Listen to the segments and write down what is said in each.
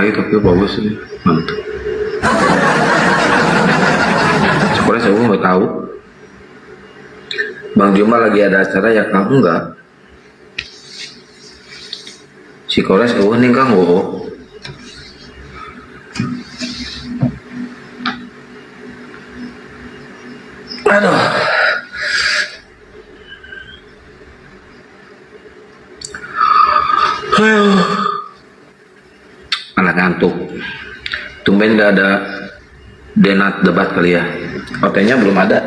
lagi tapi bagus sih, mantap. Sekolah saya nggak tahu. Bang Juma lagi ada acara ya kamu enggak? Si Kores nih kang aduh. Anak ngantuk. Tumben gak ada denat debat kali ya. OT-nya belum ada.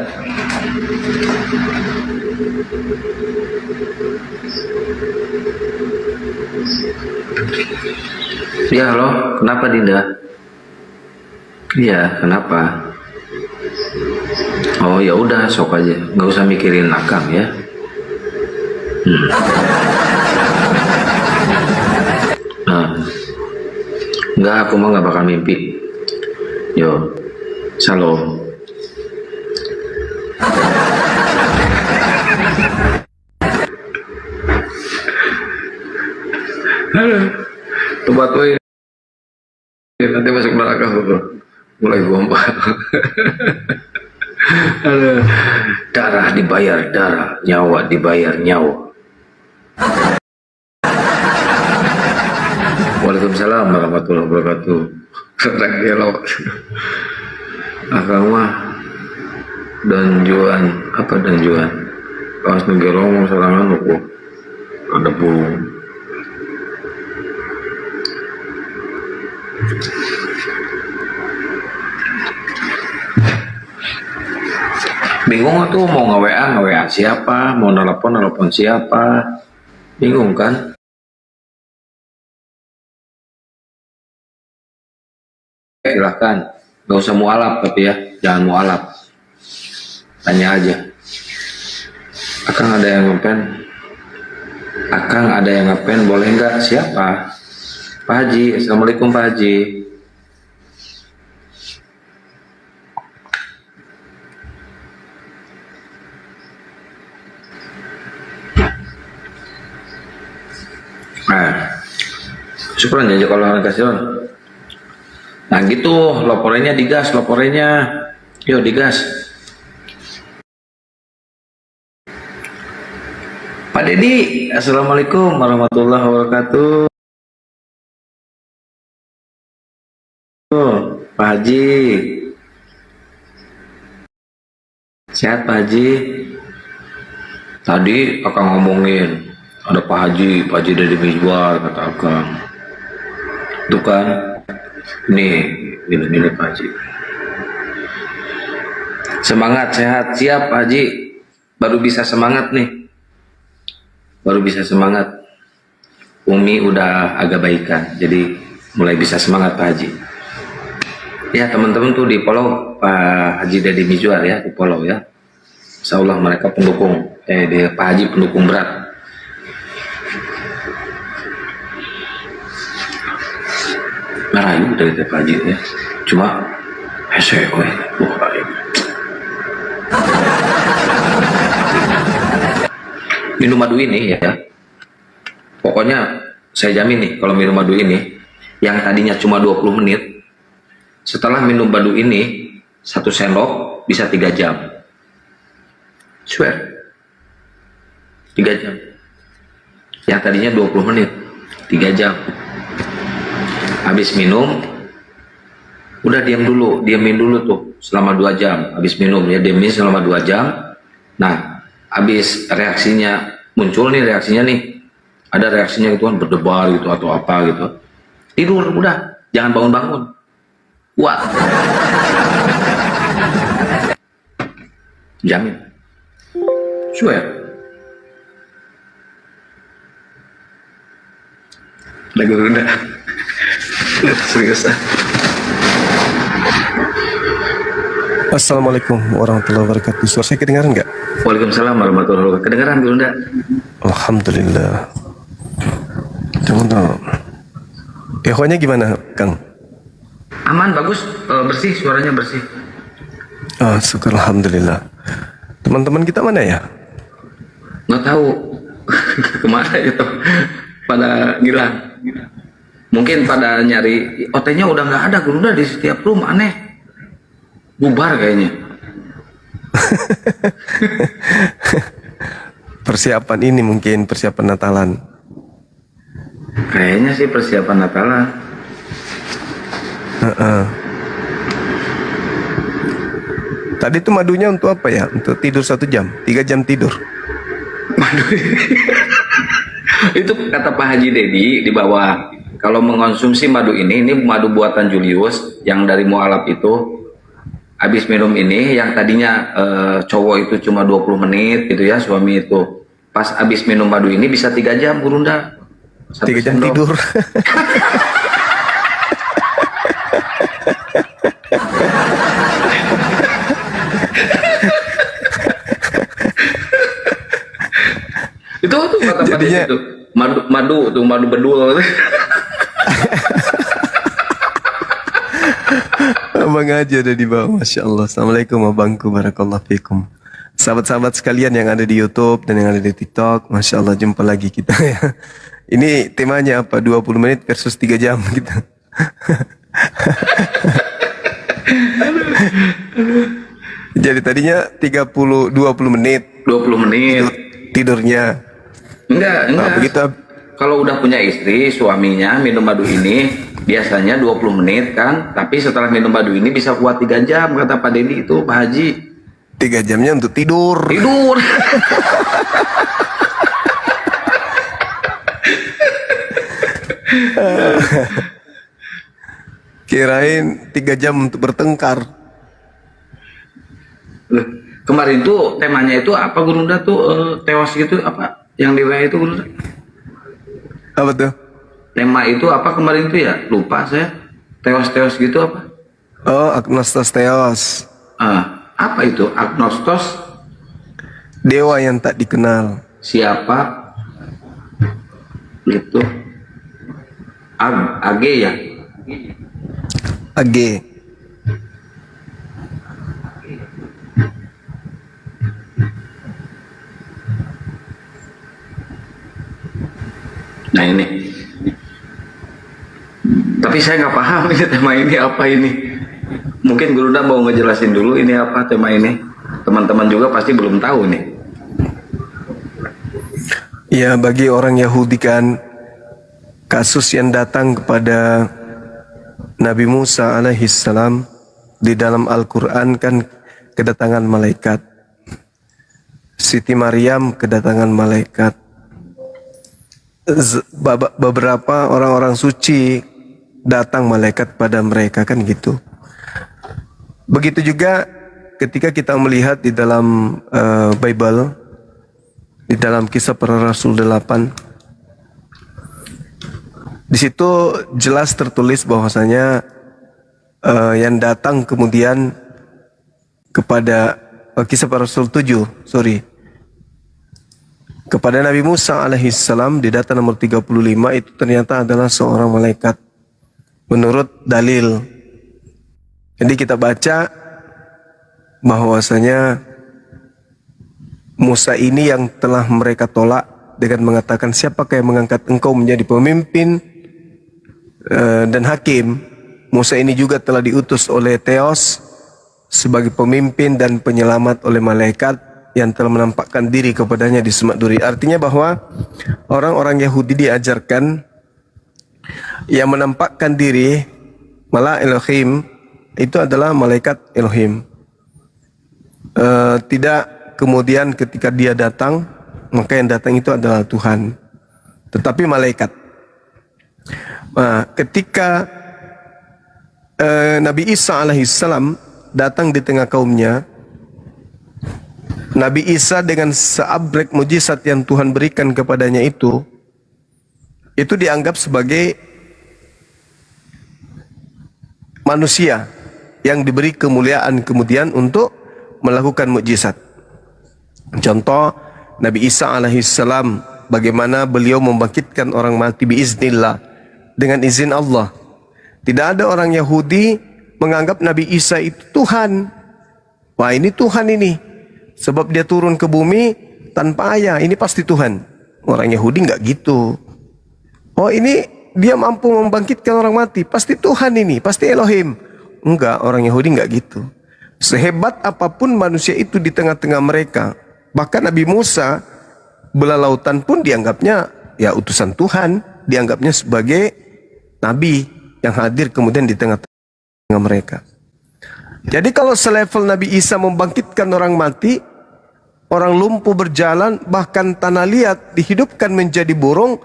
Ya halo, kenapa Dinda? Iya, kenapa? Oh ya udah, sok aja, nggak usah mikirin Akang ya. Nah, nggak, aku mah nggak bakal mimpi. Yo, salam. Halo, tobat woy. Nanti masuk neraka bro. Mulai gombal. Darah dibayar darah, nyawa dibayar nyawa. Waalaikumsalam warahmatullahi wabarakatuh. Keren gelok. Akang mah danjuan apa danjuan? Pas ngegerong serangan aku ada burung. Bingung tuh mau nge-WA siapa, mau nelpon siapa, bingung kan? Silahkan, gak usah mualaf tapi ya, jangan mualaf, tanya aja. Akang ada yang ngepen, boleh nggak? Siapa? Pak Haji. Assalamualaikum Pak Haji. Syukuran ya kalau kasih. Nah gitu, loporenya digas, yuk digas. Pak Dedi, assalamualaikum warahmatullahi wabarakatuh. Pak Haji, sehat Pak Haji? Tadi Akang ngomongin ada Pak Haji dari Misbar, kata Akang. Itu kan, ini Pak Haji. Semangat, sehat, siap Pak Haji. Baru bisa semangat nih. Umi udah agak baikan, jadi mulai bisa semangat Pak Haji. Ya teman-teman tuh di follow Pak Haji dari Misbar ya, di follow ya. Insya Allah mereka pendukung, Pak Haji pendukung berat. Merayu dari Pak Haji ya, cuma hese, minum madu ini ya, pokoknya saya jamin nih kalau minum madu ini yang tadinya cuma 20 menit, setelah minum madu ini 1 sendok bisa 3 jam, swear 3 jam, yang tadinya 20 menit 3 jam. Habis minum udah diamin dulu tuh selama 2 jam. Habis minum ya diamin selama 2 jam. Nah habis muncul nih reaksinya, ada reaksinya gitu kan, berdebar gitu atau apa gitu, tidur udah, jangan bangun-bangun. Wah, jamin, swear. Lagu udah serius. Assalamualaikum warahmatullahi wabarakatuh. Suara saya kedengaran nggak? Waalaikumsalam warahmatullahi wabarakatuh. Kedengaran dulu enggak? Alhamdulillah. Teman-teman, ehonya gimana, Kang? Aman, bagus, bersih, suaranya bersih. Syukur alhamdulillah. Teman-teman kita mana ya? Nggak tahu kemana gitu, pada ngilang. Mungkin pada nyari OT-nya udah nggak ada, Gurunda di setiap rumah, aneh. Bubar kayaknya. Persiapan ini mungkin persiapan Natalan. Kayaknya sih persiapan Natalan. Tadi itu madunya untuk apa ya? Untuk tidur 1 jam, 3 jam tidur. Madu. Itu kata Pak Haji Dedi di bawah. Kalau mengonsumsi madu ini madu buatan Julius yang dari mualaf itu. Habis minum ini yang tadinya cowok itu cuma 20 menit gitu ya, suami itu. Pas habis minum madu ini bisa 3 jam, Gurunda. 3 jam tidur. Itu tuh kata Pak Dedi itu. Madu bedul. Abang aja ada di bawah, Masya Allah. Assalamualaikum abangku, barakallahu fikum. Sahabat-sahabat sekalian yang ada di YouTube dan yang ada di TikTok, Masya Allah, jumpa lagi kita ya. Ini temanya apa? 20 menit versus 3 jam gitu. Jadi tadinya 20 menit 20 menit. tidurnya. Enggak. Begitu. Kalau udah punya istri, suaminya minum madu ini biasanya 20 menit kan, tapi setelah minum madu ini bisa kuat 3 jam, kata Pak Dedi itu, Pak Haji. 3 jamnya untuk tidur. Tidur. Kirain 3 jam untuk bertengkar. Loh, kemarin tuh temanya itu apa, Gurunda tuh tewas gitu apa? Yang di WA itu, Gurunda? Apa tuh? Tema itu apa kemarin tuh ya? Lupa saya. Tewas-tewas gitu apa? Oh, agnostos teos. Apa itu? Agnostos Dewa yang tak dikenal. siapa? Gitu. AG ya? AG. Nah ini. Tapi saya nggak paham ini tema ini apa ini. Mungkin Gurunda mau ngejelasin dulu ini apa tema ini. Teman-teman juga pasti belum tahu nih. Ya, bagi orang Yahudi kan, kasus yang datang kepada Nabi Musa alaihissalam di dalam Al-Quran kan kedatangan malaikat. Siti Maryam kedatangan malaikat. Beberapa orang-orang suci datang malaikat pada mereka kan gitu. Begitu juga ketika kita melihat di dalam Bible, di dalam Kisah Para Rasul 8, di situ jelas tertulis bahwasanya yang datang kemudian kepada Kisah Para Rasul 7, kepada Nabi Musa alaihissalam di data nomor 35 itu ternyata adalah seorang malaikat menurut dalil. Jadi kita baca bahwasanya Musa ini yang telah mereka tolak dengan mengatakan, siapakah yang mengangkat engkau menjadi pemimpin dan hakim. Musa ini juga telah diutus oleh Theos sebagai pemimpin dan penyelamat oleh malaikat yang telah menampakkan diri kepadanya di Semak Duri. Artinya bahwa orang-orang Yahudi diajarkan yang menampakkan diri malah Elohim itu adalah malaikat Elohim. Tidak kemudian ketika dia datang maka yang datang itu adalah Tuhan, tetapi malaikat. Nah, ketika Nabi Isa alaihissalam datang di tengah kaumnya, Nabi Isa dengan seabrek mujizat yang Tuhan berikan kepadanya itu dianggap sebagai manusia yang diberi kemuliaan kemudian untuk melakukan mukjizat. Contoh Nabi Isa alaihissalam, bagaimana beliau membangkitkan orang mati biiznillah, dengan izin Allah. Tidak ada orang Yahudi menganggap Nabi Isa itu Tuhan. Wah, ini Tuhan ini, sebab dia turun ke bumi tanpa ayah, ini pasti Tuhan. Orang Yahudi nggak gitu. Oh, ini dia mampu membangkitkan orang mati, pasti Tuhan ini, pasti Elohim. Enggak, orang Yahudi enggak gitu. Sehebat apapun manusia itu di tengah-tengah mereka, bahkan Nabi Musa belah lautan pun dianggapnya ya utusan Tuhan, dianggapnya sebagai nabi yang hadir kemudian di tengah-tengah mereka. Jadi kalau selevel Nabi Isa membangkitkan orang mati, orang lumpuh berjalan, bahkan tanah liat dihidupkan menjadi burung,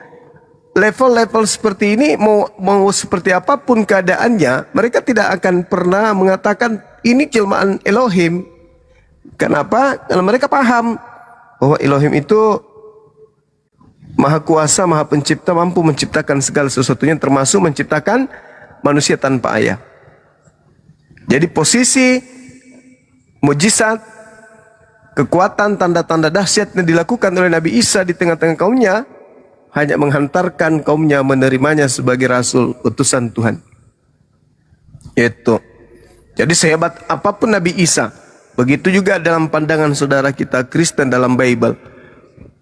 level-level seperti ini mau seperti apapun keadaannya, mereka tidak akan pernah mengatakan ini jelmaan Elohim. Kenapa? Karena mereka paham bahwa Elohim itu Maha Kuasa, Maha Pencipta, mampu menciptakan segala sesuatunya, termasuk menciptakan manusia tanpa ayah. Jadi posisi mujizat, kekuatan, tanda-tanda dahsyat yang dilakukan oleh Nabi Isa di tengah-tengah kaumnya hanya menghantarkan kaumnya menerimanya sebagai rasul utusan Tuhan. Itu. Jadi sehebat apapun Nabi Isa, begitu juga dalam pandangan saudara kita Kristen dalam Bible.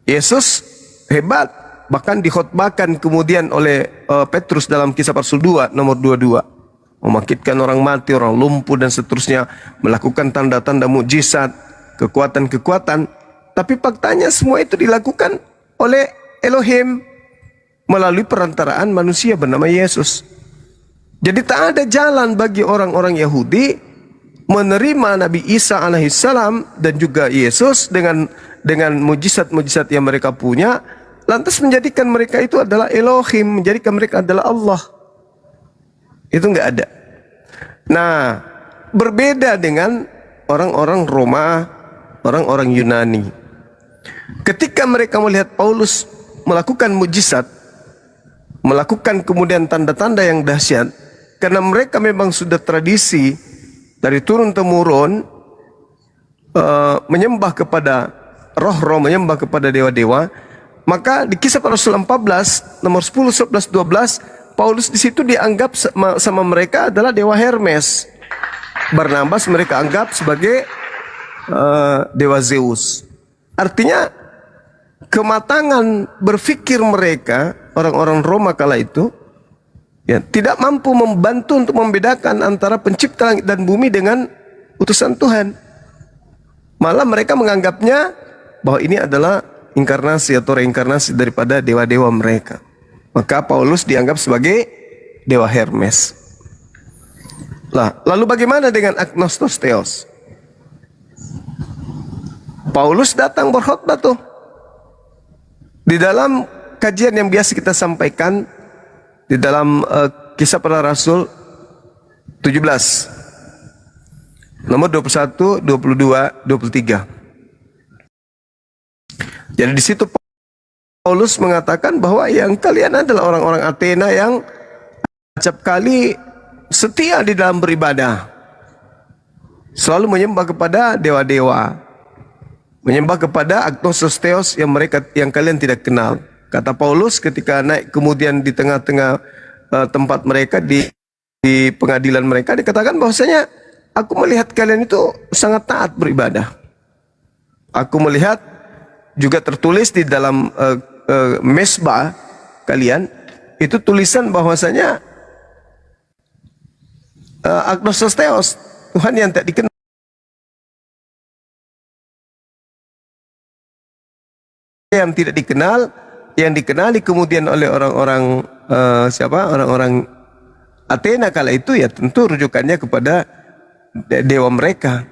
Yesus hebat, bahkan dikhotbahkan kemudian oleh Petrus dalam Kisah Rasul 2 nomor 22. Membangkitkan orang mati, orang lumpuh dan seterusnya, melakukan tanda-tanda mukjizat, kekuatan-kekuatan. Tapi faktanya semua itu dilakukan oleh Elohim melalui perantaraan manusia bernama Yesus. Jadi tak ada jalan bagi orang-orang Yahudi menerima Nabi Isa alaihissalam dan juga Yesus dengan mujizat-mujizat yang mereka punya, lantas menjadikan mereka itu adalah Elohim, menjadikan mereka adalah Allah. Itu enggak ada. Nah, berbeda dengan orang-orang Roma, orang-orang Yunani. Ketika mereka melihat Paulus melakukan mujizat, melakukan kemudian tanda-tanda yang dahsyat, karena mereka memang sudah tradisi dari turun-temurun menyembah kepada roh-roh, menyembah kepada dewa-dewa, maka di Kisah Para Rasul 14 nomor 10, 11, 12, Paulus di situ dianggap sama mereka adalah dewa Hermes. Barnabas mereka anggap sebagai dewa Zeus. Artinya kematangan berpikir mereka, orang-orang Roma kala itu, ya, tidak mampu membantu untuk membedakan antara pencipta langit dan bumi dengan utusan Tuhan. Malah mereka menganggapnya bahwa ini adalah inkarnasi atau reinkarnasi daripada dewa-dewa mereka. Maka Paulus dianggap sebagai dewa Hermes. Lalu bagaimana dengan agnostos theos? Paulus datang berkhotbah tuh. Di dalam kajian yang biasa kita sampaikan di dalam Kisah Para Rasul 17 nomor 21, 22, 23. Jadi di situ Paulus mengatakan bahwa yang kalian adalah orang-orang Athena yang acap kali setia di dalam beribadah, selalu menyembah kepada dewa-dewa, menyembah kepada agnostos theos yang kalian tidak kenal. Kata Paulus ketika naik kemudian di tengah-tengah tempat mereka di pengadilan mereka, dikatakan bahwasanya aku melihat kalian itu sangat taat beribadah. Aku melihat juga tertulis di dalam mesbah kalian itu tulisan bahwasanya agnostos theos, Tuhan yang tak dikenal. Yang tidak dikenal, yang dikenali kemudian oleh orang-orang orang-orang Athena kala itu, ya tentu rujukannya kepada dewa mereka,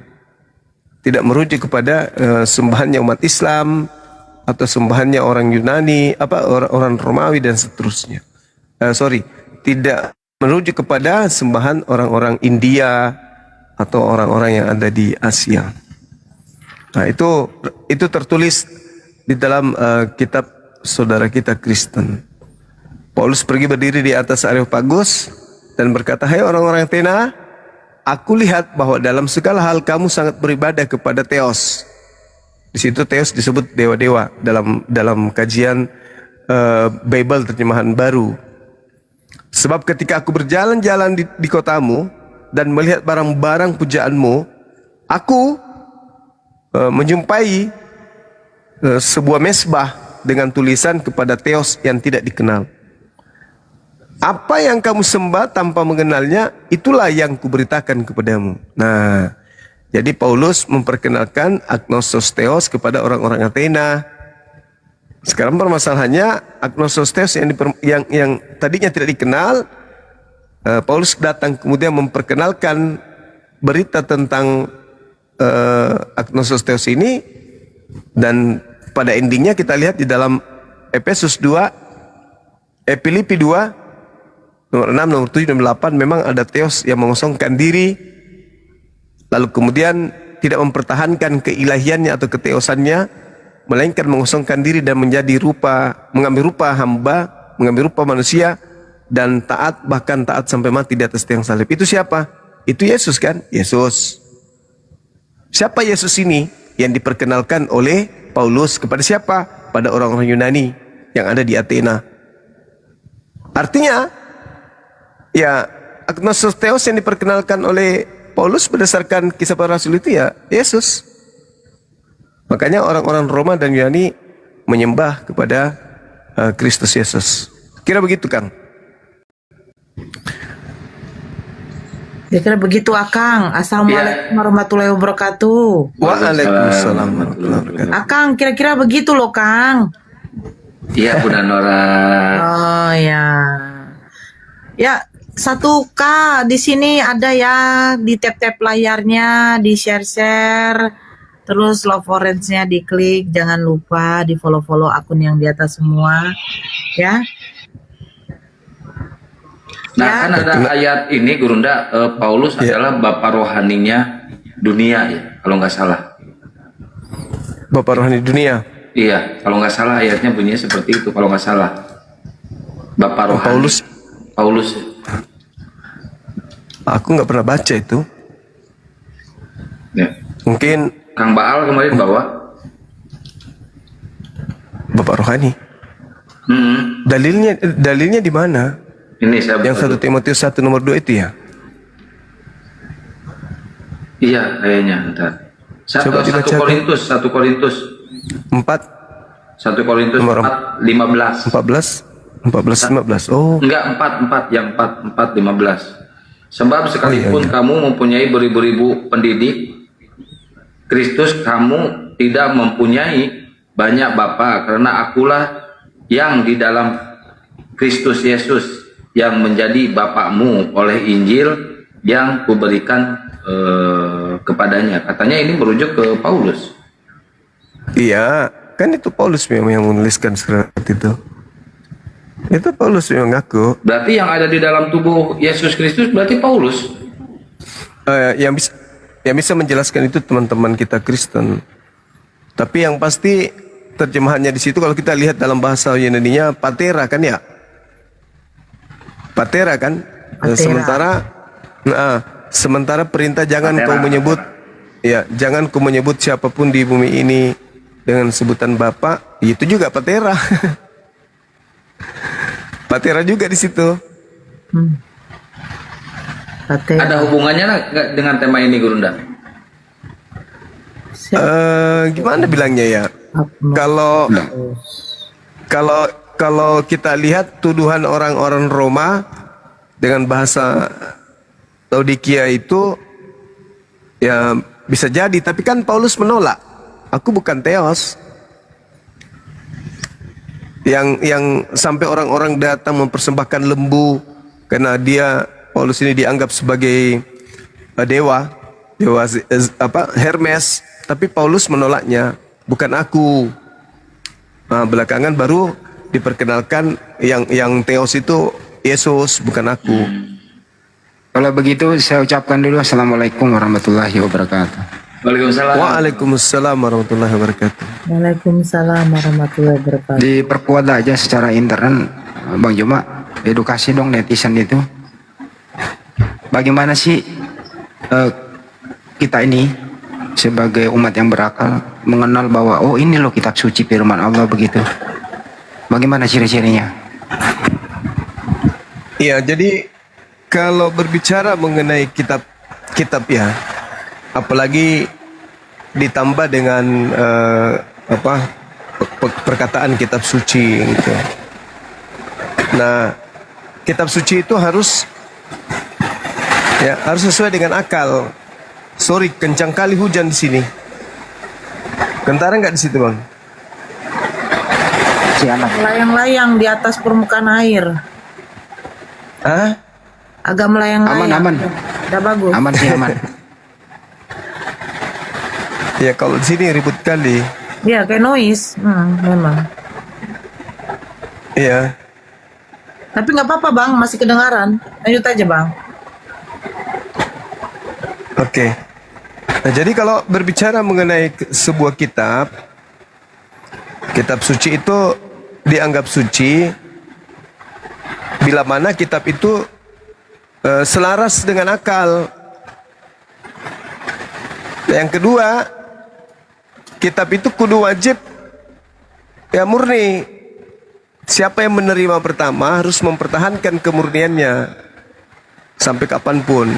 tidak merujuk kepada sembahannya umat Islam atau sembahannya orang Yunani, orang Romawi dan seterusnya. Tidak merujuk kepada sembahan orang-orang India atau orang-orang yang ada di Asia. Nah, itu tertulis di dalam kitab saudara kita Kristen. Paulus pergi berdiri di atas Areopagus dan berkata, "Hai orang-orang Athena, aku lihat bahwa dalam segala hal kamu sangat beribadah kepada Theos." Di situ Theos disebut dewa-dewa dalam kajian Bible terjemahan baru. Sebab ketika aku berjalan-jalan di kotamu dan melihat barang-barang pujaanmu, aku menjumpai sebuah mesbah dengan tulisan kepada Theos yang tidak dikenal. apa yang kamu sembah tanpa mengenalnya, itulah yang kuberitakan kepadamu. Nah, jadi Paulus memperkenalkan agnosos theos kepada orang-orang Athena. Sekarang permasalahannya agnosos theos yang tadinya tidak dikenal, Paulus datang kemudian memperkenalkan berita tentang agnosos theos ini, dan pada endingnya kita lihat di dalam Efesus 2, Filipi 2, nomor 6, nomor 7, nomor 8, memang ada theos yang mengosongkan diri, lalu kemudian tidak mempertahankan keilahiannya atau keteosannya, melainkan mengosongkan diri dan mengambil rupa hamba, mengambil rupa manusia, dan taat, bahkan taat sampai mati di atas tiang salib. Itu siapa? Itu Yesus kan? Yesus. Siapa Yesus ini? Yang diperkenalkan oleh Paulus kepada siapa? Pada orang-orang Yunani yang ada di Athena. Artinya, ya, agnosos theos yang diperkenalkan oleh Paulus berdasarkan kisah para rasul itu ya Yesus. Makanya orang-orang Roma dan Yunani menyembah kepada Kristus Yesus. Kira begitu, Kang? Kira-kira begitu, Akang. Assalamualaikum warahmatullahi wabarakatuh. Waalaikumsalam warahmatullahi wabarakatuh. Akang, kira-kira begitu loh, Kang. Iya, Bunda Nora. Oh ya. Ya, 1K di sini ada ya, di tap-tap layarnya, di share-share. Terus love orange-nya diklik, jangan lupa di follow-follow akun yang di atas semua, ya. Nah, Ya. kan ada ayat ini, Gurunda, Paulus adalah bapak rohaninya dunia, ya, kalau nggak salah. Bapak rohani dunia. Iya, kalau nggak salah ayatnya bunyinya seperti itu, kalau nggak salah. Bapak rohani. Paulus. Aku nggak pernah baca itu. Ya. Mungkin Kang Baal kemarin bawa. Bapak rohani. Dalilnya di mana? Ini saya Yang 1 Timotius 1 nomor 2 itu ya? Iya, kayaknya. Bentar. Coba 1 dibacakan. Korintus 4 1 Korintus Nomor 4 15. 14 15. Oh, Enggak, 4 yang 4 15. Sebab sekalipun iya. kamu mempunyai beribu-ribu pendidik, Kristus kamu tidak mempunyai banyak bapa, karena akulah yang di dalam Kristus Yesus yang menjadi bapakmu oleh Injil yang kuberikan kepadanya. Katanya ini merujuk ke Paulus. iya. Kan itu Paulus memang yang menuliskan surat itu. Itu Paulus yang ngaku. Berarti yang ada di dalam tubuh Yesus Kristus berarti Paulus. Yang bisa menjelaskan itu teman-teman kita Kristen. Tapi yang pasti terjemahannya di situ kalau kita lihat dalam bahasa Yunani-nya patera kan ya? Patera kan? Patera. Sementara perintah jangan Patera. kau menyebut, ya, jangan kau menyebut siapapun di bumi ini dengan sebutan Bapa, itu juga patera. Patera juga di situ. Ada hubungannya nggak dengan tema ini, Gurunda? Gimana bilangnya ya? Kalau kita lihat tuduhan orang-orang Roma dengan bahasa Laodikia itu ya bisa jadi, tapi kan Paulus menolak. Aku bukan theos. Yang sampai orang-orang datang mempersembahkan lembu karena Paulus ini dianggap sebagai dewa Hermes, tapi Paulus menolaknya, bukan aku. Nah, belakangan baru diperkenalkan yang theos itu Yesus, bukan aku. Kalau begitu saya ucapkan dulu assalamualaikum warahmatullahi wabarakatuh. Waalaikumsalam. Waalaikumsalam warahmatullahi wabarakatuh. Waalaikumsalam warahmatullahi wabarakatuh. Diperkuat aja secara intern, Bang Juma, edukasi dong netizen itu. Bagaimana sih kita ini sebagai umat yang berakal mengenal bahwa oh ini loh kitab suci firman Allah begitu. Bagaimana ciri-cirinya? Iya, jadi kalau berbicara mengenai kitab ya, apalagi ditambah dengan perkataan kitab suci gitu. Nah, kitab suci itu harus sesuai dengan akal. Sorry, kencang kali hujan di sini. Kentara nggak di situ, Bang? Si anak. Melayang-layang di atas permukaan air. Hah? Agak melayang-layang. Aman. Udah bagus. Aman sih aman. Ya kalau di sini ribut kali. Iya, kayak noise. Memang. Iya. Tapi nggak apa-apa bang, masih kedengaran. Lanjut aja bang. Oke. Nah, jadi kalau berbicara mengenai sebuah kitab suci itu dianggap suci bila mana kitab itu selaras dengan akal. Yang kedua, kitab itu kudu wajib murni. Siapa yang menerima pertama harus mempertahankan kemurniannya sampai kapanpun.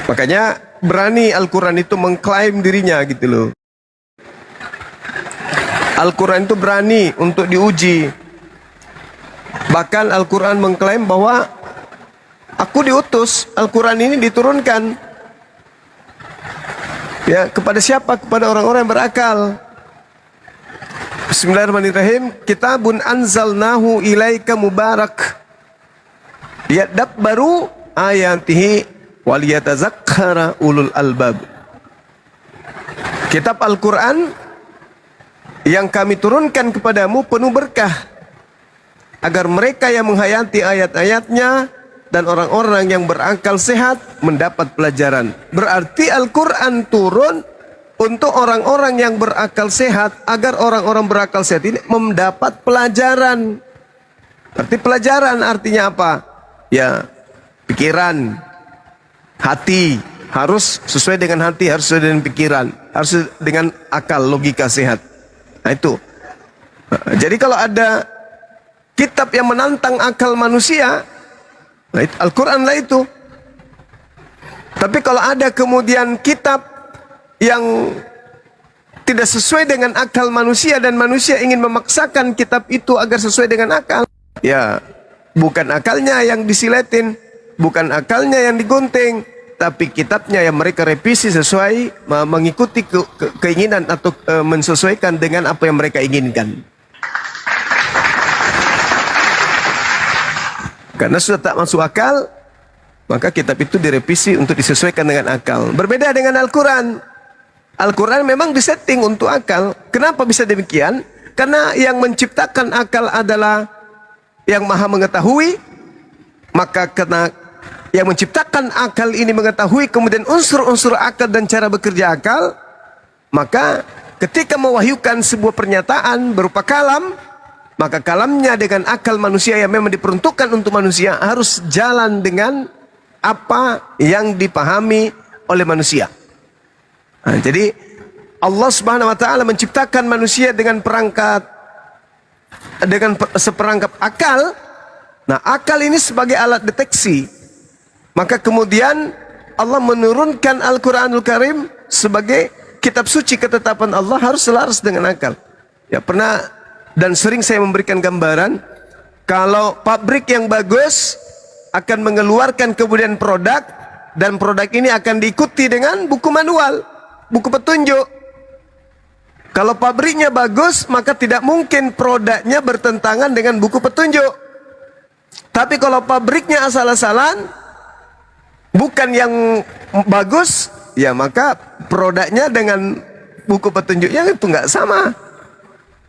Makanya berani Al-Quran itu mengklaim dirinya gitu loh. Al-Quran itu berani untuk diuji. Bahkan Al-Quran mengklaim bahwa aku diutus, Al-Quran ini diturunkan kepada siapa? Kepada orang-orang yang berakal. Bismillahirrahmanirrahim. Kitabun anzalnahu ilaika mubarak liyadabbaru ayatihi waliyatazakkara ulul albab. Kitab Al-Quran yang kami turunkan kepadamu penuh berkah agar mereka yang menghayati ayat-ayatnya dan orang-orang yang berakal sehat mendapat pelajaran. Berarti Al-Quran turun untuk orang-orang yang berakal sehat agar orang-orang berakal sehat ini mendapat pelajaran. Berarti pelajaran artinya apa? Ya, pikiran, hati harus sesuai dengan hati, harus sesuai dengan pikiran, harus dengan akal, logika sehat. Nah itu. Jadi kalau ada kitab yang menantang akal manusia, nah, Al-Quran lah itu. Tapi kalau ada kemudian kitab yang tidak sesuai dengan akal manusia dan manusia ingin memaksakan kitab itu agar sesuai dengan akal, ya bukan akalnya yang disiletin, bukan akalnya yang digunting, tapi kitabnya yang mereka revisi sesuai mengikuti keinginan atau mensesuaikan dengan apa yang mereka inginkan. Karena sudah tak masuk akal, maka kitab itu direvisi untuk disesuaikan dengan akal. Berbeda dengan Al-Quran. Al-Quran memang disetting untuk akal. Kenapa bisa demikian? Karena yang menciptakan akal adalah yang maha mengetahui. Maka karena yang menciptakan akal ini mengetahui kemudian unsur-unsur akal dan cara bekerja akal, maka ketika mewahyukan sebuah pernyataan berupa kalam, maka kalamnya dengan akal manusia yang memang diperuntukkan untuk manusia harus jalan dengan apa yang dipahami oleh manusia. Nah, jadi Allah Subhanahu wa taala menciptakan manusia dengan seperangkap akal. Nah, akal ini sebagai alat deteksi. Maka kemudian Allah menurunkan Al-Qur'anul Karim sebagai kitab suci ketetapan Allah harus selaras dengan akal. Ya, pernah dan sering saya memberikan gambaran kalau pabrik yang bagus akan mengeluarkan kemudian produk dan produk ini akan diikuti dengan buku manual, buku petunjuk. Kalau pabriknya bagus, maka tidak mungkin produknya bertentangan dengan buku petunjuk. Tapi kalau pabriknya asal-asalan, bukan yang bagus, ya maka produknya dengan buku petunjuknya itu nggak sama,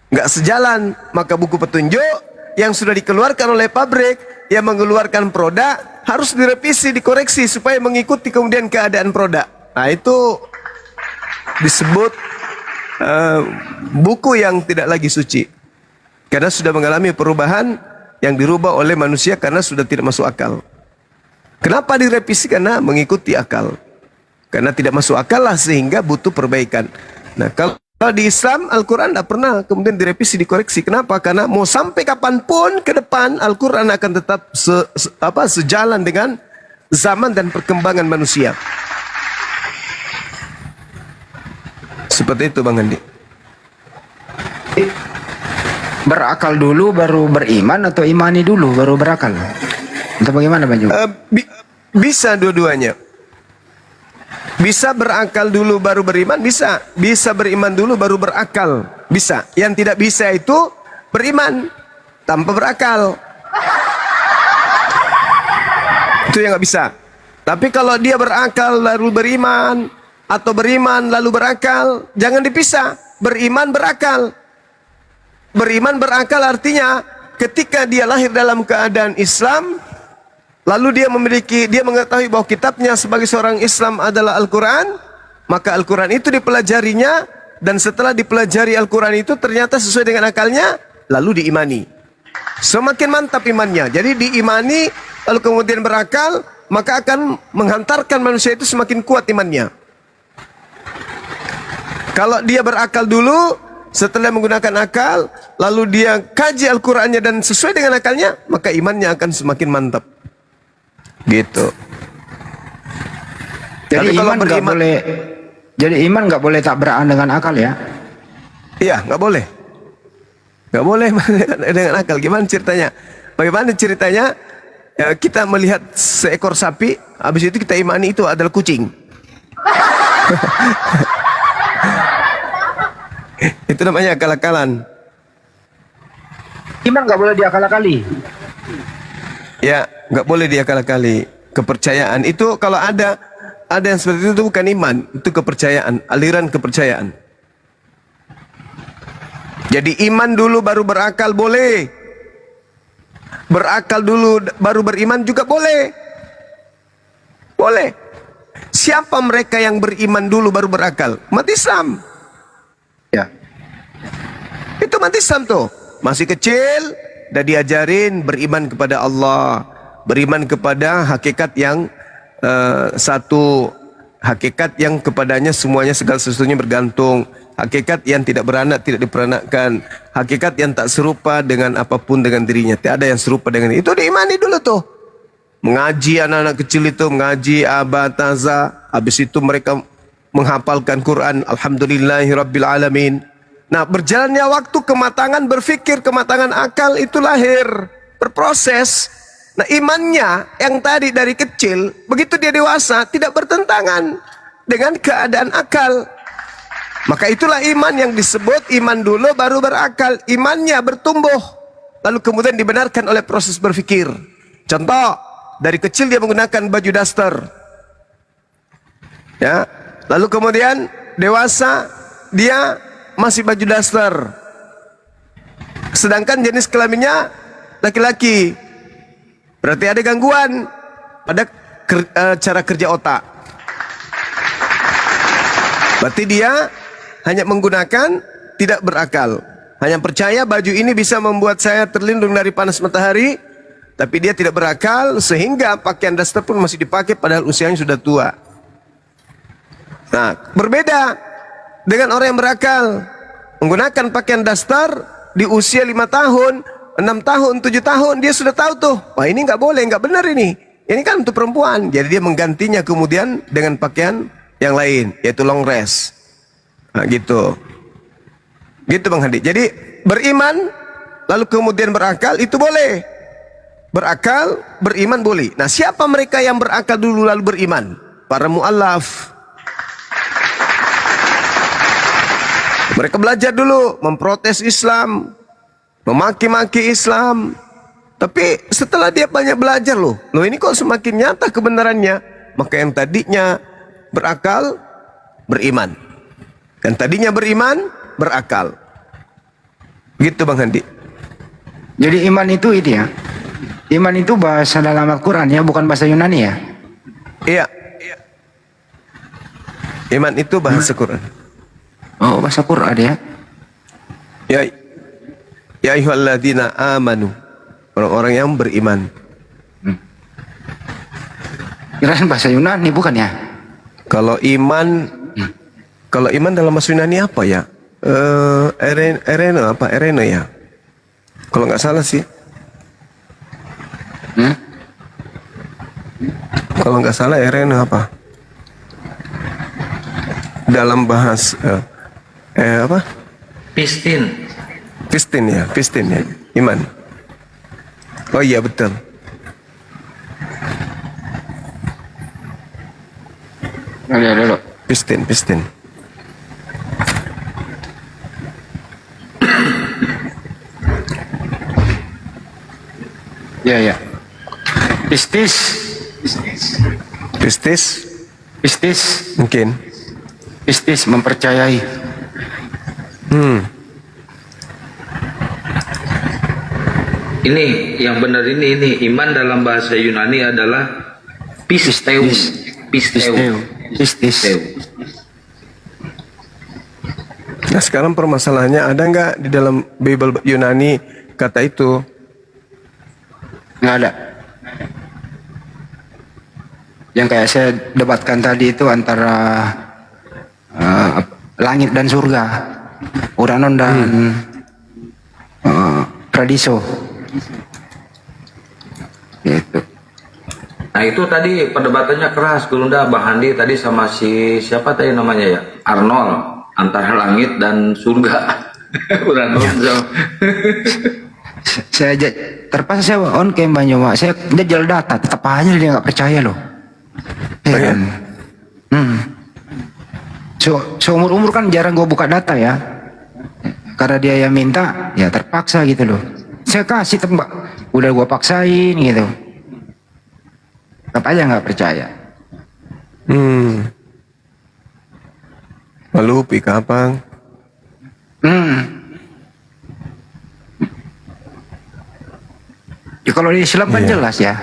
nggak sejalan. Maka buku petunjuk yang sudah dikeluarkan oleh pabrik yang mengeluarkan produk harus direvisi, dikoreksi supaya mengikuti kemudian keadaan produk. Nah itu disebut buku yang tidak lagi suci, karena sudah mengalami perubahan yang dirubah oleh manusia karena sudah tidak masuk akal. Kenapa direvisi? Karena mengikuti akal. Karena tidak masuk akal lah sehingga butuh perbaikan. Nah kalau di Islam Al-Quran tidak pernah kemudian direvisi, dikoreksi. Kenapa? Karena mau sampai kapanpun ke depan Al-Quran akan tetap sejalan dengan zaman dan perkembangan manusia. Seperti itu Bang Andi. Berakal dulu baru beriman atau imani dulu baru berakal? Atau bagaimana Bang Ju? Bisa dua-duanya. Bisa berakal dulu baru beriman, bisa. Bisa beriman dulu baru berakal, bisa. Yang tidak bisa itu beriman tanpa berakal. Itu yang nggak bisa. Tapi kalau dia berakal lalu beriman, atau beriman lalu berakal, jangan dipisah. Beriman berakal. Beriman berakal artinya ketika dia lahir dalam keadaan Islam, lalu dia mengetahui bahwa kitabnya sebagai seorang Islam adalah Al-Quran, maka Al-Quran itu dipelajarinya, dan setelah dipelajari Al-Quran itu ternyata sesuai dengan akalnya, lalu diimani. Semakin mantap imannya. Jadi diimani, lalu kemudian berakal, maka akan menghantarkan manusia itu semakin kuat imannya. Kalau dia berakal dulu, setelah menggunakan akal, lalu dia kaji Al-Qurannya dan sesuai dengan akalnya, maka imannya akan semakin mantap. Gitu. Jadi Tapi kalau iman nggak beriman, boleh. Jadi iman nggak boleh tabrakan dengan akal ya? iya nggak boleh, nggak boleh dengan akal. Gimana ceritanya? Bagaimana ceritanya? Ya, kita melihat seekor sapi, habis itu kita imani itu adalah kucing. Itu namanya akal-akalan. Iman nggak boleh diakal-akali. Ya, nggak boleh diakal-akali. Kepercayaan itu kalau ada yang seperti itu bukan iman, itu kepercayaan, aliran kepercayaan. Jadi iman dulu baru berakal boleh. Berakal dulu baru beriman juga boleh. Boleh. Siapa mereka yang beriman dulu baru berakal? Umat Islam. Ya. Itu umat Islam tuh. Masih kecil, udah diajarin beriman kepada Allah, beriman kepada hakikat yang satu, hakikat yang kepadanya semuanya segala sesuatunya bergantung, hakikat yang tidak beranak, tidak diperanakkan, hakikat yang tak serupa dengan apapun dengan dirinya, tidak ada yang serupa dengan itu. Diimani dulu tuh. Mengaji anak-anak kecil itu, mengaji abataza, habis itu mereka menghafalkan Quran, alhamdulillahirabbil alamin. Nah, berjalannya waktu, kematangan berpikir, kematangan akal itu lahir, berproses. Nah, imannya yang tadi dari kecil, begitu dia dewasa, tidak bertentangan dengan keadaan akal. Maka itulah iman yang disebut iman dulu baru berakal. Imannya bertumbuh, lalu kemudian dibenarkan oleh proses berpikir. Contoh, dari kecil dia menggunakan baju daster. Ya, lalu kemudian dewasa, dia masih baju daster. Sedangkan jenis kelaminnya laki-laki. Berarti ada gangguan pada cara kerja otak. Berarti dia hanya menggunakan, tidak berakal. Hanya percaya baju ini bisa membuat saya terlindung dari panas matahari, tapi dia tidak berakal sehingga pakaian daster pun masih dipakai padahal usianya sudah tua. Nah, berbeda dengan orang yang berakal, menggunakan pakaian daster di usia 5 tahun, 6 tahun, 7 tahun, dia sudah tahu tuh, wah ini nggak boleh, nggak benar ini kan untuk perempuan. Jadi dia menggantinya kemudian dengan pakaian yang lain, yaitu long dress. Nah, gitu Bang Hadi. Jadi beriman lalu kemudian berakal itu boleh. Berakal, beriman boleh. Nah, siapa mereka yang berakal dulu lalu beriman? Para mu'allaf. Mereka belajar dulu, memprotes Islam, memaki-maki Islam. Tapi setelah dia banyak belajar loh ini kok semakin nyata kebenarannya. Maka yang tadinya berakal, beriman. Yang tadinya beriman, berakal. Gitu Bang Handi. Jadi iman itu ya. Iman itu bahasa dalam Al-Quran ya, bukan bahasa Yunani ya. Iya. Iman itu bahasa Quran. Oh, bahasa Quran ya. Ya ayyuhalladzina amanu. Orang-orang yang beriman. Kirain bahasa Yunani bukan ya? Kalau iman dalam bahasa Yunani apa ya? Ereno ya. Kalau nggak salah sih. Kalau nggak salah ereno apa? Dalam bahasa apa? Pistin. Pistin ya, pistin ya. Iman. Oh iya betul. Lihat dulu. Pistin, pistin. Ya ya. Pistis. Pistis Pistis. mungkin. Pistis mempercayai. Ini yang benar ini iman dalam bahasa Yunani adalah pisteu. Pisteu. Pistis. Nah sekarang permasalahannya ada nggak di dalam Bible Yunani kata itu? Nggak ada. Yang kayak saya debatkan tadi itu antara langit dan surga, Uranon dan Paradiso. Gitu. Nah itu tadi perdebatannya keras Gulunda, Bang Handi tadi sama si siapa tadi namanya ya, Arnold, antara langit dan surga. Uranon Saya terpaksa saya on cam banyak mak. Saya dia jual data, tetap aja dia nggak percaya loh. Ya kan? Seumur umur kan jarang gue buka data ya. Karena dia yang minta, ya terpaksa gitu loh. Saya kasih tembak, udah gue paksain gitu. Tetap aja nggak percaya. Lalu Pikapang. Ya kalau di Islam kan jelas ya,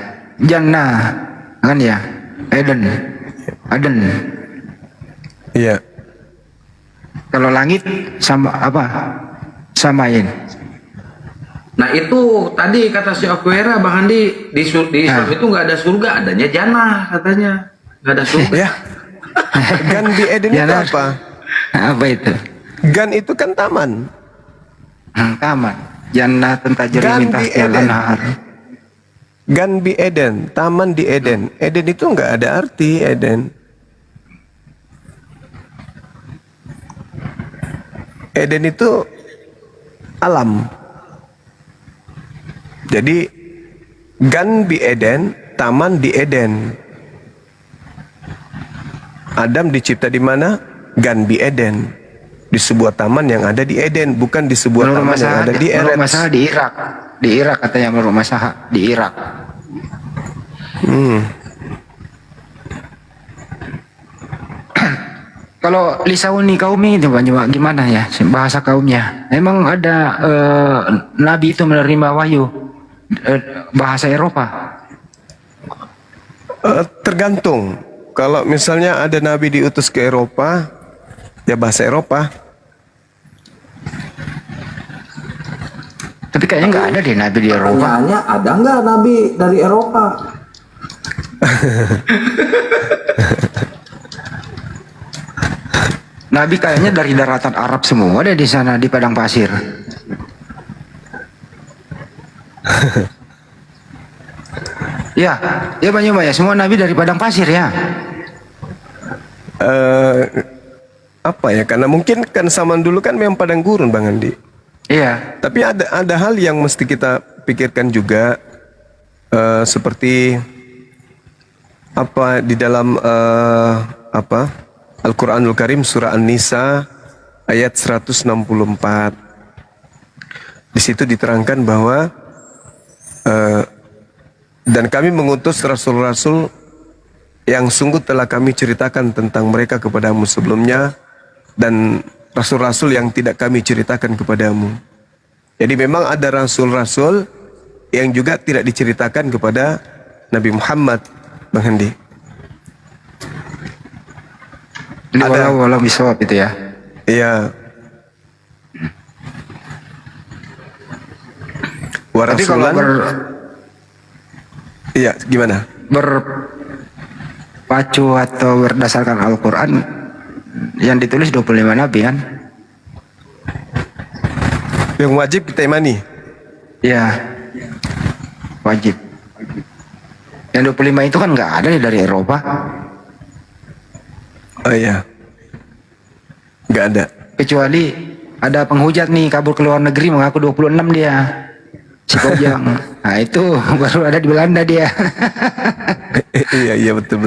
Jannah kan ya, Eden. Iya. Kalau langit sama apa? Samain. Nah itu tadi kata si Akuera Bang Handi di Islam itu nggak ada surga, adanya jannah katanya, nggak ada surga. Ya. Gan di Eden itu Jannah. apa? Apa itu? Gan itu kan taman. Taman. Jannah tajri Gan min di tahtiha Eden. al-anhar. Gan di Eden, taman di Eden. Eden itu nggak ada arti Eden. Eden itu alam. Jadi Gan di Eden, taman di Eden. Adam dicipta di mana? Gan di Eden. Di sebuah taman yang ada di Eden, bukan di sebuah Menurut taman yang ada di menurut Eretz. masalah di Irak. Di Irak katanya menurut masalah di Irak. Kalau lisauni kaumi itu gimana ya bahasa kaumnya? Emang ada nabi itu menerima wahyu bahasa Eropa? Tergantung. Kalau misalnya ada nabi diutus ke Eropa, ya bahasa Eropa. Tapi kayaknya nggak ada deh nabi di Eropa. Pertanyaannya ada nggak nabi dari Eropa? Nabi kayaknya dari daratan Arab semua ada di sana di padang pasir. Ya, ya banyak ya. Semua nabi dari padang pasir ya. Apa ya? Karena mungkin kan zaman dulu kan memang padang gurun, Bang Andi. Iya. Tapi ada hal yang mesti kita pikirkan juga, seperti apa di dalam Al-Quranul Karim surah An-Nisa ayat 164. Di situ diterangkan bahwa dan kami mengutus rasul-rasul yang sungguh telah kami ceritakan tentang mereka kepadamu sebelumnya, dan rasul-rasul yang tidak kami ceritakan kepadamu. Jadi memang ada rasul-rasul yang juga tidak diceritakan kepada Nabi Muhammad, Bang Handi. Ini Ada. walau bisawab itu ya. Iya. Tapi kalau Iya, gimana? berpacu atau berdasarkan Al-Quran yang ditulis 25 nabi kan? Yang wajib kita imani. Ya, wajib. Yang 25 itu kan nggak ada nih dari Eropa. Oh iya. Nggak ada. Kecuali ada penghujat nih kabur ke luar negeri mengaku 26 dia. Si Pojang. Nah itu baru ada di Belanda dia. Iya betul.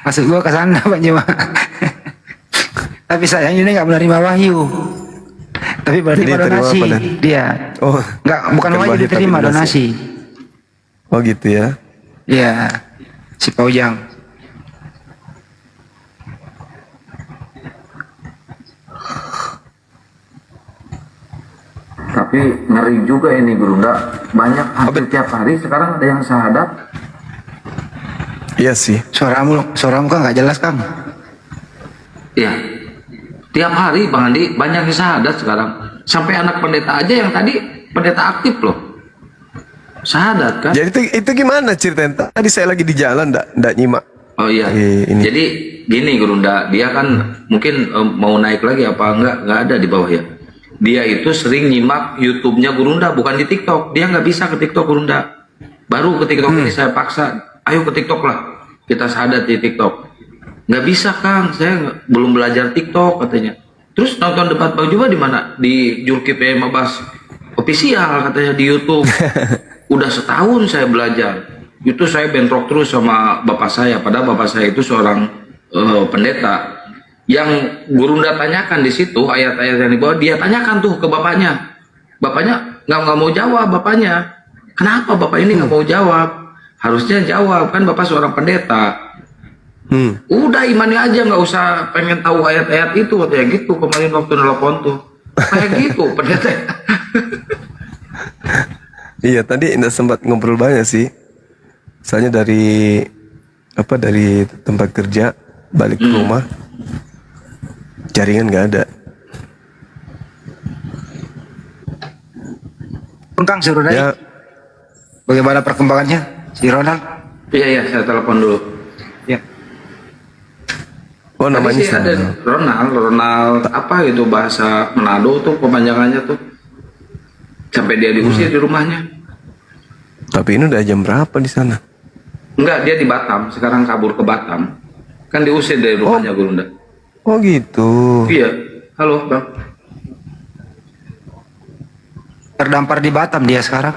Maksud gua ke sana Pak Jema. Tapi sayang ini nggak menerima wahyu. Tapi berarti Jadi terima donasi apa, Dan? dia. Oh, Nggak, bukan wahyu wahyu, diterima, tapi donasi. Oh gitu ya. Iya, si Pojang. Tapi ngeri juga ini Gurunda. Banyak hampir tiap hari sekarang ada yang syahadat. Iya sih. Suaramu kan nggak jelas Kang. Iya. Tiap hari Bang Andi banyak yang syahadat sekarang. Sampai anak pendeta aja yang tadi pendeta aktif loh. Syahadat kan? Jadi itu gimana ceritanya? Tadi saya lagi di jalan ndak nyimak. Oh iya. Ini. Jadi gini Gurunda, dia kan mungkin mau naik lagi apa enggak ada di bawah ya. Dia itu sering nyimak YouTube-nya Gurunda, bukan di TikTok. Dia nggak bisa ke TikTok Gurunda. Baru ke TikTok ini saya paksa, ayo ke TikTok lah. Kita syahadat di TikTok. Nggak bisa Kang, saya belum belajar TikTok katanya. Terus nonton debat Bang Juba di mana? Di Julkipli Mabas official katanya di YouTube. Udah setahun saya belajar. Itu saya bentrok terus sama bapak saya. Padahal bapak saya itu seorang pendeta. Yang Gurunda tanyakan di situ ayat-ayat yang dibawa, dia tanyakan tuh ke bapaknya. Bapaknya nggak mau jawab bapaknya. Kenapa bapak ini nggak mau jawab? Harusnya jawab, kan bapak seorang pendeta. Udah imani aja, nggak usah pengen tahu ayat-ayat itu katanya gitu. Kemarin waktu nelfon tuh kayak gitu pendeta. Iya tadi ndak sempat ngobrol banyak sih. Soalnya dari tempat kerja balik ke rumah. Jaringan nggak ada. Kang suruh naik. Ya, Bagaimana perkembangannya si Ronald? Iya, saya telepon dulu. Ya. oh Tadi namanya sih ada sama. Ronald apa gitu bahasa Manado tuh kepanjangannya tuh. Sampai dia diusir di rumahnya. Tapi ini udah jam berapa di sana? Enggak, dia di Batam, sekarang kabur ke Batam. Kan diusir dari rumahnya Gurunda. Oh gitu. Iya. Halo, Bang. Terdampar di Batam dia sekarang.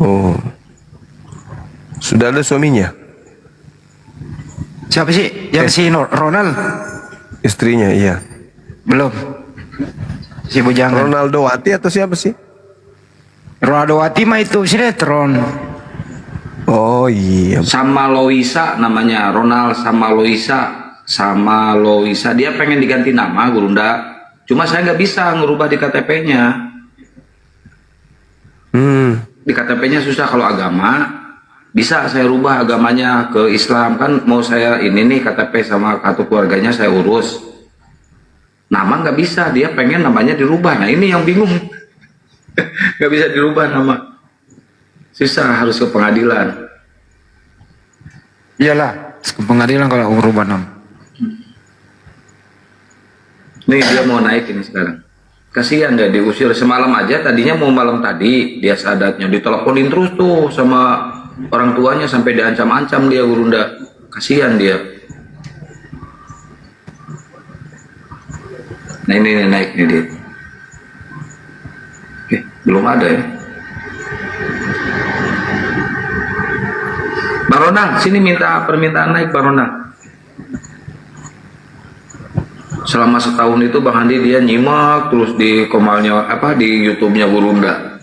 Oh. Sudah ada suaminya? Siapa sih? Yang si Ronald? Istrinya, iya. Belum. Si Bujangan. Ronaldo Wati atau siapa sih? Ronaldo Wati mah itu sinetron. Oh iya. Sama Loisa namanya, Ronald sama Loisa. Sama Loisa, dia pengen diganti nama Gurunda. Cuma saya nggak bisa ngerubah di KTP-nya. Di KTP-nya susah. Kalau agama bisa saya rubah agamanya ke Islam. Kan mau saya ini nih KTP sama kartu keluarganya saya urus. Nama nggak bisa, dia pengen namanya dirubah. Nah ini yang bingung. Nggak bisa dirubah nama. Susah, harus ke pengadilan. Iyalah, ke pengadilan kalau merubah nama. Nih dia mau naik ini sekarang. Kasihan dia diusir semalam aja. Tadinya mau malam tadi dia sadatnya diteleponin terus tuh sama orang tuanya sampai diancam-ancam dia Gurunda. Kasihan dia. Nah ini naik nih dia. Oke, belum ada ya. Bang Ronald, sini minta permintaan naik Bang Ronald. Selama setahun itu Bang Andi dia nyimak terus di komalnya di YouTube-nya Gurunda.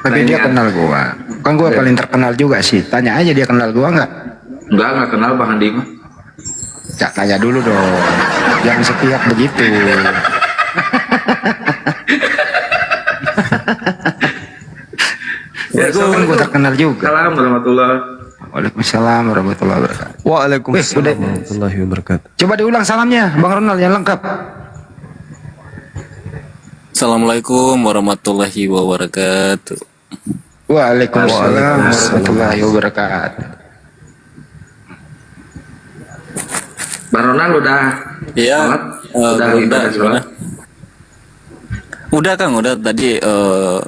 Tapi dia kenal gua. Kan gua paling terkenal juga sih. Tanya aja dia kenal gua nggak? Enggak kenal Bang Andi mah. Cak tanya dulu dong. Jangan sepihak begitu. Ya, Kan gua terkenal juga. Assalamualaikum warahmatullahi. Waalaikumsalam warahmatullahi wabarakatuh. Waalaikumsalam warahmatullahi wabarakatuh. Coba diulang salamnya, Bang Ronald yang lengkap. Assalamualaikum warahmatullahi wabarakatuh. Waalaikumsalam warahmatullahi wabarakatuh. Bang Ronald udah Iya, sholat? Udah ibadah sholat? Udah Kang, udah tadi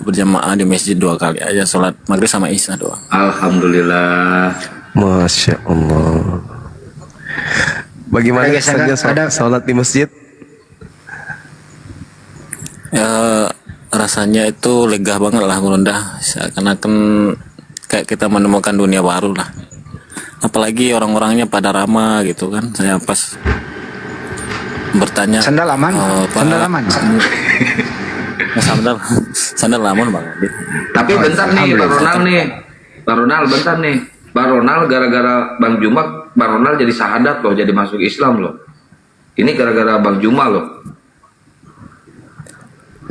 berjamaah di masjid 2 kali aja sholat maghrib sama isya doang. Alhamdulillah. Masya Allah. Bagaimana Ada gesekan, kesannya ada- sholat di masjid? Ya, rasanya itu lega banget lah Bunda. Seakan-akan kayak kita menemukan dunia baru lah. Apalagi orang-orangnya pada ramah gitu kan. Saya pas bertanya, Sandal aman? Pak, Sandal aman? sandal, sandal aman Bang Adi. Tapi bentar nih Pak Ronald nih. Pak Ronald bentar nih. Pak Ronald gara-gara Bang Juma, Pak Ronald jadi sahadat loh, jadi masuk Islam loh. Ini gara-gara Bang Juma loh.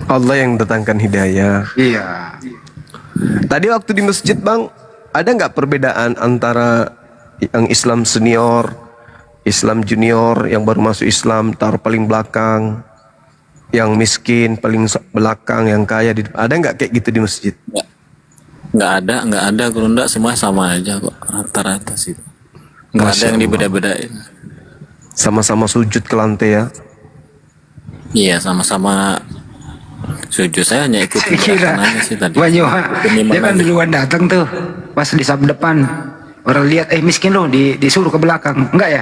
Allah yang datangkan hidayah. Iya. Tadi waktu di masjid bang, ada nggak perbedaan antara yang Islam senior, Islam junior, yang baru masuk Islam taruh paling belakang, yang miskin paling belakang, yang kaya di depan. Ada nggak kayak gitu di masjid? Nggak ada Bunda, semua sama aja kok rata-rata sih. Nggak ada Masya yang Allah. dibeda-bedain. Sama-sama sujud ke lantai ya. Iya, sama-sama sujud. Saya hanya ikut Kira gerakan aja sih tadi. Bang Joha, Demi dia kan mana? duluan datang tuh. Pas di sab depan, orang lihat miskin loh, disuruh ke belakang. Enggak ya?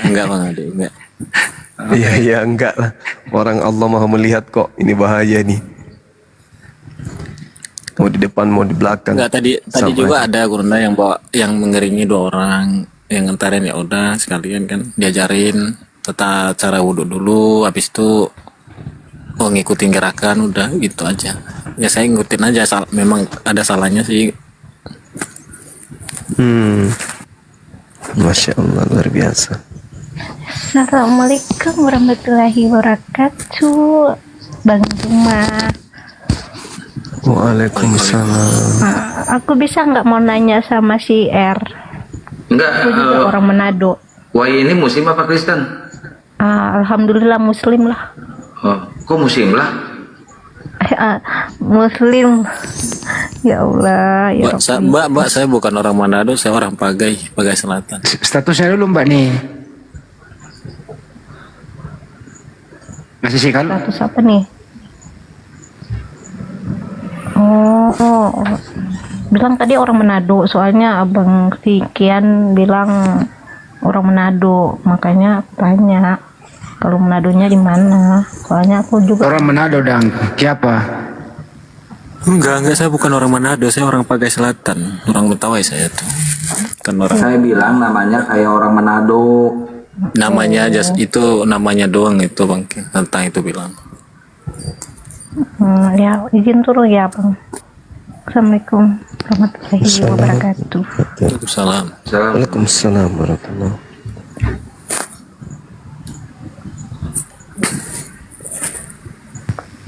Enggak Bang Adi, enggak. Iya iya enggak lah. Orang Allah maha melihat kok. Ini bahaya nih. Mau di depan mau di belakang. Enggak, tadi Sama juga aja. ada gurunda yang bawa, yang mengiringi 2 orang yang ngantarin, ya udah sekalian kan diajarin tata cara wudhu dulu, habis itu ngikutin gerakan, udah gitu aja. Ya saya ngikutin aja, memang ada salahnya sih. Masya Allah luar biasa. Assalamualaikum warahmatullahi wabarakatuh, Bang Juma. Waalaikumsalam. Aku bisa nggak mau nanya sama si R? Enggak, Aku juga orang Manado. Wai ini muslim apa Kristen? Alhamdulillah Muslim lah. Oh, kok muslim lah? Muslim. Ya Allah, ya Mbak, saya bukan orang Manado, saya orang Pagai Selatan. Statusnya dulu Mbak nih. Masih sih kan? Status apa nih? Oh, bilang tadi orang Manado, soalnya Abang si Kian bilang orang Manado, makanya aku tanya kalau Manadonya di mana. Soalnya aku juga Orang Manado dan siapa? Enggak, saya bukan orang Manado, saya orang Pagai Selatan, orang Mentawai saya tuh. Kan orang Saya bilang namanya kayak orang Manado. namanya aja itu, namanya doang itu Bang, tentang itu bilang. ya izin turun ya Bang. Assalamualaikum warahmatullahi wabarakatuh. Waalaikumsalam. Salam. Waalaikumsalam warahmatullahi.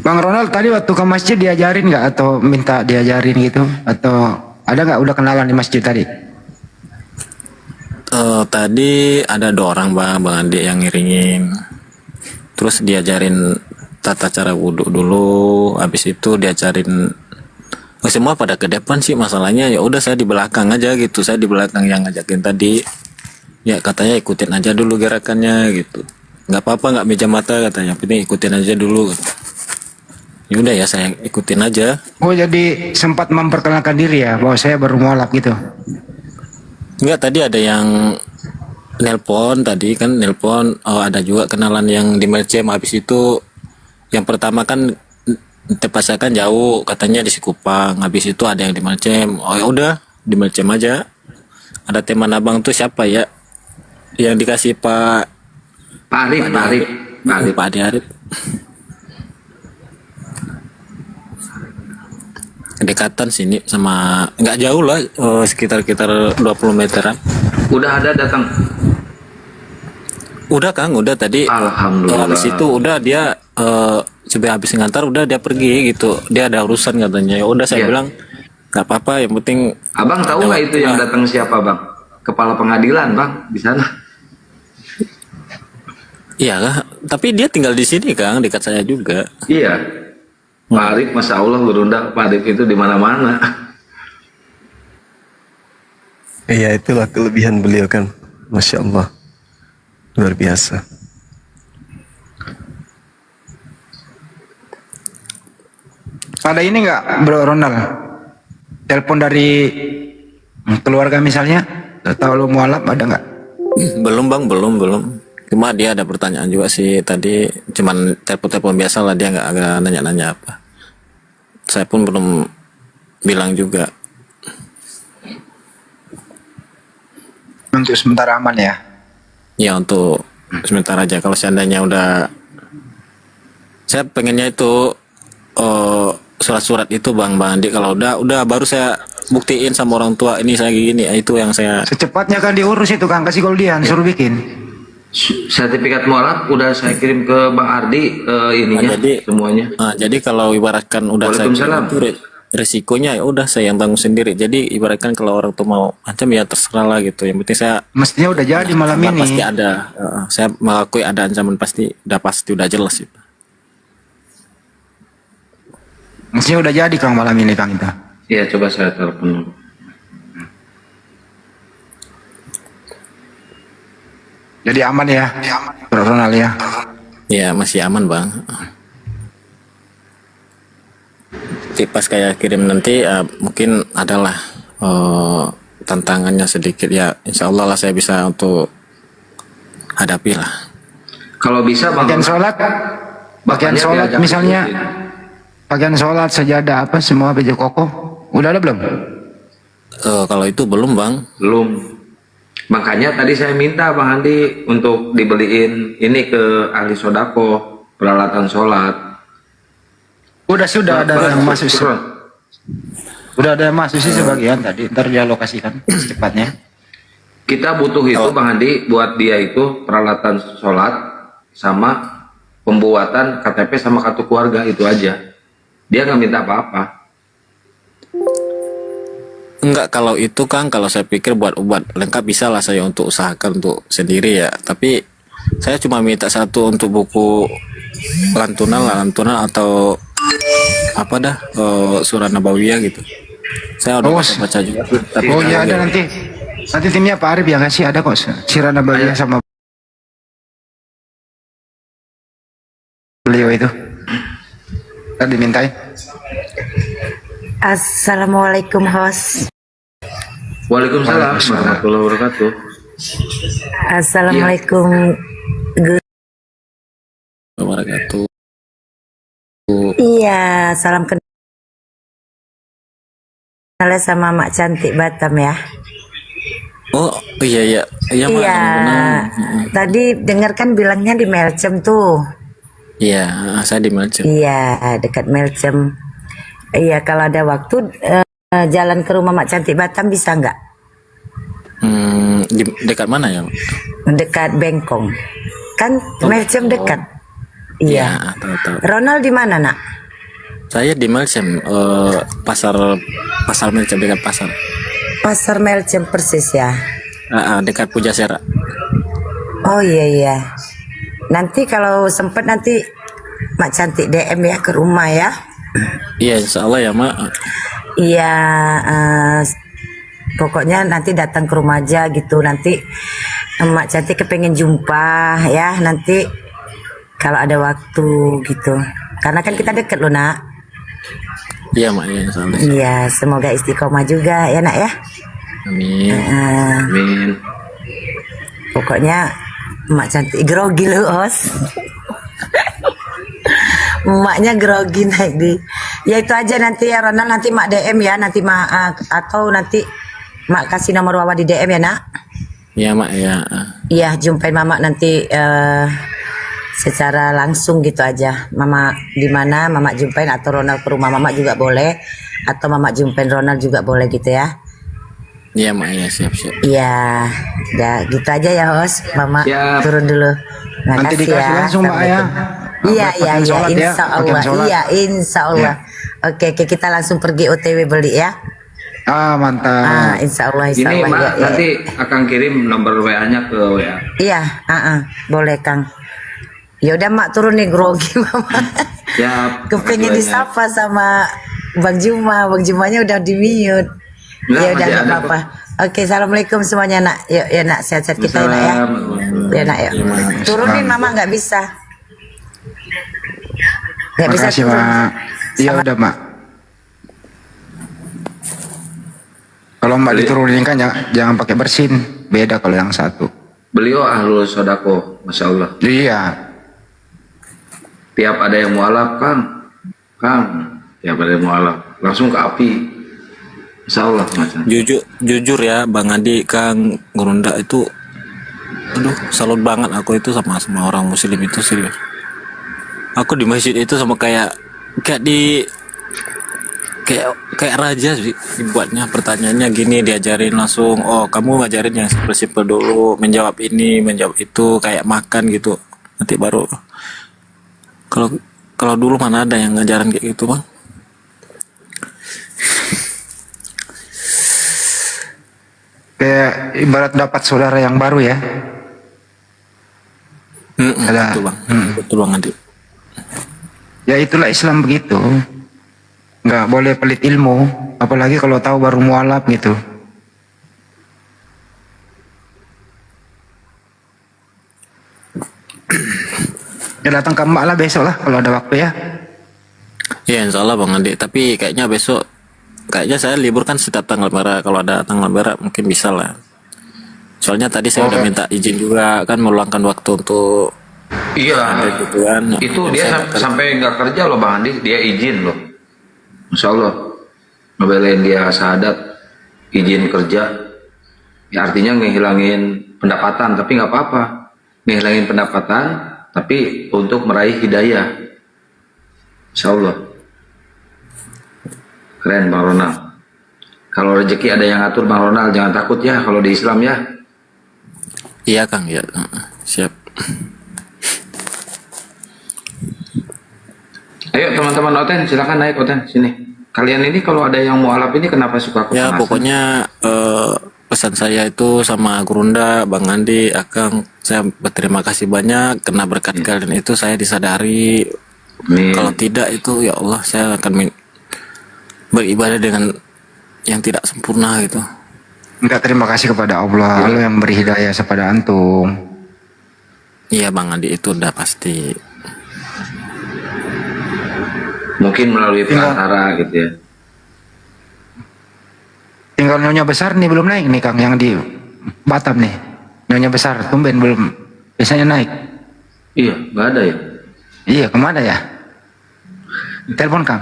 Bang Ronald tadi waktu ke masjid diajarin nggak atau minta diajarin gitu? Atau ada nggak udah kenalan di masjid tadi? Tadi ada 2 orang Bang Andi yang ngiringin. Terus diajarin tata cara wudhu dulu, habis itu diajarin. Semua pada ke depan sih, masalahnya ya udah saya di belakang aja gitu. Saya di belakang yang ngajakin tadi. Ya katanya ikutin aja dulu gerakannya gitu. Nggak apa-apa, nggak meja mata katanya. Penting ikutin aja dulu. Ya udah ya saya ikutin aja. Oh jadi sempat memperkenalkan diri ya bahwa saya baru mualaf gitu. Enggak, tadi ada yang nelpon tadi kan, nelpon. Oh, ada juga kenalan yang di Melcem. Habis itu yang pertama kan tepat kan jauh, katanya di Sikupang. Habis itu ada yang di Melcem. Oh ya udah di Melcem aja. Ada teman abang tuh siapa ya? Yang dikasih Pak Pak Adi Arif. Dekatan sini sama, nggak jauh lah, sekitar 20 meteran. Udah ada datang. Udah Kang, udah tadi. Alhamdulillah. Habis itu udah dia coba habis ngantar udah dia pergi gitu. Dia ada urusan katanya. Ya udah saya Iya. bilang nggak apa-apa, yang penting. Abang tahu nggak itu yang datang siapa bang? Kepala pengadilan bang di sana. Iya kah? Tapi dia tinggal di sini Kang, dekat saya juga. Iya. Pak Arif, masya Allah berundang Pak Arif itu di mana-mana. Iya itulah kelebihan beliau kan. Masya Allah. Luar biasa. Ada ini nggak Bro Ronald? Telepon dari Keluarga misalnya, tahu lu mualaf ada nggak? Belum bang, belum. Cuma dia ada pertanyaan juga sih tadi, cuman telepon biasa lah, dia nggak agak nanya-nanya apa. Saya pun belum bilang juga. Untuk sementara aman ya. Ya untuk sementara aja. Kalau seandainya udah, saya pengennya itu surat-surat itu bang Andi, kalau udah baru saya buktiin sama orang tua ini saya gini, itu yang saya. Secepatnya kan diurus itu Kang, kasih Goldian, suruh bikin. Sertifikat mualaf udah saya kirim ke Bang Ardi ininya semuanya. Jadi kalau ibaratkan udah saya Waalaikumsalam. kirim itu resikonya ya udah saya yang tanggung sendiri. Jadi ibaratkan kalau orang tuh mau macam ya terserah lah gitu. Yang penting saya Mestinya udah jadi malam ini. pasti ada. Saya mengakui ada ancaman, pasti udah jelas itu. Mestinya udah jadi Kang malam ini Kang itu. Iya, coba saya telepon dulu. Jadi aman ya, Ronald ya. Ya masih aman bang. Nanti pas kayak kirim nanti mungkin adalah tantangannya sedikit ya. Insya Allah lah saya bisa untuk hadapi lah. Kalau bisa Bang, Bagian sholat Bapaknya diajak misalnya, ikutin. bagian sholat sajadah apa semua baju koko, udah ada belum? Kalau itu belum bang. Belum. Makanya tadi saya minta Bang Andi untuk dibeliin ini ke ahli sodako, peralatan sholat. Sudah ada yang masuk. Syukron. Udah ada yang masuk sih sebagian tadi, ntar dia alokasikan secepatnya. Kita butuh itu Bang Andi, buat dia itu peralatan sholat sama pembuatan KTP sama kartu keluarga, itu aja. Dia nggak minta apa-apa. Enggak, kalau itu Kang, kalau saya pikir buat obat lengkap bisa lah saya untuk usahakan untuk sendiri ya. Tapi saya cuma minta satu untuk buku lantunan atau apa dah surah nabawiyah gitu. Saya udah baca juga. Tapi Oh kalau iya ada dia- nanti timnya Pak Arif yang kasih, ada kok Sirah Nabawiyah sama beliau itu. Tadi dimintain. Assalamualaikum host. Waalaikumsalam warahmatullahi wabarakatuh. Assalamualaikum. wabarakatuh. Iya, salam kenal sama Mak Cantik Batam ya. Oh iya Mak, Iya. benar. Tadi dengar kan bilangnya di Melcem tuh. Iya, saya di Melcem. Iya, dekat Melcem. Iya, kalau ada waktu jalan ke rumah Mak Cantik Batam bisa nggak? Di dekat mana ya? Dekat Bengkong. Kan Melcem dekat. Iya. Tahu. Ronald di mana, Nak? Saya di Melcem, pasar Melcem, dekat pasar. Pasar Melcem persis ya. Dekat Pujasera. Oh iya. Nanti kalau sempet nanti Mak Cantik DM ya ke rumah ya. Iya, insya Allah ya Mak. Iya, pokoknya nanti datang ke rumah aja gitu. Nanti Mak Cantik kepengen jumpa ya. Nanti kalau ada waktu gitu. Karena kan kita deket loh Nak. Iya Mak, ya insya Allah. Iya, semoga istiqomah juga ya Nak ya. Amin. Amin. Pokoknya Mak Cantik grogi lu Os. Emaknya grogi naik di. Ya itu aja nanti ya Ronald, nanti Mak DM ya, nanti Mak atau nanti Mak kasih nomor Wawa di DM ya Nak. Iya Mak ya. Iya, jumpain Mama nanti secara langsung gitu aja. Mama di mana Mama jumpain, atau Ronald ke rumah Mama juga boleh, atau Mama jumpain Ronald juga boleh gitu ya. Iya Mak ya, siap. Iya, ya gitu aja ya host. Mama Siap. turun dulu. Nanti Makasih dikasih ya. langsung Mbak ya. Iya, Bagian sholat ya, insya Allah. bagian sholat. Iya, insya Allah. Oke, kita langsung pergi OTW beli ya. Mantap. Insya Allah, Ini Mak, ya. nanti akan kirim nomor WA-nya ke WA. Iya, boleh Kang. Ya udah Mak turun nih grogi Mama. Ya, Kepengen makasih disapa sama Bang Juma. Bang Jumanya udah di mute. Nggak, Ya udah masih nggak ada apa-apa. Oke, assalamualaikum semuanya Nak. Yuk ya Nak, sehat-sehat kita ya Nak ya. Ya Nak ya. Turunin Mama nggak bisa. Nggak bisa Makasih turun. Mak. Iya udah Mak. Kalau mbak diturunin kan jangan pakai bersin, beda kalau yang satu. Beliau ahlul sodako, masya Allah. Iya. Tiap ada yang mualaf, Kang, tiap ada yang mualaf, langsung ke api. Masya Allah, masya Allah. Jujur ya Bang Adi, Kang Gurunda itu, aduh salut banget aku itu sama orang muslim itu, serius. Aku di masjid itu sama kayak raja sih dibuatnya. Pertanyaannya gini, diajarin langsung, oh kamu ngajarin yang simpel-simpel dulu, menjawab ini menjawab itu, kayak makan gitu, nanti baru. Kalau dulu mana ada yang ngajaran kayak gitu Bang. Kayak ibarat dapat saudara yang baru ya. Ada. Betul Bang, betul Bang Adi. Ya itulah Islam begitu. Nggak boleh pelit ilmu, apalagi kalau tahu baru mualaf gitu. Ya datang ke emak lah besok lah kalau ada waktu ya. Ya insya Allah Bang Adi, tapi kayaknya besok, kayaknya saya libur kan setiap tanggal merah. Kalau ada tanggal merah mungkin bisa lah. Soalnya tadi saya udah minta izin juga kan, meluangkan waktu untuk Iya, gitu kan. itu Dan dia saya sampai nggak kerja loh Bang Andi, dia izin loh. Masya Allah, ngebelain dia syahadat, izin kerja. Ya artinya ngehilangin pendapatan, tapi nggak apa-apa. Ngehilangin pendapatan, tapi untuk meraih hidayah. Masya Allah. Keren Bang Ronald. Kalau rezeki ada yang ngatur Bang Ronald, jangan takut ya kalau di Islam ya. Iya Kang, ya siap. Ayo teman-teman Oten, silakan naik Oten sini. Kalian ini kalau ada yang mualaf ini kenapa suka Ya kepanasan? pokoknya pesan saya itu sama Gurunda, Bang Andi, Akang, saya berterima kasih banyak karena berkat kalian itu saya disadari. Amin. Kalau tidak itu ya Allah saya akan beribadah dengan yang tidak sempurna gitu. Enggak, terima kasih kepada Allah, Allah yang beri hidayah kepada antum. Iya Bang Andi, itu udah pasti. Mungkin melalui perantara gitu ya. Tinggal Nyonya Besar nih belum naik nih Kang, yang di Batam nih. Nyonya Besar tumben belum, biasanya naik. Iya, nggak ada ya. Iya, kemana ya? Telepon Kang.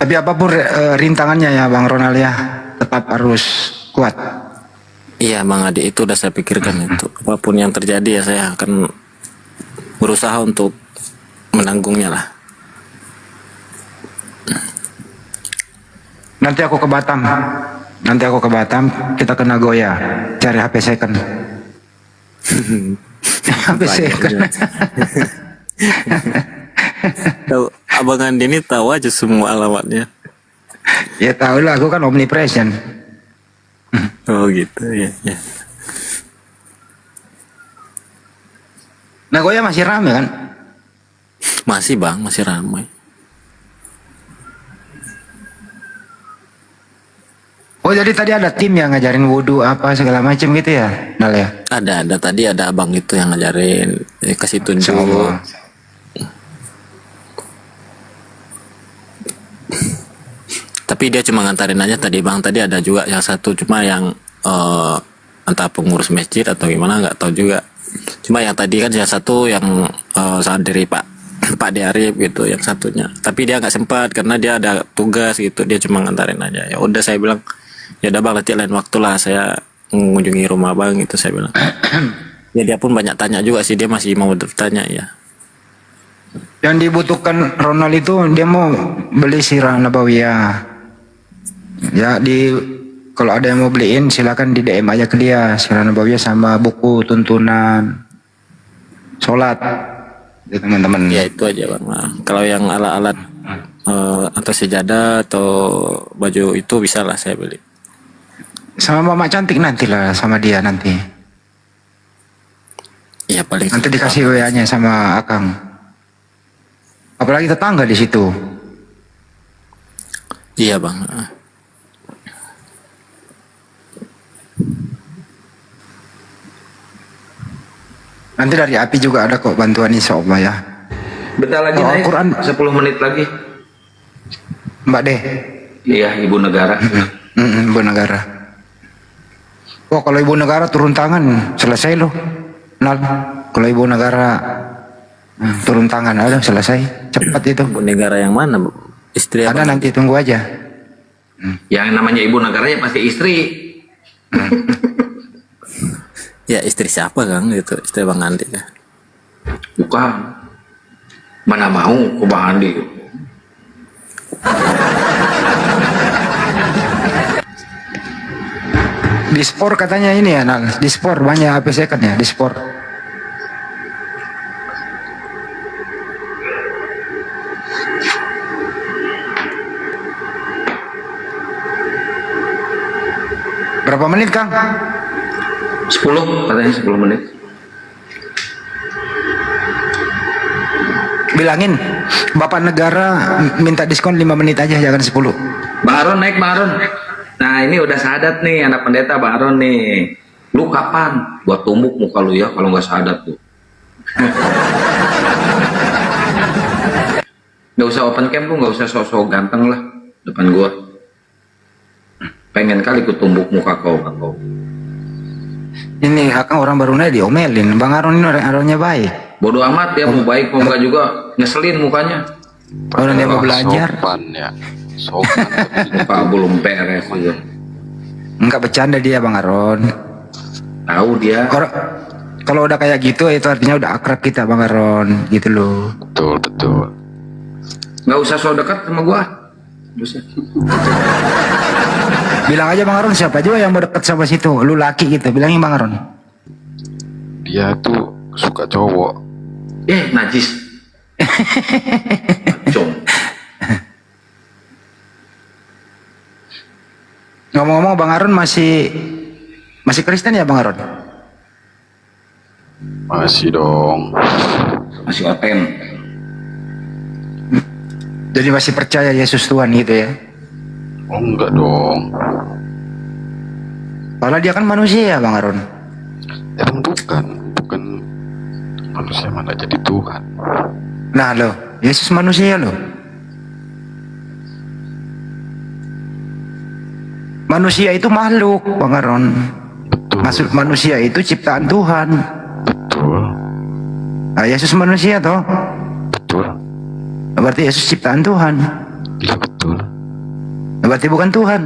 Tapi apapun rintangannya ya Bang Ronald ya, tetap harus kuat. Iya Bang Adi, itu udah saya pikirkan itu. Apapun yang terjadi ya saya akan berusaha untuk menanggungnya lah. Nanti aku ke Batam. Kita ke Nagoya, cari HP second. HP second. Tahu Abang Andi ini tahu aja semua alamatnya. Ya tahu lah, aku kan omnipresent. Oh gitu ya. Ya. Nagoya masih rame kan? Masih Bang, masih ramai. Oh jadi tadi ada tim yang ngajarin wudhu apa segala macam gitu ya, Nal ya? Ada tadi ada abang itu yang ngajarin, kasih tunjuk. Insyaallah. Tapi dia cuma ngantarin aja tadi Bang. Tadi ada juga yang satu, cuma yang entah pengurus masjid atau gimana nggak tahu juga. Cuma yang tadi kan yang satu yang saat dari Pak Diarif gitu, yang satunya. Tapi dia nggak sempat karena dia ada tugas gitu. Dia cuma ngantarin aja. Ya udah saya bilang, ya udah Bang, nanti lain waktu lah saya mengunjungi rumah Bang gitu, saya bilang. Ya dia pun banyak tanya juga sih, dia masih mau bertanya ya. Yang dibutuhkan Ronald itu dia mau beli sirah nabawiyah. Ya kalau ada yang mau beliin silakan di DM aja ke dia, sirah nabawiyah sama buku tuntunan sholat ya teman-teman. Ya itu aja Bang. Nah, kalau yang alat-alat atau sejadah atau baju itu bisa lah saya beli. Sama Mama cantik nanti lah, sama dia nanti. Iya paling. Nanti dikasih WA-nya sama Akang. Apalagi tetangga di situ. Iya Bang. Nanti dari API juga ada kok bantuan insya Allah ya. Bentar lagi Oh, naik, Al-Quran. 10 menit lagi. Mbak deh. Iya, ibu negara. Ibu negara. Oh, kalau ibu negara turun tangan selesai loh. Nal, kalau ibu negara turun tangan ada selesai, cepat itu. Bu negara yang mana, Bu? Istri Ada apa? nanti tunggu aja. Yang namanya ibu negara ya pasti istri. Ya istri siapa Kang gitu? Istri Bang Andi ya. Bukan. Mana mau ke Bang Andi. Di sport katanya ini ya, Nal. Di sport banyak HP second ya, di sport. Berapa menit, Kang? 10 katanya 10 menit. Bilangin, Bapak negara minta diskon 5 menit aja, jangan 10. Bang Aron naik, Bang Aron. Nah ini udah sadat nih anak pendeta Bang Aron nih. Lu kapan? Gua tumbuk muka lu ya kalau nggak sadat tuh. Nggak usah open cam lu, nggak usah sok-sok ganteng lah depan gua. Pengen kali ku tumbuk muka kau, kau. Ini Akang orang baru naik diomelin. Bang Aron ini orangnya baik. Bodoh amat ya, mau baik mau enggak juga ngeselin mukanya. Orang dia mau belajar. Sopan ya. Sopan. Muka belum beres juga. Enggak bercanda dia, Bang Aron. Tahu dia. Kalau udah kayak gitu itu artinya udah akrab kita, Bang Aron, gitu loh. Betul, betul. Nggak usah so dekat sama gua. Bisa. Bilang aja Bang Aron, siapa juga yang mau deket sama situ, lu laki gitu, bilangin Bang Aron. Dia tuh suka cowok. Najis. Cung. Ngomong-ngomong Bang Aron masih Kristen ya Bang Aron? Masih dong. Masih open. Jadi masih percaya Yesus Tuhan gitu ya? Oh enggak dong. Padahal dia kan manusia Bang Aron. Ya kan bukan manusia mana jadi Tuhan. Nah loh, Yesus manusia loh. Manusia itu makhluk Bang Aron. Betul. Maksud manusia itu ciptaan Tuhan. Betul. Nah, Yesus manusia toh. Betul. Berarti Yesus ciptaan Tuhan. Iya betul. Berarti bukan Tuhan.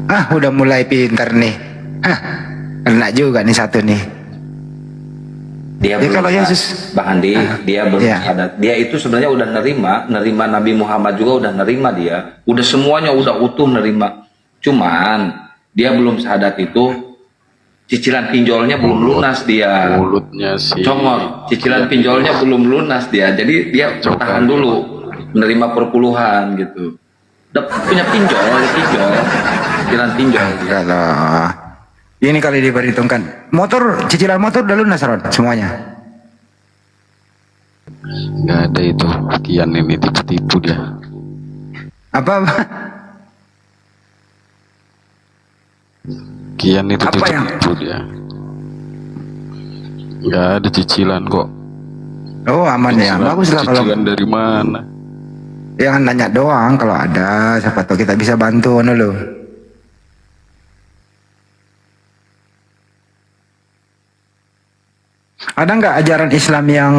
Ah, udah mulai pintar nih. Hah, kena juga nih satu nih. Dia Ya, belum kalau sa- Yesus Bang Andi, dia belum ya. sadar. Dia itu sebenarnya udah nerima Nabi Muhammad juga udah nerima dia. Udah semuanya udah utuh nerima. Cuman dia belum sadar itu cicilan pinjolnya belum lunas dia. Mulutnya sih. Congor, cicilan Iya, pinjolnya belum lunas dia. Jadi dia Coba. tahan dulu menerima perpuluhan gitu. Udah punya pinjol, cicilan pinjol. Enggak lah. Ini kali diperhitungkan. Motor, cicilan motor udah lunas Ron, semuanya. Nggak ada itu. Kian ini tipu-tipu dia. Apa? Kian itu Apa yang- tipu-tipu dia. Nggak ada cicilan kok. Oh aman ya, bagus lah kalau Cicilan dari mana? yang nanya doang kalau ada, siapa tahu kita bisa bantu lo. Ada nggak ajaran Islam yang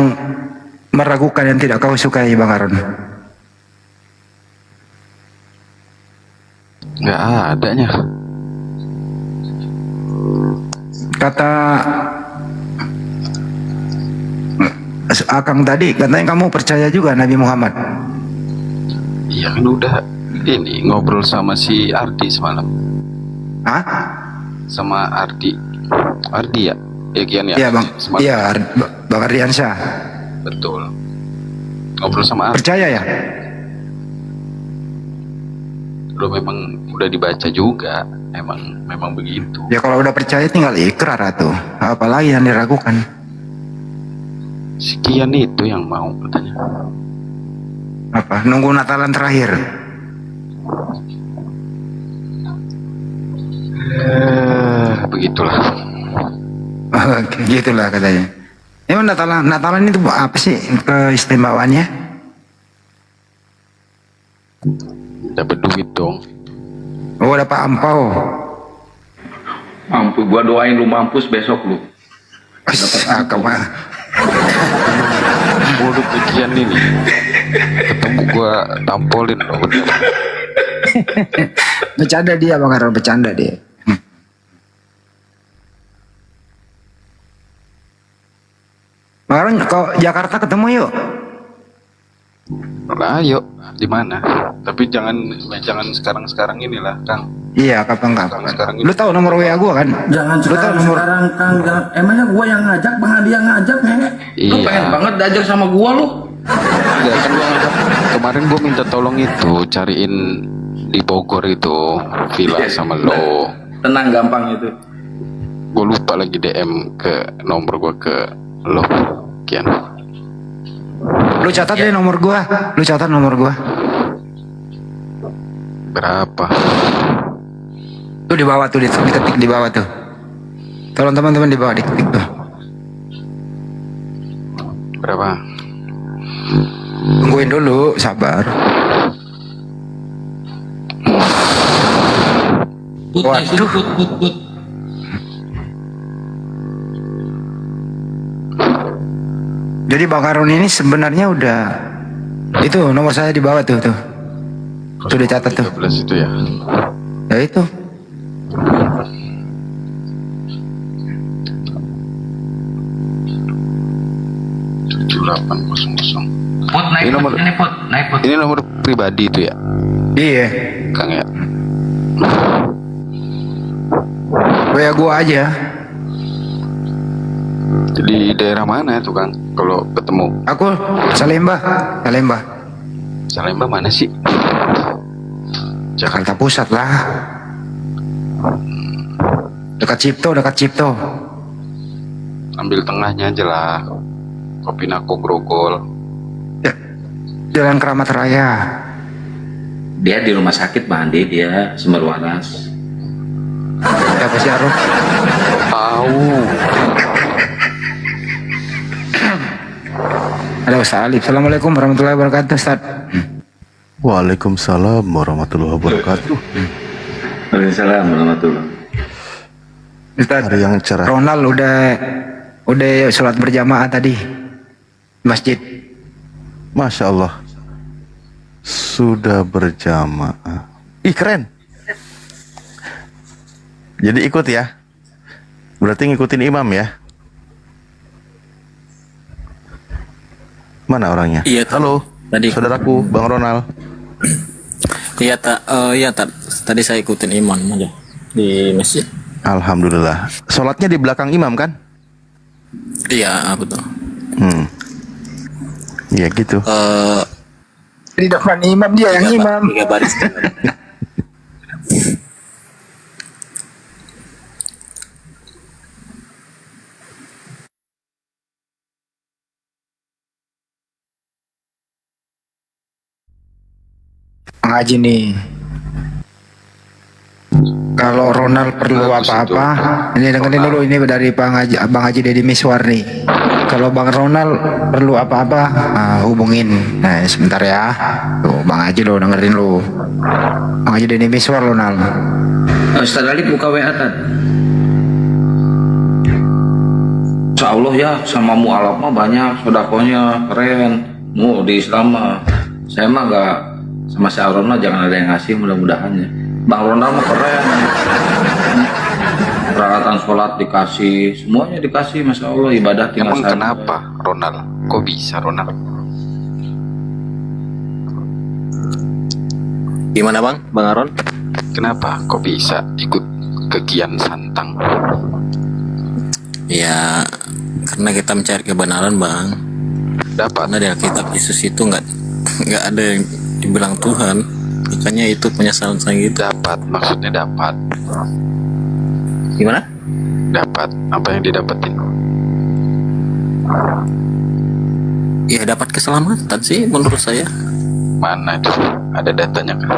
meragukan yang tidak kau sukai Bang Aron? Nggak adanya. Kata Akang tadi katanya kamu percaya juga Nabi Muhammad. Iya kan udah ini ngobrol sama si Ardi semalam. Hah? Sama Ardi. Ardi ya? Ya Kian ya? Iya Bang. Semalam. Iya Bang Ardiansyah. Betul. Ngobrol sama Ardi. Percaya ya? Lo memang udah dibaca juga. Memang begitu. Ya kalau udah percaya tinggal ikrar atuh. Apalagi yang diragukan. Si Kian itu yang mau katanya. Apa? Nunggu Natalan terakhir. Begitulah. Oke, gitulah katanya. Emang Natalan itu apa sih keistimewaannya? Dapat duit dong. Oh, dapat ampau. Mampu, gua doain lu mampus besok lu. Kemana? Bodoh bagian ini. Ketemu gua tampolin loh. Bener. Bercanda dia, Bang Haron, bercanda dia. Bang Haron, kau Jakarta ketemu yuk. Lah, ayo di mana? Tapi jangan sekarang inilah, Kang. Iya, kapan-kapan. Sekarang Lu tahu nomor WA gua kan? Jangan Lu tahu sekarang, nomor sekarang Kang, jangan. Emangnya gua yang ngajak, Bang Adi yang ngajak, Nek? Lu pengen Iya. banget diajak sama gua lu. Enggak, kan kemarin gua minta tolong itu cariin di Bogor itu villa sama lo. Tenang, gampang itu. Gue lupa lagi DM ke nomor gua ke lo, Kian. Lu catat deh nomor gua. Lu catat nomor gua. Berapa? Tuh di bawah tuh, diketik di bawah tuh. Tolong teman-teman di bawah diketik tuh. Berapa? Tungguin dulu, sabar. Waduh. Put. Jadi Bang Haron ini sebenarnya udah itu nomor saya di bawah tuh. Tuh dicatat tuh. 13 itu ya. Ya itu. Put, naik Ini nomor- put, ini put, naik put. Ini nomor pribadi itu ya, Iya. Kang ya. WA gua aja. Jadi daerah mana itu, Kang? Kalau ketemu Aku Salemba. Salemba mana sih? Jakarta Pusat lah. Dekat Cipto. Ambil tengahnya aja lah. Kopi Nako Grogol. Ya, Jalan Keramat Raya. Dia di rumah sakit mandi, dia Sumber Waras. Siapa sih Haron? Tahu. Ada Ustaz Alif. Assalamualaikum warahmatullahi wabarakatuh, Ustaz. Waalaikumsalam warahmatullahi wabarakatuh. Waalaikumsalam warahmatullahi. Ustaz, Hari yang cerah. Ronald udah sholat berjamaah tadi di masjid. Masya Allah. Sudah berjamaah. Ih, keren. Jadi ikut ya. Berarti ngikutin imam ya. Mana orangnya? Iya, Halo. tadi. Saudaraku, Bang Ronald. Iya tadi saya ikutin imam aja di masjid. Alhamdulillah. Sholatnya di belakang imam kan? Iya, betul. Iya gitu. Di depan imam dia yang imam. 3 baris. Ngaji nih. Kalau Ronald perlu Bagus apa-apa, ini dengerin dulu, ini dari Bang Haji Deddy Miswar nih. Kalau Bang Ronald perlu apa-apa, hubungin. Nah, sebentar ya. Tuh, Bang Haji lo dengerin lo. Bang Haji Deddy Miswar Ronald. Ustaz Ali buka WA Tad. Insya Allah ya, sama mu'alaf mah banyak, sodakonya keren. Di Islam mah, saya mah gak, sama si Aaron mah jangan ada yang ngasih, mudah-mudahan ya. Bang Ronald mah keren. Peralatan sholat dikasih, semuanya dikasih, Masya Allah, ibadah tinggal Emang saja. kenapa Ronald? Kok bisa Ronald? Gimana Bang Aron? Kenapa kok bisa ikut ke Kian Santang? Ya karena kita mencari kebenaran Bang. Dapat. Karena di Alkitab Yesus itu nggak ada yang dibilang Tuhan. Makanya itu penyesalan saya gitu. Dapat, maksudnya dapat. Gimana? Dapat. Apa yang didapetin? Ya dapat keselamatan sih menurut saya. Mana itu? Ada datanya kan?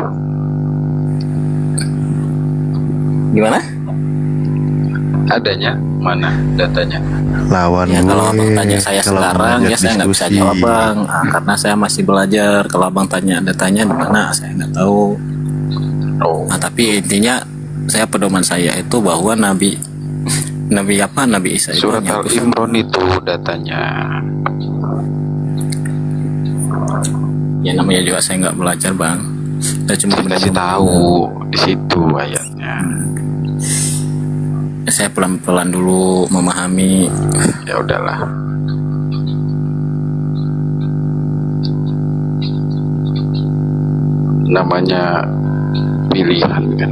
Gimana? Adanya? Mana datanya? Lawan Ya kalau gue, abang tanya saya kalau sekarang ngajak ya saya nggak bisa diskusi. jawab bang. Karena saya masih belajar. Kalau abang tanya datanya di mana saya nggak tahu. Nah tapi intinya saya pedoman saya itu bahwa Nabi Isa itu Surat hanya utusan. Al-Imran itu datanya. Ya namanya juga saya nggak belajar bang. Saya cuma Saya kasih tahu di situ ayatnya. Saya pelan-pelan dulu memahami. Ya udahlah. Namanya pilihan kan.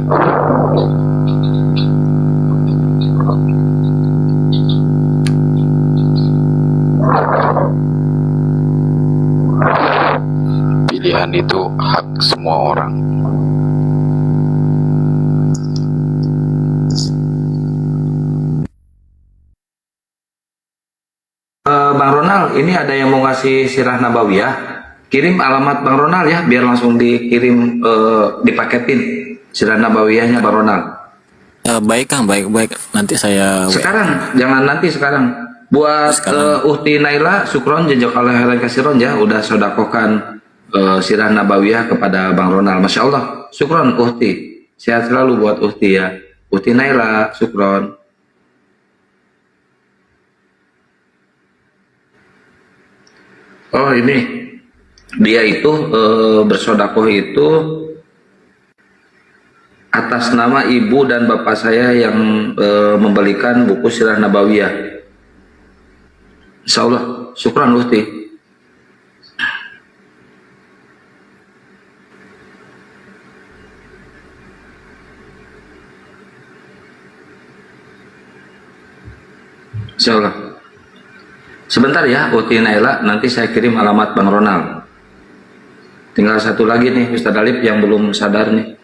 Pilihan itu hak semua orang. Bang Ronald, ini ada yang mau ngasih sirah nabawiyah. Kirim alamat Bang Ronald ya, biar langsung dikirim, dipaketin sirah nabawiyahnya Bang Ronald. Baik Kang, baik. Nanti saya Sekarang, jangan nanti sekarang. Buat Sekarang. Uhti Naila, Sukron, jazakallahu khairan kasiron ya, udah sodakokan sirah nabawiyah kepada Bang Ronald. Masya Allah, Sukron Uhti. Sehat selalu buat Uhti ya. Uhti Naila, Sukron. Oh ini, dia itu bersodakoh itu atas nama ibu dan bapak saya yang membelikan buku sirah nabawiyah. Insya Allah, syukran Uhti. Insya Allah. Sebentar ya, Uhti Naila, nanti saya kirim alamat Bang Ronald. Tinggal satu lagi nih, Ustadz Alif yang belum sadar nih.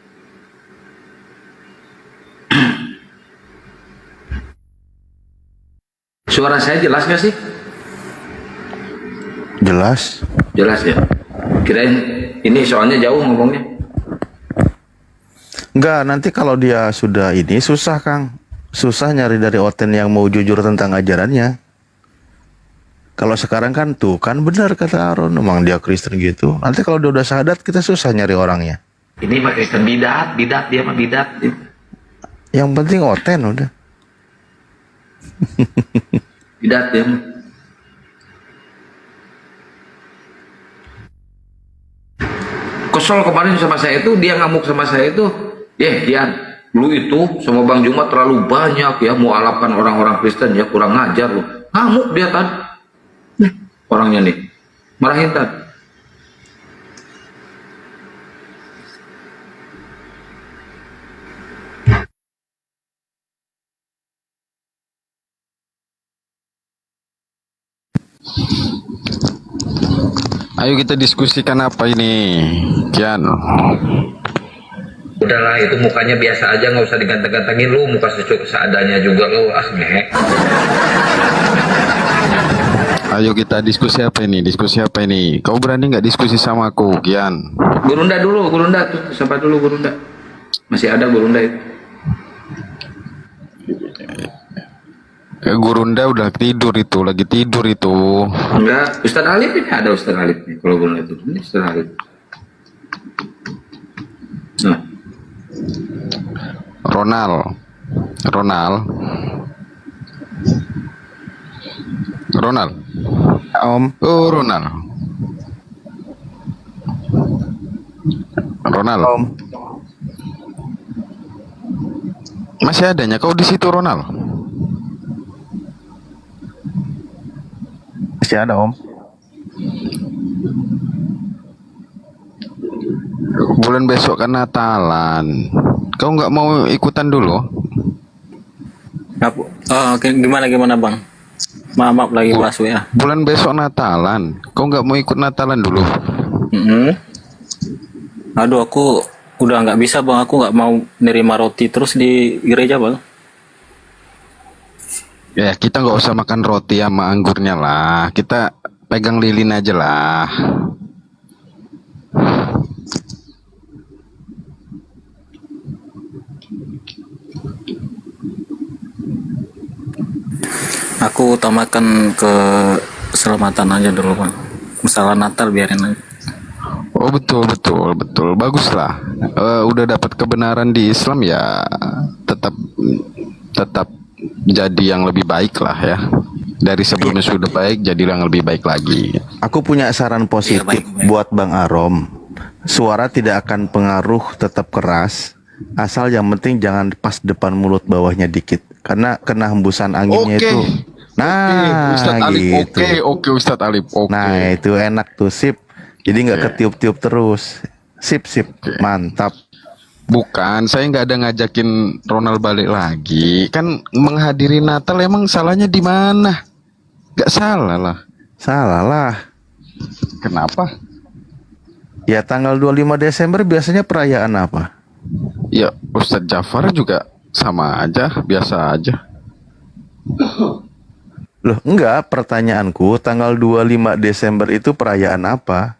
Suara saya jelas gak sih? Jelas. Jelas ya. Kirain ini soalnya jauh ngomongnya. Enggak, nanti kalau dia sudah ini susah Kang. Susah nyari dari Oten yang mau jujur tentang ajarannya. Kalau sekarang kan tuh kan benar kata Aaron, emang dia Kristen gitu. Nanti kalau dia udah syahadat kita susah nyari orangnya. Ini mah Kristen bidat dia mah bidat. Yang penting Oten udah. Bidat dia mah. Kesel kemarin sama saya itu, dia ngamuk sama saya itu, Kian, lu itu sama Bang Jumat terlalu banyak ya, mau alapkan orang-orang Kristen ya, kurang ngajar lu. Ngamuk dia tadi. Orangnya nih, marahin tadi. Ayo kita diskusikan apa ini, Kian? Udahlah, itu mukanya biasa aja, nggak usah diganteng-gantengin lu, muka seadanya juga lu, asmeh. Ayo kita diskusi apa ini? Diskusi apa ini? Kau berani nggak diskusi sama aku, Kian? Gurunda dulu, Gurunda tuh, siapa dulu Gurunda? Masih ada Gurunda itu. Gurunda udah tidur itu, lagi tidur itu. Enggak, Ustadz Alif ini ada Ustadz Alif nih, kalau Gurunda itu. Ini Ustadz Alif. Nah. Ronald. Om. Oh, Ronald. Om. Masih adanya kau di situ, Ronald? Masih ada Om. Bulan besok kan Natalan. Kau nggak mau ikutan dulu? Oke, gimana bang? Maaf lagi pas ya. Bulan besok Natalan. Kau nggak mau ikut Natalan dulu? Aduh, aku udah nggak bisa bang. Aku nggak mau nerima roti terus di gereja bang. Ya kita nggak usah makan roti sama anggurnya lah. Kita pegang lilin aja lah. Aku utamakan keselamatan aja dulu bang. Masalah Natal biarin aja. Oh betul betul betul, bagus lah. Udah dapat kebenaran di Islam ya, tetap tetap jadi yang lebih baik lah ya. Dari sebelumnya sudah baik, jadi yang lebih baik lagi. Aku punya saran positif baik. buat Bang Arom. Suara tidak akan pengaruh, tetap keras. Asal yang penting jangan pas depan mulut, bawahnya dikit. Karena kena hembusan anginnya Oke. itu. Nah, Ustadz Alif, gitu. oke Ustadz Alif, oke. Nah, itu enak tuh, sip. Jadi nggak ketiup-tiup terus. Sip, mantap. Bukan, saya nggak ada ngajakin Ronald balik lagi. Kan menghadiri Natal emang salahnya di mana? Nggak salah lah. Salah lah. Kenapa? Ya tanggal 25 Desember biasanya perayaan apa? Ya Ustadz Jafar juga sama aja, biasa aja. Loh, enggak, pertanyaanku tanggal 25 Desember itu perayaan apa?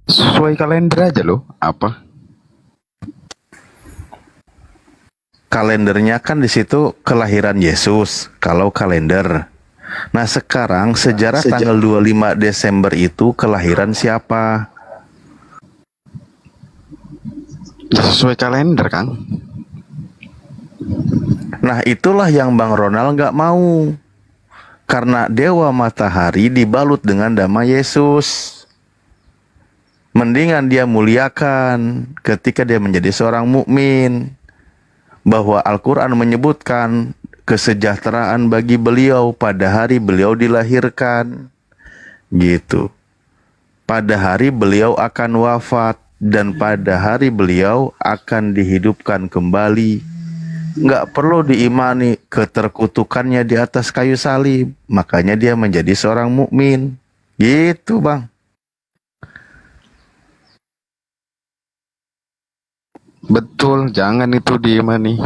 Sesuai kalender aja loh. Apa? Kalendernya kan di situ kelahiran Yesus, kalau kalender. Nah, sekarang sejarah tanggal 25 Desember itu kelahiran siapa? Ya, sesuai kalender Kang. Nah, itulah yang Bang Ronald nggak mau. Karena dewa matahari dibalut dengan nama Yesus. Mendingan dia muliakan ketika dia menjadi seorang mukmin. Bahwa Al-Quran menyebutkan kesejahteraan bagi beliau pada hari beliau dilahirkan. Gitu. Pada hari beliau akan wafat. Dan pada hari beliau akan dihidupkan kembali. Nggak perlu diimani keterkutukannya di atas kayu salib. Makanya dia menjadi seorang mukmin. Gitu Bang. Betul, jangan itu diimani.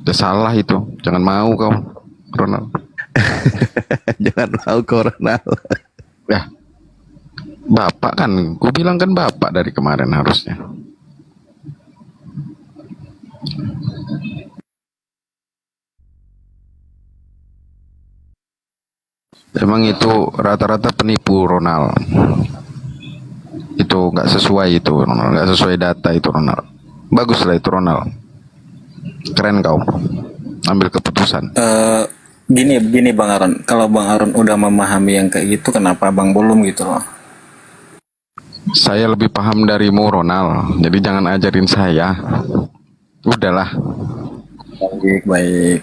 Udah salah itu. Jangan mau kau, Ronald. Jangan mau Ronald. Ya, Bapak kan, ku bilang kan Bapak dari kemarin harusnya. Emang itu rata-rata penipu Ronald. Itu nggak sesuai itu Ronald, nggak sesuai data itu Ronald. Bagus lah itu Ronald. Keren kau. Ambil keputusan. Gini Bang Aron, kalau Bang Aron udah memahami yang kayak gitu, kenapa Bang belum gitu loh? Saya lebih paham darimu Ronald, jadi jangan ajarin saya. Udahlah. Baik.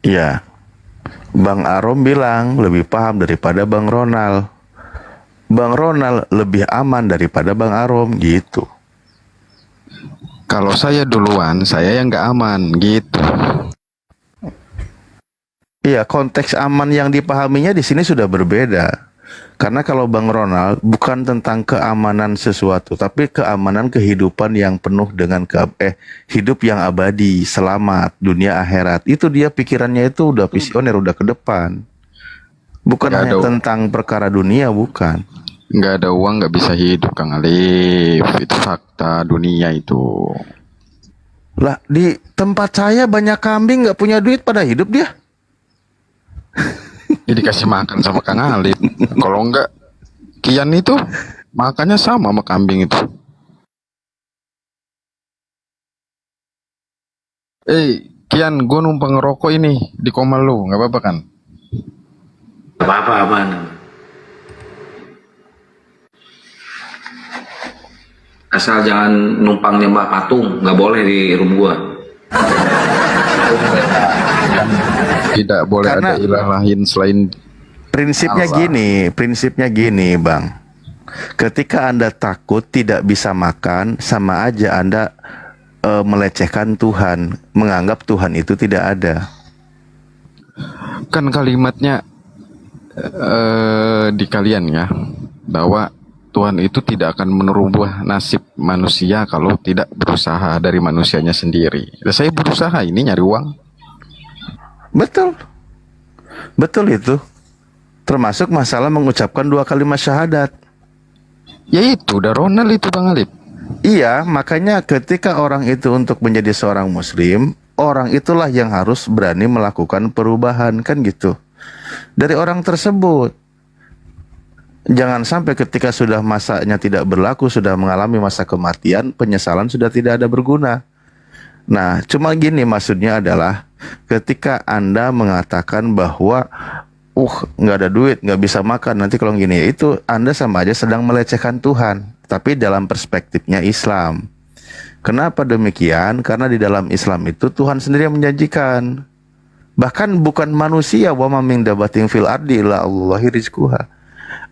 Iya. Bang Arom bilang lebih paham daripada Bang Ronald. Bang Ronald lebih aman daripada Bang Arom gitu. Kalau saya duluan, saya yang nggak aman gitu. Iya, konteks aman yang dipahaminya di sini sudah berbeda. Karena kalau Bang Ronald bukan tentang keamanan sesuatu, tapi keamanan kehidupan yang penuh dengan hidup yang abadi, selamat, dunia akhirat. Itu dia pikirannya itu udah visioner, udah ke depan. Bukan Nggak hanya ada- tentang perkara dunia, bukan. Nggak ada uang nggak bisa hidup Kang Alif. Itu fakta dunia itu. Lah, di tempat saya banyak kambing nggak punya duit pada hidup dia. Jadi dikasih makan sama Kang Alif. Kalau enggak, Kian itu makannya sama kambing itu. Kian, gue numpang ngerokok ini di Komal lu, nggak apa-apa kan? Apa-apa aman. Asal jangan numpang nyembah patung, nggak boleh di room gua. Tidak boleh Karena- ada ilah lain selain Prinsipnya gini, Bang. Ketika Anda takut tidak bisa makan, sama aja Anda melecehkan Tuhan, menganggap Tuhan itu tidak ada. kan kalimatnya di kalian ya, bahwa Tuhan itu tidak akan merubah nasib manusia kalau tidak berusaha dari manusianya sendiri. Dan saya berusaha ini nyari uang. Betul. Betul itu. Termasuk masalah mengucapkan 2 kalimat syahadat. Ya itu udah Ronald itu Bang Alip. Iya, makanya ketika orang itu untuk menjadi seorang muslim, orang itulah yang harus berani melakukan perubahan, kan gitu. Dari orang tersebut. Jangan sampai ketika sudah masanya tidak berlaku, sudah mengalami masa kematian, penyesalan sudah tidak ada berguna. Nah, cuma gini maksudnya adalah ketika Anda mengatakan bahwa nggak ada duit, nggak bisa makan, nanti kalau gini, itu Anda sama aja sedang melecehkan Tuhan. Tapi dalam perspektifnya Islam. Kenapa demikian? Karena di dalam Islam itu Tuhan sendiri yang menjanjikan. Bahkan bukan manusia, wa ma min dabatin fil ardi illa Allahi rizquha.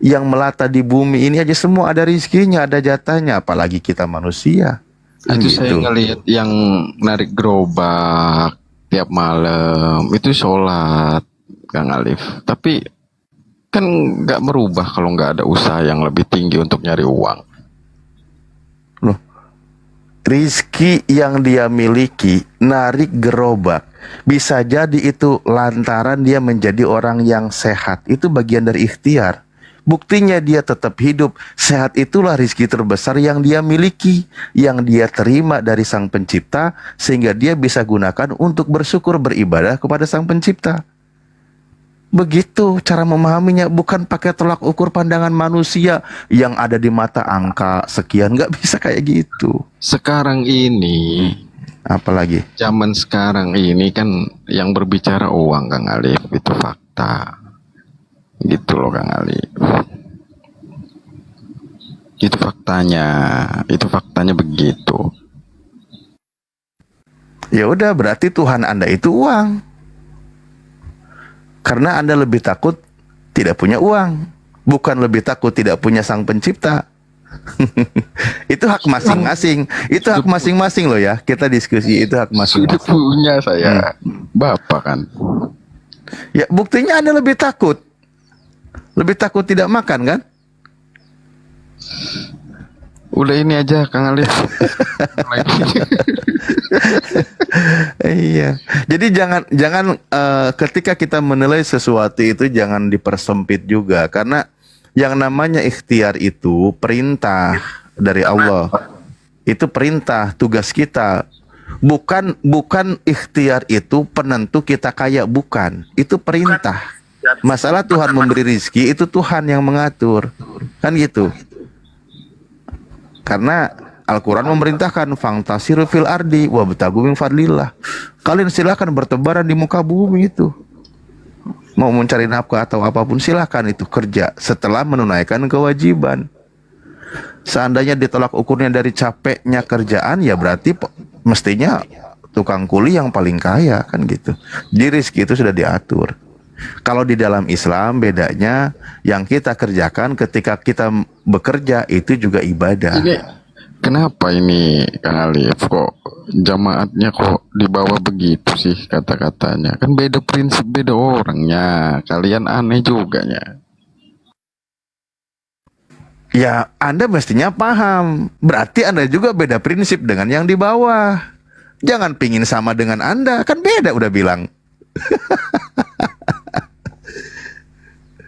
Yang melata di bumi ini aja semua ada rizkinya, ada jatahnya, apalagi kita manusia. Kan Itu gitu. saya ngelihat yang narik gerobak tiap malam itu sholat Kang Alif. Tapi kan nggak merubah kalau nggak ada usaha yang lebih tinggi untuk nyari uang. Loh, rizki yang dia miliki, narik gerobak, bisa jadi itu lantaran dia menjadi orang yang sehat. Itu bagian dari ikhtiar. Buktinya dia tetap hidup. Sehat itulah rizki terbesar yang dia miliki, yang dia terima dari Sang Pencipta, sehingga dia bisa gunakan untuk bersyukur, beribadah kepada Sang Pencipta. Begitu cara memahaminya, bukan pakai tolak ukur pandangan manusia yang ada di mata angka sekian. Nggak bisa kayak gitu. Sekarang ini, Apalagi? zaman sekarang ini kan yang berbicara uang Kang Alif, itu fakta. Gitu loh Kang Alif. Itu faktanya begitu. Ya udah, berarti Tuhan Anda itu uang. Karena Anda lebih takut tidak punya uang, bukan lebih takut tidak punya Sang Pencipta. Itu hak masing-masing. Itu hak masing-masing loh ya. Kita diskusi, itu hak Sudah masing-masing. punya saya, Bapak kan. Ya, buktinya Anda lebih takut. Lebih takut tidak makan kan? Udah ini aja Kang Alif. Iya. Jadi jangan ketika kita menilai sesuatu itu jangan dipersempit juga, karena yang namanya ikhtiar itu perintah dari Allah. Itu perintah, tugas kita. Bukan ikhtiar itu penentu kita kaya, bukan. Itu perintah. Masalah Tuhan memberi rizki itu Tuhan yang mengatur. Kan gitu. Karena Al-Quran memerintahkan fangtasiru fil ardi wabtagu min fadlillah. Kalian silakan bertebaran di muka bumi itu. Mau mencari nafkah atau apapun silakan itu kerja setelah menunaikan kewajiban. Seandainya ditolak ukurnya dari capeknya kerjaan, ya berarti mestinya tukang kuli yang paling kaya, kan gitu. Jadi rizki itu sudah diatur. Kalau di dalam Islam bedanya yang kita kerjakan ketika kita bekerja itu juga ibadah. Kenapa ini Kang Alif kok jamaatnya kok dibawa begitu sih kata-katanya? Kan beda prinsip, beda orangnya. Kalian aneh juga ya. Ya, Anda mestinya paham. Berarti Anda juga beda prinsip dengan yang di bawah. Jangan pingin sama dengan Anda, kan beda udah bilang.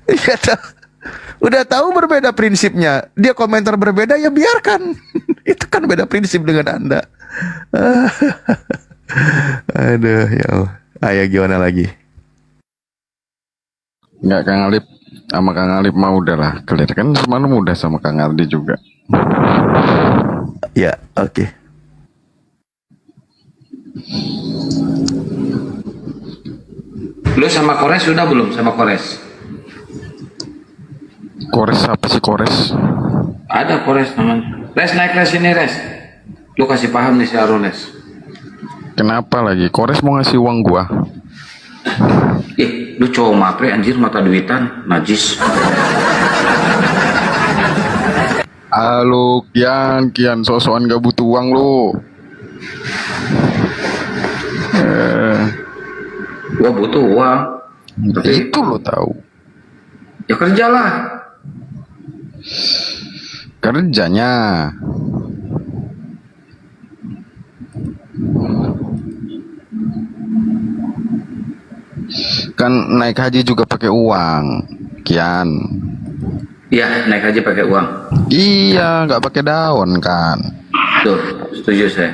Ya, udah tahu berbeda prinsipnya, dia komentar berbeda, ya biarkan. Itu kan beda prinsip dengan Anda. Aduh, ya Allah. Ayo gimana lagi? Enggak Kang Alif, sama Kang Alif mau udahlah clear. Kan semalam udah sama Kang Aldi juga. Ya, oke. Lu sama Kores sudah belum sama Kores? Kores apa sih Kores? Ada Kores namanya. Res, naik Res ini Res. Lu kasih paham nih si Arun Res. Kenapa lagi? Kores mau ngasih uang gua. Lu cowok mapre anjir, mata duitan, najis. Halo Kian sosokan gak butuh uang lu. Gua butuh uang. Tapi Itu lo tahu. ya kerjalah. Kerjanya. Kan naik haji juga pakai uang, Kian. Iya, naik haji pakai uang. Iya, nggak pakai daun kan. Tuh, setuju saya.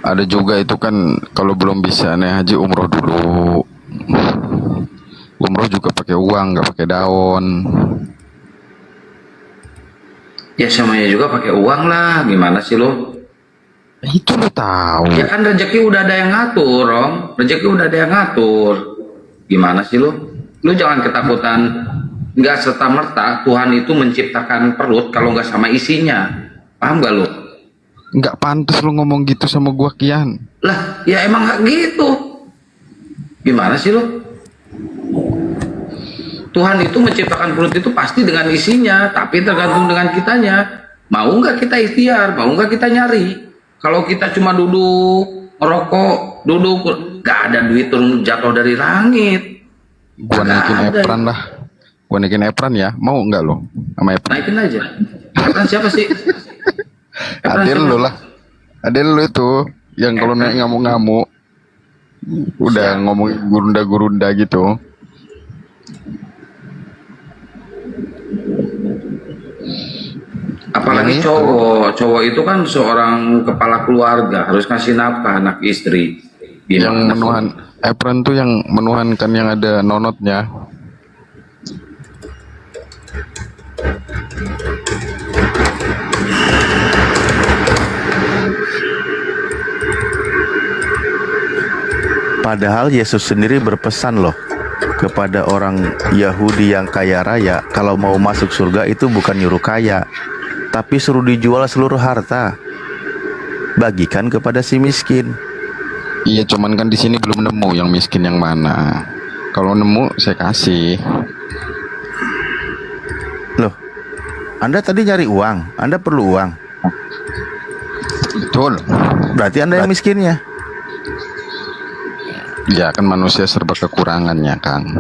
Ada juga itu kan kalau belum bisa naik haji umroh dulu. Umroh juga pakai uang, nggak pakai daun. Ya semuanya juga pakai uang lah, gimana sih lo? Itu lo tahu. Ya kan rezeki udah ada yang ngatur, Rom. Rezeki udah ada yang ngatur. Gimana sih lo? Lo jangan ketakutan. Nggak serta-merta Tuhan itu menciptakan perut kalau nggak sama isinya. Paham gak lo? Nggak pantas lo ngomong gitu sama gua, Kian. Lah, ya emang nggak gitu. Gimana sih lo? Tuhan itu menciptakan perut itu pasti dengan isinya, tapi tergantung dengan kitanya. Mau nggak kita ikhtiar, mau nggak kita nyari. Kalau kita cuma duduk, merokok, duduk, nggak ada duit turun jatuh dari langit. Gua Nggak naikin ada. Epran lah. Gua naikin Epran ya. Mau nggak lo sama Epran? Naikin aja. Epran siapa sih? Epran Adil siapa? lo lah. Adil lo itu yang kalau naik ngamuk-ngamuk udah ngomong gurunda-gurunda gitu. Apalagi Yang itu. cowok itu kan seorang kepala keluarga, harus kasih nafkah anak istri. Yang Gimana? menuhan Epran tuh yang menuhankan yang ada nonotnya. Padahal Yesus sendiri berpesan loh kepada orang Yahudi yang kaya raya, kalau mau masuk surga itu bukan nyuruh kaya, tapi suruh dijual seluruh harta, bagikan kepada si miskin. Iya, cuman kan di sini belum nemu yang miskin yang mana. Kalau nemu saya kasih. Loh, Anda tadi nyari uang, Anda perlu uang, Betul. berarti Anda yang miskinnya. Ya kan manusia serba kekurangannya, Kang.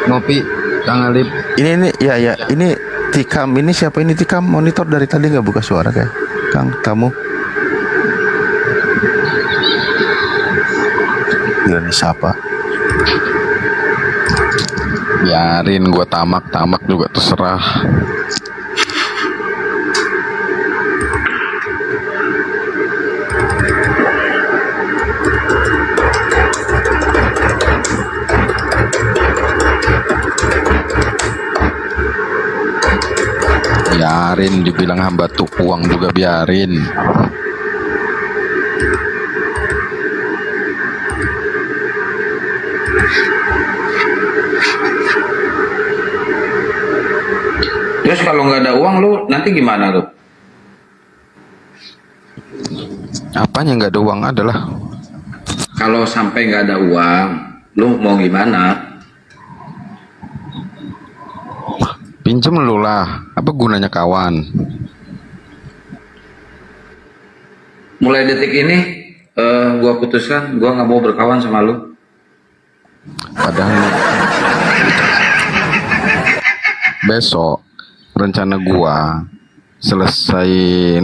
Ngopi, Kang Alip. Ini ya ini tikam, ini siapa ini tikam? Monitor dari tadi nggak buka suara kayak Kang tamu. Ini siapa? Biarin gua tamak juga terserah. Biarin dibilang hamba tuh uang juga biarin. Terus kalau nggak ada uang lu nanti gimana lu? Apanya nggak ada uang adalah Kalau sampai nggak ada uang, lu mau gimana? pinjem lu lah. Apa gunanya kawan? Mulai detik ini, gua putuskan gua nggak mau berkawan sama lu. Padahal besok rencana gua selesai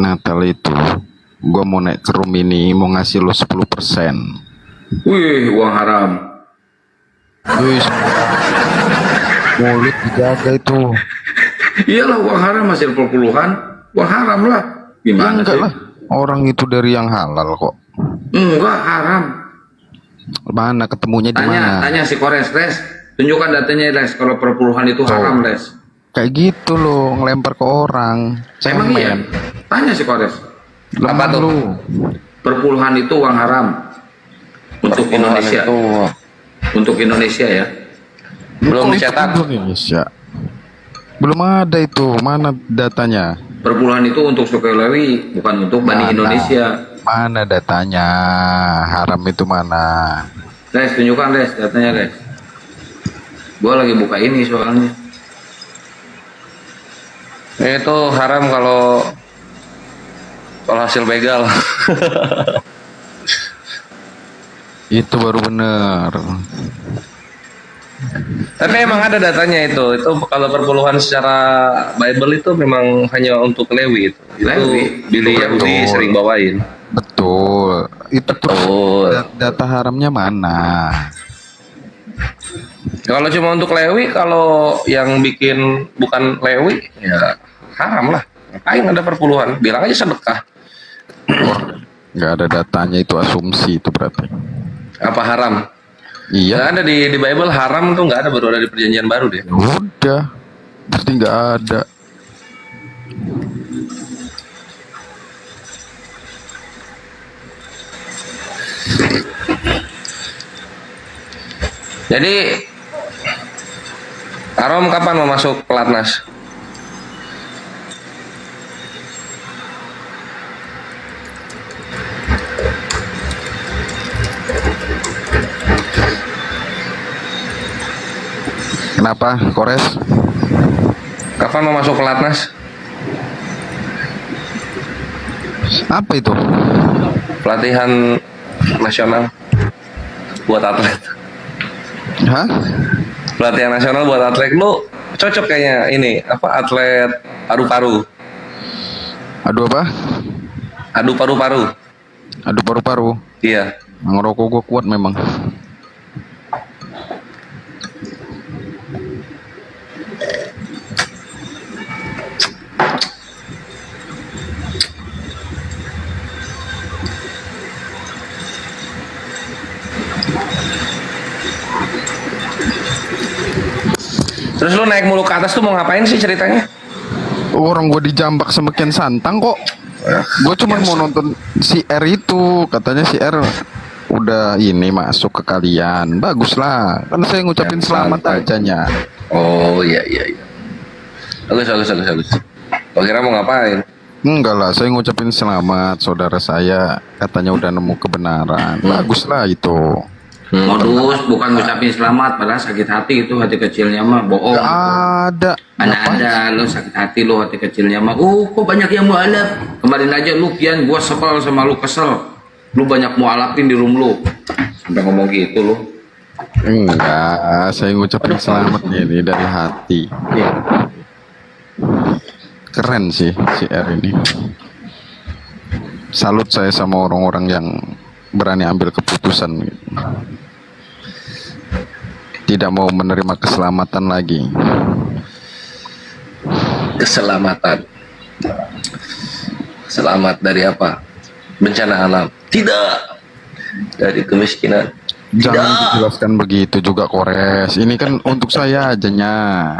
Natal itu gua mau naik ke room ini mau ngasih lo 10%. Wih, uang haram. Wih, mulut dijaga itu. Iyalah uang haram hasil perpuluhan, uang haram lah. Ya Gimana enggak sih? lah, orang itu dari yang halal kok. Enggak haram. Mana ketemunya di mana? Tanya si Kores, Res. Tunjukkan datanya, Res. Kalau perpuluhan itu haram, Res. Kayak gitu loh, ngelempar ke orang. Emang iya? Cemen. Tanya si Kores. Lemah Apa tuh? lu. Perpuluhan itu uang haram untuk Indonesia. Untuk Indonesia ya. Belum dicetak. Indonesia. Belum ada itu. Mana datanya? Perpuluhan itu untuk Sukolewi, bukan untuk Bani Mana? Indonesia. Mana datanya? Haram itu mana? Res, tunjukkan Res, datanya Res. Gua lagi buka ini soalnya. Itu haram kalau hasil begal. Itu baru bener. Tapi emang ada datanya itu kalau perpuluhan secara Bible itu memang hanya untuk Lewi itu. Lewi. Billy Yahudi Betul. sering bawain. Betul. Itu terus Betul. data haramnya mana? Kalau cuma untuk Lewi, kalau yang bikin bukan Lewi, ya haram lah. Ngapain ada perpuluhan? Bilang aja sedekah. Nggak ada datanya, itu asumsi itu berarti. Apa haram? Iya. Nggak ada di Bible haram tuh nggak ada, baru ada di perjanjian baru deh. Udah. Berarti nggak ada. Jadi Arom kapan mau masuk pelatnas? Kenapa, Kores? Kapan mau masuk pelatnas? Apa itu? Pelatihan nasional buat atlet. Hah? Pelatihan nasional buat atlet, lu cocok kayaknya ini apa, atlet paru-paru. Adu apa? Adu paru-paru. Adu paru-paru. Iya. Ngerokok gua kuat memang. Terus lu naik mulu ke atas tuh mau ngapain sih ceritanya? Orang gua dijambak sama Ken Santang kok. Gua cuma mau nonton si R itu. Katanya si R udah ini masuk ke kalian. Bagus lah. Kan saya ngucapin selamat ajanya. Oh iya. Bagus. Gua kira mau ngapain? Enggak lah, saya ngucapin selamat saudara saya. Katanya udah nemu kebenaran. Bagus lah itu. Modus bukan ngucapin selamat, padahal sakit hati itu hati kecilnya mah bohong. Gak ada. Mana ada lo sakit hati lo hati kecilnya mah. Kok banyak yang mualaf. Kemarin aja lu Kian, gua sebel sama lu, kesel. Lu banyak mualafin di room lu. Sampai ngomong gitu lu. Enggak, saya ngucapin selamat ini dari hati. Keren sih si R ini. Salut saya sama orang-orang yang berani ambil keputusan gitu. Tidak mau menerima keselamatan lagi. Keselamatan. Selamat dari apa? Bencana alam. Tidak. Dari kemiskinan. Jangan dijelaskan begitu juga, Kores. Ini kan untuk saya ajanya.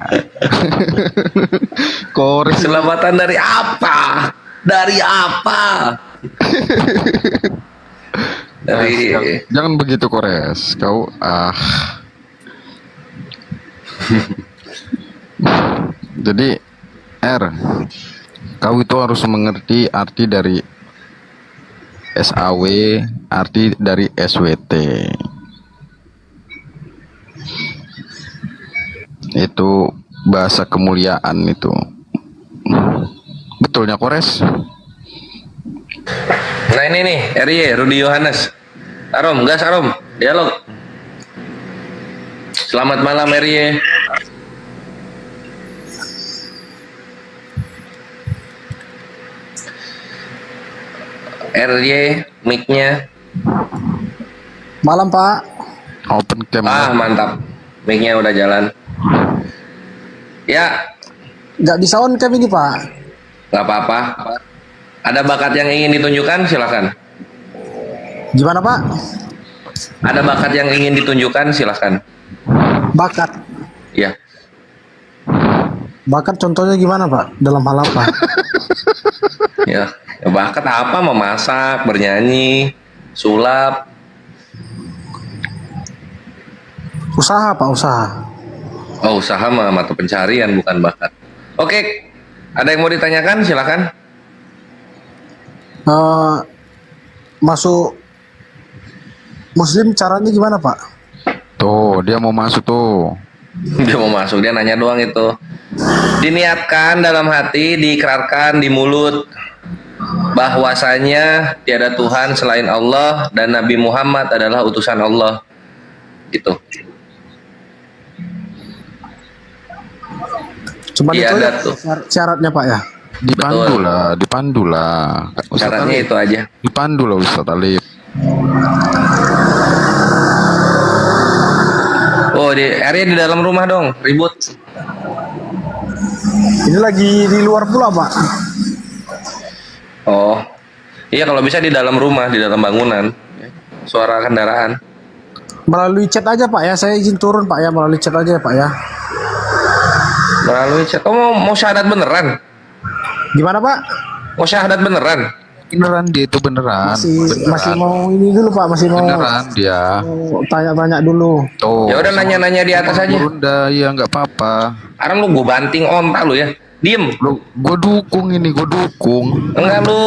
Kores. Keselamatan dari apa? Dari apa? Dari Jangan begitu, Kores. Kau Jadi R, kau itu harus mengerti arti dari SAW, arti dari SWT. Itu bahasa kemuliaan itu. Betulnya, Kores? Nah ini nih, RY, Rudi Yohanes. Arom, gas Arom, dialog. Selamat malam RY. RY, mic-nya. Malam Pak. Open cam. Mantap. Mic-nya udah jalan. Ya. Nggak bisa on cam ini Pak. Gak apa-apa. Ada bakat yang ingin ditunjukkan, silakan. Gimana Pak? Ada bakat yang ingin ditunjukkan, silakan. Bakat. Ya. Bakat contohnya gimana Pak? Dalam hal apa? Ya, bakat apa? Memasak, bernyanyi, sulap. Usaha Pak, usaha. Oh, usaha mah mata pencarian, bukan bakat. Oke, ada yang mau ditanyakan? Silakan. Masuk Muslim caranya gimana Pak? Tuh, dia mau masuk tuh. Dia mau masuk, dia nanya doang itu. Diniatkan dalam hati, diikrarkan di mulut. bahwasanya tiada Tuhan selain Allah dan Nabi Muhammad adalah utusan Allah. Gitu. Cuma Iya, itu ada aja tuh. syaratnya Pak ya. Dipandu lah. Ustaz Syaratnya Alif, itu aja. dipandu lah Ustaz Alif. Oh, di area di dalam rumah dong, ribut. Ini lagi di luar pula Pak. Oh, iya kalau bisa di dalam rumah, di dalam bangunan. Suara kendaraan. Melalui chat aja Pak ya. Saya izin turun Pak ya. Melalui chat aja ya Pak ya. Melalui chat. Oh, mau syahadat beneran? Gimana Pak? Mau syahadat beneran? Beneran dia itu beneran. Masih mau ini dulu Pak. Masih mau Beneran dia. tanya-tanya dulu. Tuh. Ya udah nanya-nanya di atas aja. Turun dah, ya nggak apa-apa. Sekarang lu gue banting ontak lu ya. Diem. Gue dukung ini, gue dukung. Enggak lu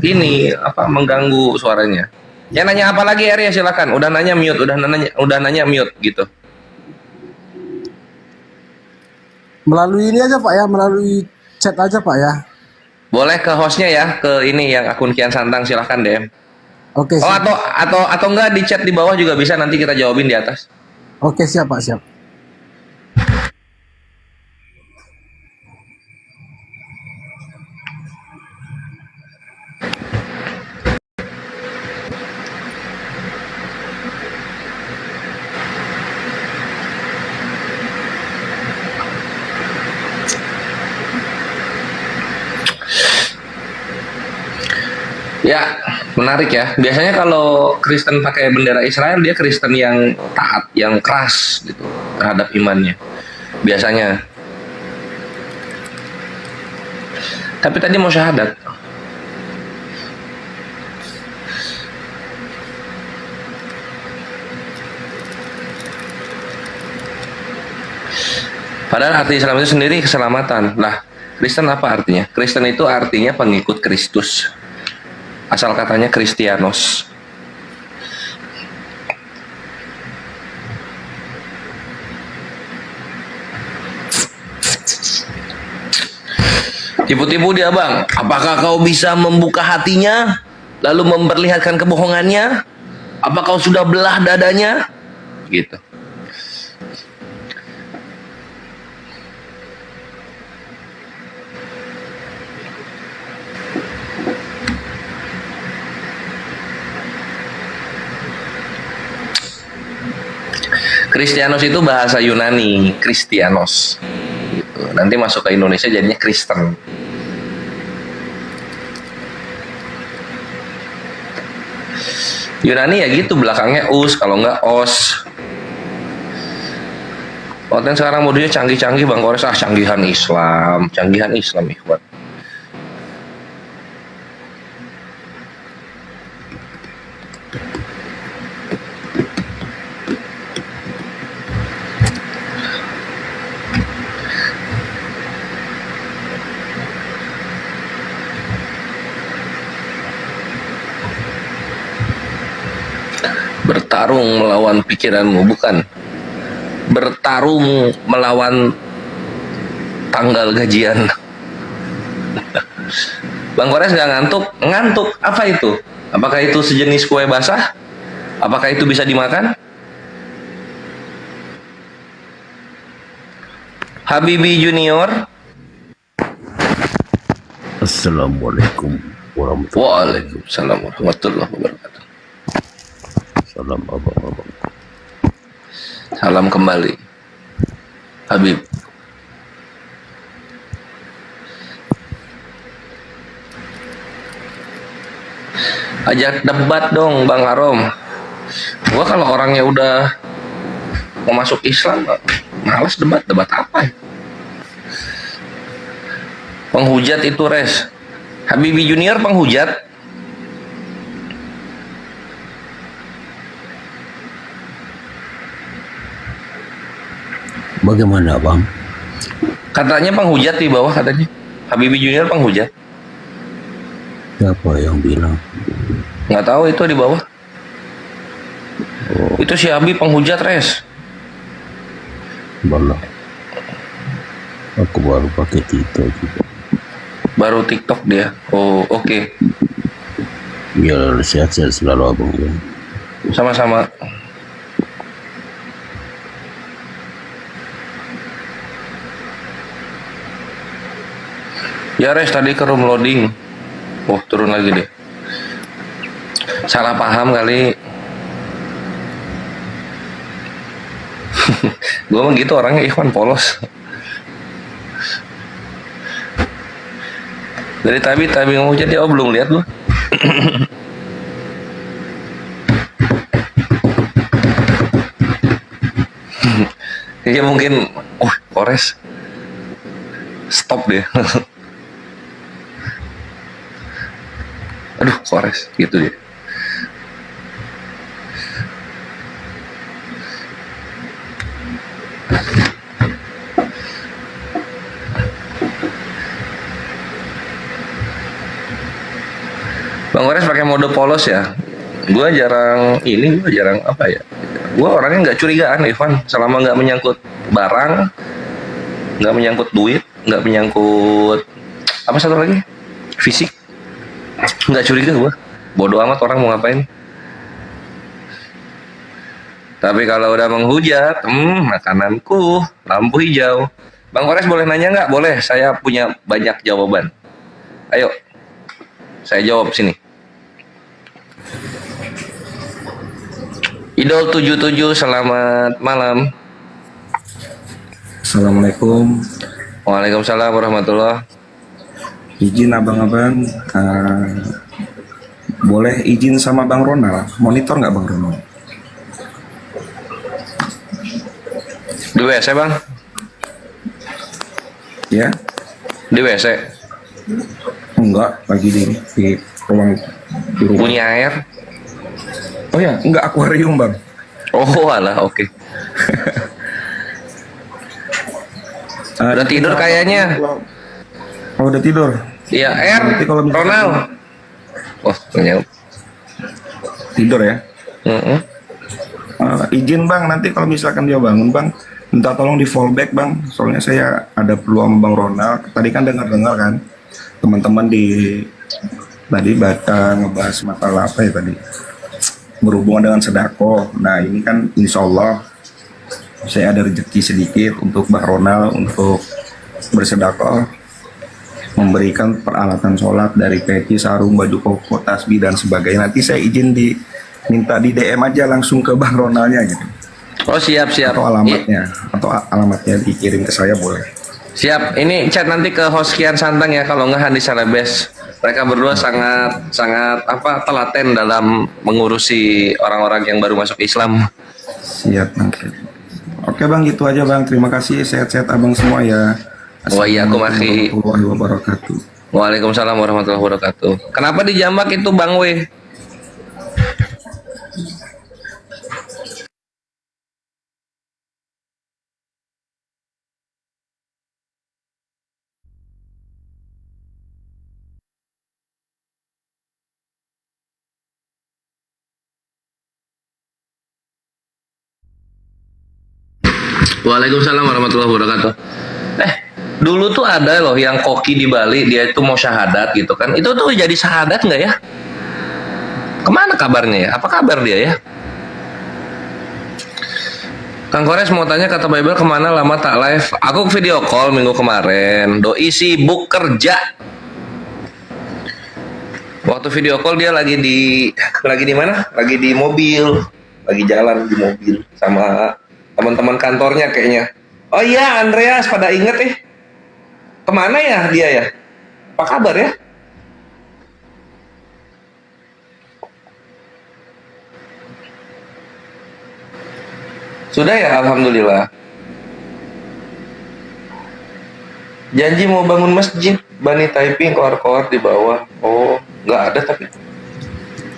ini apa mengganggu suaranya. Ya nanya apa lagi Area silakan. Udah nanya mute, udah nanya mute gitu. Melalui ini aja Pak ya. Melalui chat aja Pak ya. Boleh ke hostnya ya, ke ini yang akun Kian Santang silahkan DM. Oke. Oh Siap. atau enggak di chat di bawah juga bisa, nanti kita jawabin di atas. Oke siap Pak siap. Ya, menarik ya. Biasanya kalau Kristen pakai bendera Israel, dia Kristen yang taat, yang keras gitu terhadap imannya. Biasanya. Tapi tadi mau syahadat. Padahal arti Islam itu sendiri keselamatan. Lah, Kristen apa artinya? Kristen itu artinya pengikut Kristus. Asal katanya Kristianos. Tipu-tipu dia bang. Apakah kau bisa membuka hatinya lalu memperlihatkan kebohongannya? Apa kau sudah belah dadanya? Gitu. Kristianos itu bahasa Yunani, Kristianos. Gitu. Nanti masuk ke Indonesia jadinya Kristen. Yunani ya gitu, belakangnya us, kalau nggak os. Konten sekarang modusnya canggih-canggih Bang Kores, canggihan Islam ikhwan. Bertarung melawan pikiranmu, bukan bertarung melawan tanggal gajian. Bang Kores nggak ngantuk? Ngantuk. Apa itu? Apakah itu sejenis kue basah? Apakah itu bisa dimakan? Habibi Junior. Assalamualaikum warahmatullahi Waalaikumsalam warahmatullahi wabarakatuh. Salam abang-abang. Salam kembali, Habib. Ajak debat dong, Bang Arom. Gua kalau orangnya udah mau masuk Islam, males debat apa ya? Penghujat itu res. Habibi Junior penghujat. Bagaimana bang? Katanya penghujat di bawah katanya. Habibi Junior penghujat. Siapa yang bilang? Nggak tahu itu di bawah. Oh, Itu si Habib penghujat res. malah. Aku baru pakai Tito juga. Baru TikTok dia. Oh, oke. Ya, sehat-sehat selalu abang ya. Sama-sama. Ya Res, tadi ke room loading. Oh, turun lagi deh. Salah paham kali. Gue mah gitu orangnya, Ikhwan polos. Dari tadi mau jadi, oh belum lihat lu. Ya mungkin, Kores. Stop deh. Aduh, Kores gitu ya. Bang Kores pakai mode polos ya. Gue jarang apa ya. Gue orangnya nggak curigaan, Ivan, selama nggak menyangkut barang, nggak menyangkut duit, nggak menyangkut apa satu lagi, fisik. Nggak curiga gue, bodoh amat orang mau ngapain. Tapi kalau udah menghujat, makananku lampu hijau. Bang Kores boleh nanya nggak? Boleh, saya punya banyak jawaban. Ayo, saya jawab sini. Idol 77, selamat malam. Assalamualaikum. Waalaikumsalam warahmatullah. Izin abang-abang, boleh izin sama Bang Ronald? Monitor nggak Bang Ronald? Di WC bang? Ya? Di WC? Enggak, lagi di ruang di rumah. Punya air? Oh ya, enggak, akuarium Bang. Oh alah, oke. Udah tidur kayaknya. Oh, udah tidur. Iya, Nanti kalau misalkan Ronald. Oh, ternyata. Tidur ya? Izin Bang, nanti kalau misalkan dia bangun Bang, minta tolong di fallback Bang. Soalnya saya ada perlu sama Bang Ronald. Tadi kan dengar-dengar kan, teman-teman tadi ngebahas masalah apa ya tadi? Berhubungan dengan sedekah. Nah ini kan insya Allah saya ada rezeki sedikit untuk Bang Ronald untuk bersedekah, memberikan peralatan sholat dari peci, sarung, baju koko, tasbih dan sebagainya. Nanti saya izin minta di DM aja langsung ke Bang Ronaldnya gitu. Oh siap. Atau alamatnya dikirim ke saya boleh. Siap. Ini chat nanti ke host Kian Santang ya, kalau nggak Handi Salabes. Mereka berdua sangat telaten dalam mengurusi orang-orang yang baru masuk Islam. Siap nanti. Oke Bang, gitu aja Bang. Terima kasih, sehat-sehat abang semua ya. Assalamualaikum warahmatullahi wabarakatuh. Waalaikumsalam warahmatullahi wabarakatuh. Kenapa dijambak itu Bang W? Waalaikumsalam warahmatullahi wabarakatuh. Dulu tuh ada loh yang koki di Bali, dia itu mau syahadat gitu kan. Itu tuh jadi syahadat nggak ya? Kemana kabarnya ya? Apa kabar dia ya? Kang Kores mau tanya, kata Bible kemana lama tak live? Aku video call minggu kemarin. Doi sibuk kerja. Waktu video call dia lagi di mana? Lagi di mobil, lagi jalan di mobil sama teman-teman kantornya kayaknya. Oh iya, Andreas, pada inget kemana ya dia ya? Apa kabar ya? Sudah ya, alhamdulillah. Janji mau bangun masjid, Bani Taiping, keluar-keluar di bawah. Oh, nggak ada tapi.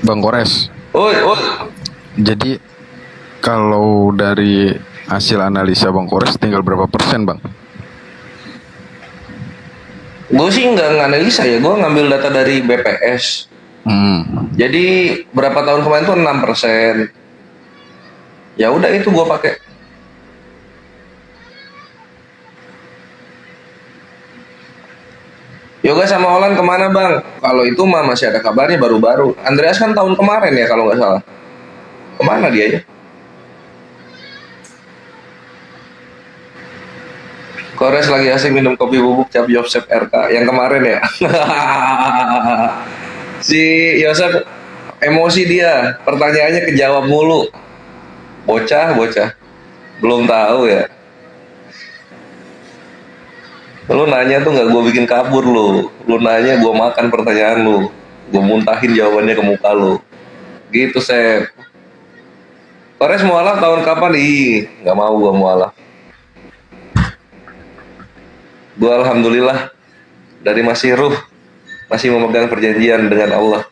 Bang Kores. Oi. Jadi kalau dari hasil analisa Bang Kores tinggal berapa persen Bang? Gue sih nggak nganalisa ya, gue ngambil data dari BPS. Jadi berapa tahun kemarin tuh 6%. Ya udah itu gue pakai. Yoga sama Olan kemana bang? Kalau itu mah masih ada kabarnya baru-baru. Andreas kan tahun kemarin ya kalau nggak salah. Kemana dia ya? Kores lagi asik minum kopi bubuk cap Yosep RK yang kemarin ya. Si Yosep emosi dia, pertanyaannya kejawab mulu. Bocah, belum tahu ya. Lu nanya tuh nggak gue bikin kabur lu nanya gue makan pertanyaan lu, gue muntahin jawabannya ke muka lu. Gitu Sep. Kores mualaf tahun kapan? Ih, nggak mau gue mualaf. Gue alhamdulillah dari masih ruh masih memegang perjanjian dengan Allah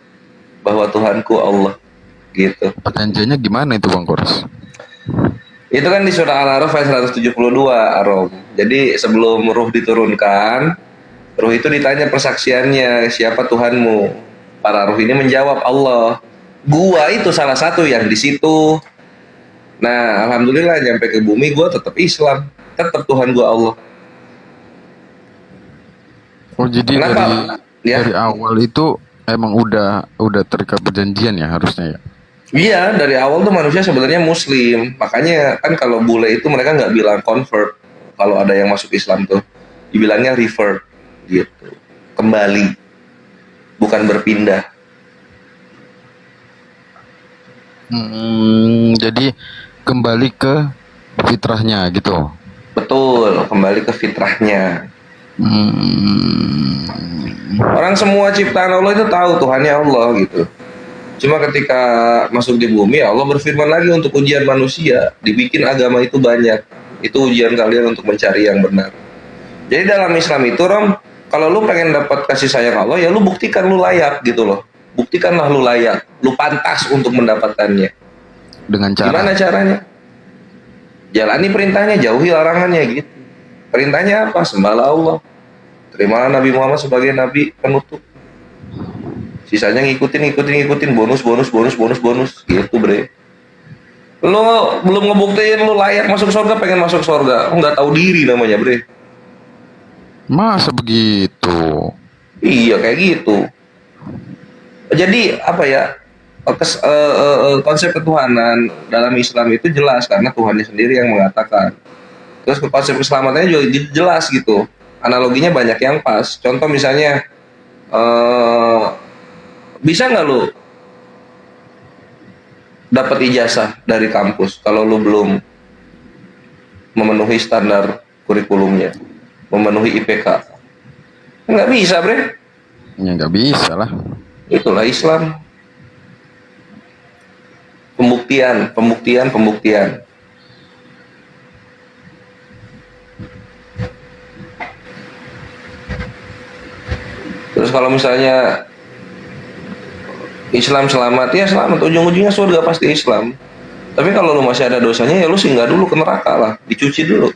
bahwa Tuhanku Allah. Gitu. Perjanjiannya gimana itu Bang Kores? Itu kan di surah Al-A'raf ayat 172 Arom. Jadi sebelum ruh diturunkan, ruh itu ditanya persaksiannya, siapa Tuhanmu? Para ruh ini menjawab Allah. Gua itu salah satu yang di situ. Nah, alhamdulillah nyampe ke bumi gua tetap Islam, tetap Tuhan gua Allah. Oh jadi Kenapa? dari awal itu emang udah terikat perjanjian ya harusnya ya. Iya, dari awal tuh manusia sebenarnya Muslim. Makanya kan kalau bule itu mereka nggak bilang convert. Kalau ada yang masuk Islam tuh, dibilangnya revert, gitu. Kembali, bukan berpindah. Jadi kembali ke fitrahnya gitu. Betul, kembali ke fitrahnya. Orang semua ciptaan Allah itu tahu Tuhannya Allah gitu. Cuma ketika masuk di bumi, Allah berfirman lagi untuk ujian manusia. Dibikin agama itu banyak. Itu ujian kalian untuk mencari yang benar. Jadi dalam Islam itu, Rom, kalau lu pengen dapat kasih sayang Allah, ya lu buktikan lu layak gitu loh. Buktikanlah lu layak. Lu pantas untuk mendapatkannya. Dengan cara? Gimana caranya? Jalani perintahnya, jauhi larangannya gitu. Perintahnya apa? Sembahlah Allah. Terimalah Nabi Muhammad sebagai Nabi penutup. Sisanya ngikutin bonus gitu bre. Lo belum ngebuktiin lo layak masuk surga, pengen masuk surga, nggak tahu diri namanya bre. Masa begitu? Iya kayak gitu. Jadi apa ya, konsep ketuhanan dalam Islam itu jelas karena Tuhannya sendiri yang mengatakan. Terus konsep keselamatannya juga jelas gitu. Analoginya banyak yang pas. Contoh misalnya bisa nggak lu dapat ijazah dari kampus kalau lu belum memenuhi standar kurikulumnya, memenuhi IPK? Nggak bisa, bre. Ya nggak bisa lah. Itulah Islam. Pembuktian. Terus kalau misalnya Islam selamat, ya selamat, ujung-ujungnya surga pasti Islam. Tapi kalau lu masih ada dosanya, ya lu singgah dulu ke neraka lah, dicuci dulu.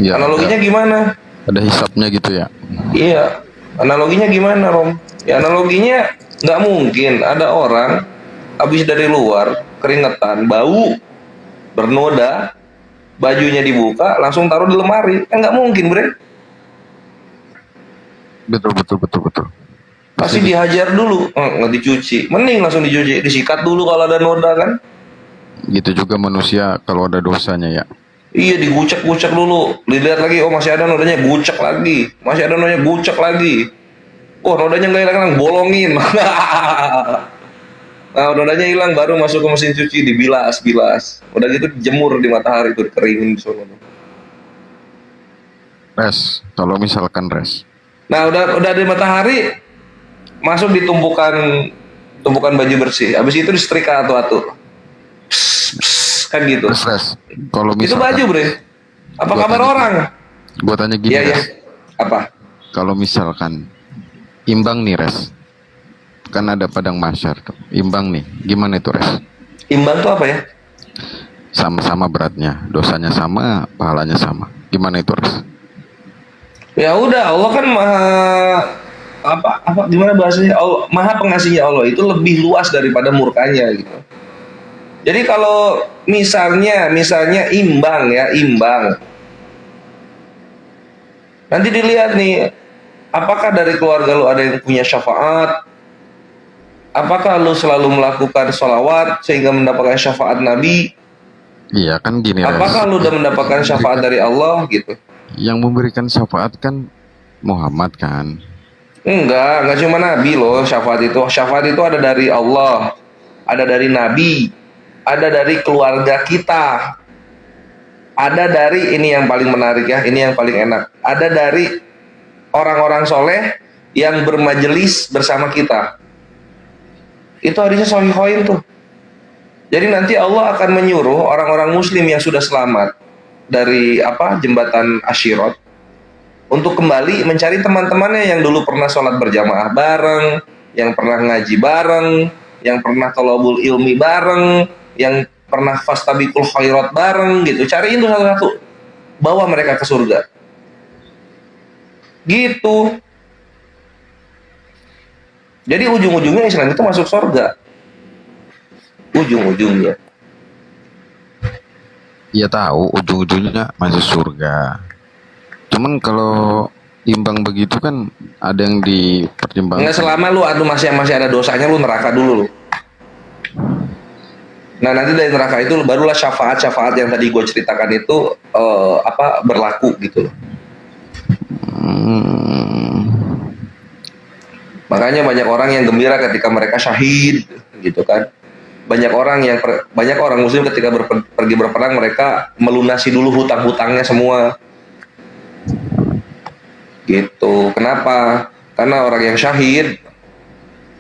Ya, analoginya gimana? Ada hisapnya gitu ya? Iya, analoginya gimana, Rom? Ya analoginya nggak mungkin ada orang habis dari luar, keringetan, bau, bernoda, bajunya dibuka, langsung taruh di lemari. Kan nggak mungkin, bre. Betul. Pasti dihajar dulu, nggak dicuci. Mending langsung dicuci, disikat dulu kalau ada noda kan. Gitu juga manusia kalau ada dosanya ya. Iya, digucek-gucek dulu. Dilihat lagi, oh masih ada nodanya, gucek lagi. Masih ada nodanya, gucek lagi. Oh nodanya nggak hilang, bolongin. Nah nodanya hilang, baru masuk ke mesin cuci, dibilas. Udah gitu dijemur di matahari, itu dikeringin di sana. Res, kalau misalkan res. Nah udah di matahari, masuk di tumpukan baju bersih. Habis itu disetrika atu-atu. Kan gitu. Res. Kalau Itu misalkan, baju, bre. Apa kabar orang? Gua tanya gini, Iya. Res. Apa? Kalau misalkan imbang nih, Res. Kan ada padang mahsyar tuh. Imbang nih. Gimana itu, Res? Imbang tuh apa ya? Sama-sama beratnya. Dosanya sama, pahalanya sama. Gimana itu, Res? Ya udah, Allah kan gimana bahasanya? Allah, maha pengasihnya Allah itu lebih luas daripada murkanya gitu. Jadi kalau misalnya imbang. Nanti dilihat nih, Apakah dari keluarga lu ada yang punya syafaat? Apakah lu selalu melakukan sholawat sehingga mendapatkan syafaat Nabi? Iya kan gini, Res. Apakah lu udah mendapatkan syafaat dari Allah gitu? Yang memberikan syafaat kan Muhammad kan. Enggak cuma Nabi loh syafaat itu. Syafaat itu ada dari Allah, ada dari Nabi, ada dari keluarga kita, ada dari, ini yang paling menarik ya, ini yang paling enak, ada dari orang-orang soleh yang bermajelis bersama kita. Itu hadisnya sahihain tuh. Jadi nanti Allah akan menyuruh orang-orang muslim yang sudah selamat dari jembatan Asyirat untuk kembali mencari teman-temannya yang dulu pernah sholat berjamaah bareng, yang pernah ngaji bareng, yang pernah thalabul ilmi bareng, yang pernah fastabiqul khairat bareng gitu. Cariin tuh satu-satu, bawa mereka ke surga. Gitu. Jadi ujung-ujungnya Islam itu masuk surga. Ujung-ujungnya. Iya tahu ujung-ujungnya masuk surga. Cuman kalau imbang begitu kan ada yang dipertimbangkan. Nggak selama lu masih ada dosanya, lu neraka dulu lu. Nah nanti dari neraka itu barulah syafaat yang tadi gue ceritakan itu berlaku gitu loh. Makanya banyak orang yang gembira ketika mereka syahid gitu kan. Banyak orang muslim ketika pergi berperang mereka melunasi dulu hutang-hutangnya semua. Gitu. Kenapa? Karena orang yang syahid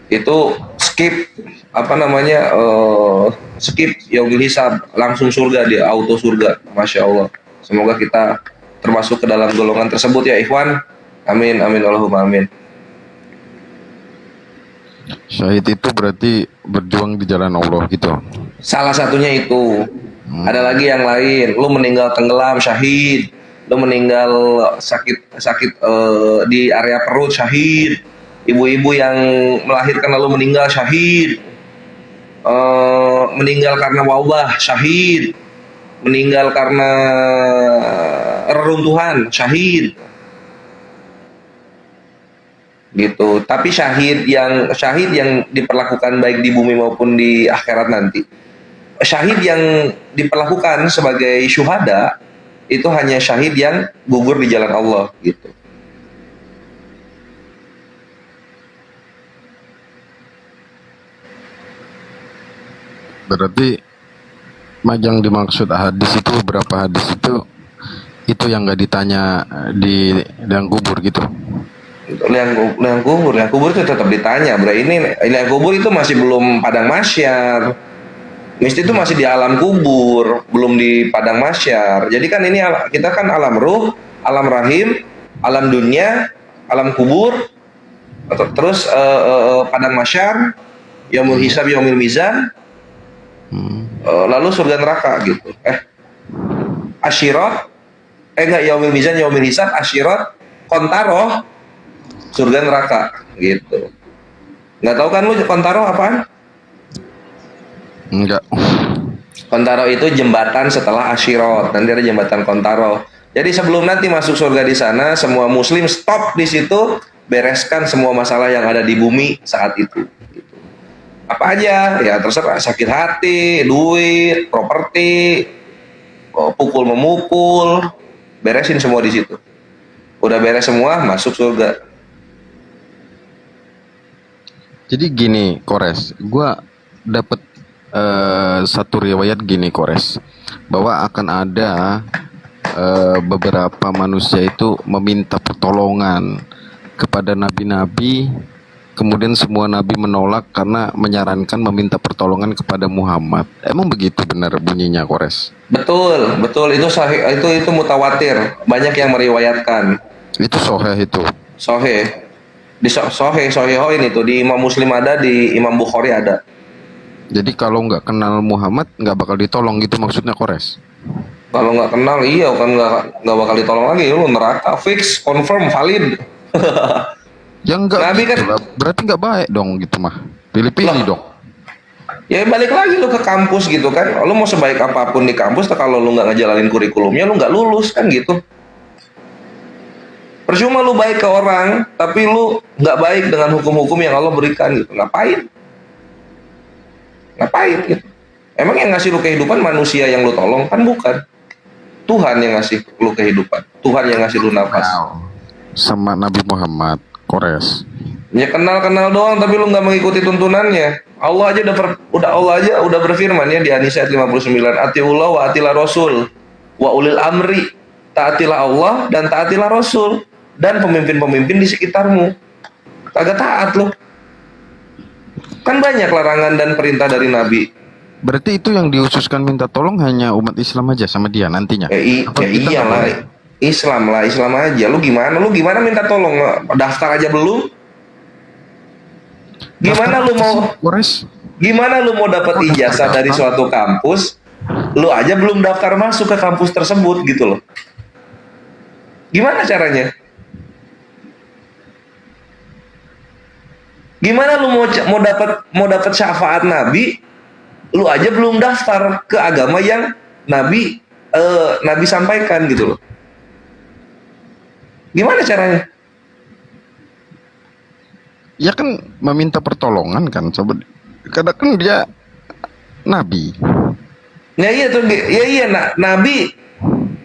itu skip skip yaumul hisab, langsung surga dia, auto surga. Masya Allah. Semoga kita termasuk ke dalam golongan tersebut ya ikhwan. Amin amin Allahumma amin. Syahid itu berarti berjuang di jalan Allah gitu. Salah satunya itu. Ada lagi yang lain. Lu meninggal tenggelam syahid. Lu meninggal sakit di area perut syahid. Ibu-ibu yang melahirkan lalu meninggal syahid. Meninggal karena wabah syahid. Meninggal karena reruntuhan syahid. Gitu. Tapi syahid yang diperlakukan baik di bumi maupun di akhirat nanti, syahid yang diperlakukan sebagai syuhada itu hanya syahid yang gugur di jalan Allah gitu. Berarti yang dimaksud hadis itu berapa hadis itu yang nggak ditanya di liang kubur gitu. Liang kubur itu tetap ditanya, bro. Ini liang kubur itu masih belum padang mahsyar. Mesti itu masih di alam kubur, belum di padang mahsyar. Jadi kan ini kita kan alam ruh, alam rahim, alam dunia, alam kubur, terus padang mahsyar, yaumul hisab, yaumul mizan, lalu surga neraka gitu. Asyirat, enggak yaumul mizan, yaumul hisab, asyirat, kontaroh, surga neraka gitu. Nggak tahu kan lu kontaroh apaan? Enggak. Kontaroh itu jembatan setelah asyirat. Nanti ada jembatan kontaroh. Jadi sebelum nanti masuk surga di sana, semua muslim stop di situ, bereskan semua masalah yang ada di bumi saat itu. Gitu. Apa aja? Ya terserah, sakit hati, duit, properti, pukul memukul, beresin semua di situ. Udah beres semua, masuk surga. Jadi gini, Kores, gua dapet satu riwayat gini, Kores, bahwa akan ada beberapa manusia itu meminta pertolongan kepada nabi-nabi, kemudian semua nabi menolak karena menyarankan meminta pertolongan kepada Muhammad. Emang begitu benar bunyinya, Kores? Betul, itu sahih, itu mutawatir. Banyak yang meriwayatkan. Itu sahih itu. Sahih. Di Sahihain itu, di Imam Muslim ada, di Imam Bukhari ada. Jadi kalau nggak kenal Muhammad nggak bakal ditolong gitu maksudnya, Kores? Kalau nggak kenal, iya kan nggak bakal ditolong lagi. Lu neraka, fix, confirm, valid. Ya enggak, Nabi kan, berarti nggak baik dong gitu mah. Pilih-pilih dong. Ya balik lagi lu ke kampus gitu kan. Lu mau sebaik apapun di kampus, kalau lu nggak ngejalanin kurikulumnya, lu nggak lulus kan gitu. Percuma lu baik ke orang, tapi lu nggak baik dengan hukum-hukum yang Allah berikan gitu. Ngapain? Ngapain gitu? Emang yang ngasih lu kehidupan manusia yang lu tolong? Kan bukan. Tuhan yang ngasih lu kehidupan. Tuhan yang ngasih lu nafas. Sama Nabi Muhammad, Kores. Ya kenal-kenal doang, tapi lu nggak mengikuti tuntunannya. Allah aja udah berfirman ya di An-Nisa ayat 59, atiullah wa atilah rasul wa ulil amri. Taatilah Allah dan taatilah Rasul dan pemimpin-pemimpin di sekitarmu. Kagak taat lo. Kan banyak larangan dan perintah dari Nabi. Berarti itu yang diususkan minta tolong hanya umat Islam aja sama dia nantinya? Iyalah. Islam aja. Lu gimana minta tolong? Daftar aja belum? Gimana lu mau dapat ijazah dari suatu kampus? Lu aja belum daftar masuk ke kampus tersebut gitu loh. Gimana caranya? Gimana lu mau dapat syafaat Nabi? Lu aja belum daftar ke agama yang Nabi sampaikan gitu loh. Gimana caranya? Ya kan meminta pertolongan kan, coba. Karena kan dia Nabi. Ya iya tuh,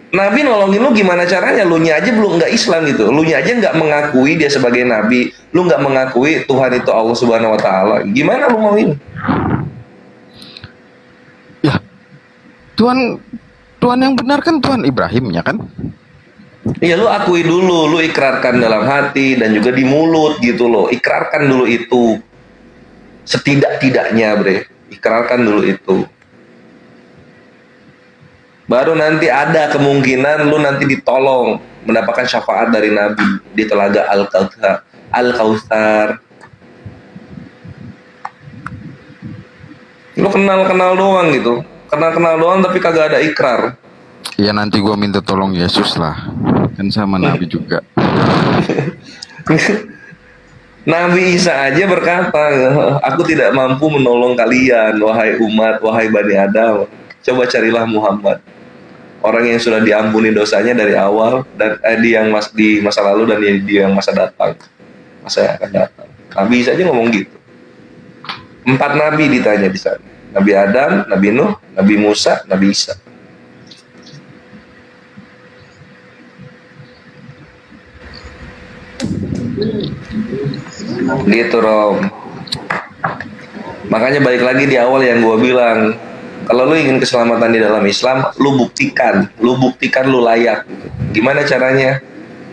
Nabi nolongin lu gimana caranya? Lu nya aja belum nggak Islam gitu. Lu nya aja nggak mengakui dia sebagai Nabi. Lu nggak mengakui Tuhan itu Allah Subhanahu Wa Taala. Gimana lu mau ini? Ya, Tuhan yang benar kan Tuhan Ibrahim ya kan? Iya, lu akui dulu, lu ikrarkan dalam hati dan juga di mulut gitu loh. Ikrarkan dulu itu. Setidak-tidaknya, bre. Ikrarkan dulu itu. Baru nanti ada kemungkinan lu nanti ditolong mendapatkan syafaat dari Nabi di telaga Al-Kautsar. Lu kenal-kenal doang gitu. Kenal-kenal doang tapi kagak ada ikrar. Ya nanti gua minta tolong Yesus lah. Kan sama Nabi juga. Nabi Isa aja berkata, aku tidak mampu menolong kalian, wahai umat, wahai Bani Adam. Coba carilah Muhammad. Orang yang sudah diampuni dosanya dari awal dan di masa lalu dan di yang masa datang, masa yang akan datang. Nabi Isa aja ngomong gitu. 4 nabi ditanya di sana. Nabi Adam, Nabi Nuh, Nabi Musa, Nabi Isa. Gitu Rom. Makanya balik lagi di awal yang gue bilang, kalau lu ingin keselamatan di dalam Islam, lu buktikan lu layak. Gimana caranya?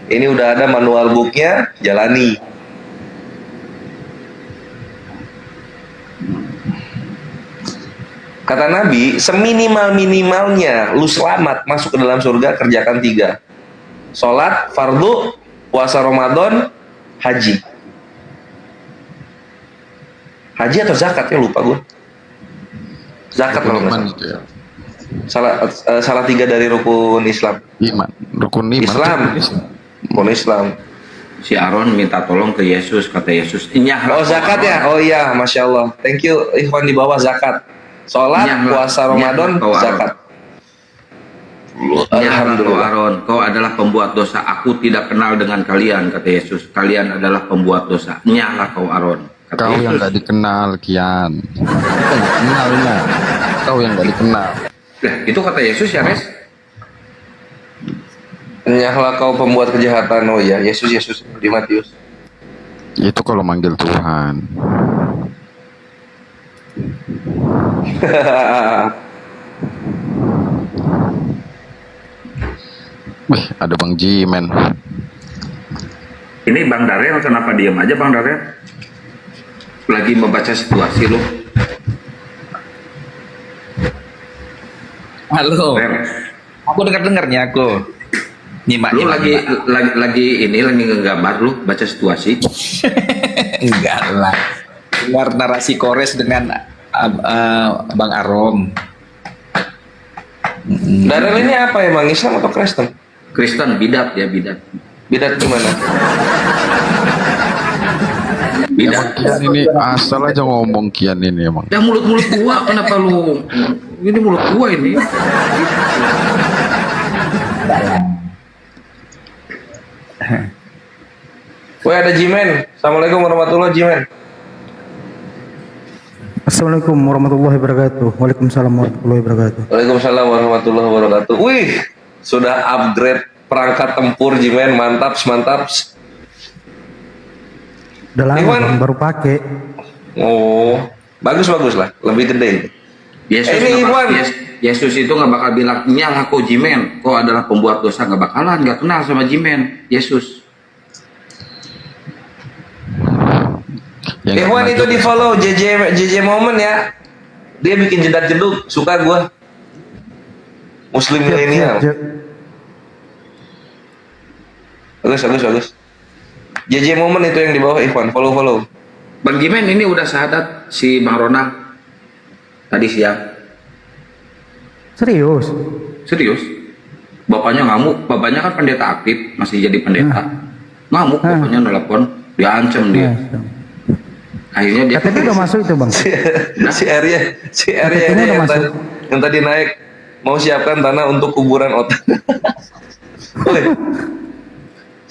Ini udah ada manual booknya, jalani. Kata Nabi, seminimal-minimalnya lu selamat masuk ke dalam surga, kerjakan 3. Sholat, fardu, puasa Ramadan, haji. Haji atau zakat ya, lupa gue. Zakat kalau nggak salah. Salah 3 dari rukun Islam. Rukun iman. Islam. Si Aaron minta tolong ke Yesus, kata Yesus. Oh zakat ya? Oh iya, Masya Allah. Thank you Ikhwan di bawah, zakat. Sholat, puasa Ramadan, zakat. Alhamdulillah. Aaron, kau adalah pembuat dosa. Aku tidak kenal dengan kalian, kata Yesus. Kalian adalah pembuat dosa. Nyahlah kau Aaron. Kau Yesus. Yang gak dikenal, Kian. Kenalnya. Kau yang gak dikenal. Nah, itu kata Yesus ya, Res? Nyahlah kau pembuat kejahatan. Oh iya, Yesus di Matius. Itu kalau manggil Tuhan. Wih, ada Bang Jimen. Ini Bang Darel, kenapa diam aja Bang Darel? Lagi membaca situasi lo. Halo. Aku dengar-dengarnya aku. Nyimak. Lu lagi ngegambar lu baca situasi. Enggak lah. Dengar narasi Kores dengan Bang Arom. Darel ini apa emang, Islam atau Kristen? Kristen, bidat ya, bidat. Bidat gimana? Bidat. Kian ini asal aja ngomong Kian ini emang. Ya mulut gua, kenapa lu? Ini mulut gua ini. Woi ada Jimen. Assalamualaikum warahmatullahi Jimen. Assalamualaikum warahmatullahi wabarakatuh. Waalaikumsalam warahmatullahi wabarakatuh. Waalaikumsalam warahmatullahi wabarakatuh. Wih, sudah upgrade perangkat tempur Jimen, mantap, mantap. Udah lama Bang, baru pakai. Oh, bagus lah, lebih gede. Yesus Ini Iwan. Yesus itu nggak bakal bilang, ini aku Jimen, kau adalah pembuat dosa, nggak bakalan, nggak kenal sama Jimen, Yesus. Iwan itu di follow JJ Moment ya. Dia bikin jedak jeduk, suka gua. Muslim milenial. Bagus. JJ Moment itu yang di bawah Iwan, follow. Bang Jimen ini udah syahadat si Bang Ronald tadi siang. Serius? Bapaknya ngamuk, bapaknya kan pendeta aktif, masih jadi pendeta. Ngamuk, bapaknya nelpon, diancam dia. Akhirnya dia KTP udah masuk itu Bang. si Arya ini yang tadi naik mau siapkan tanah untuk kuburan otak.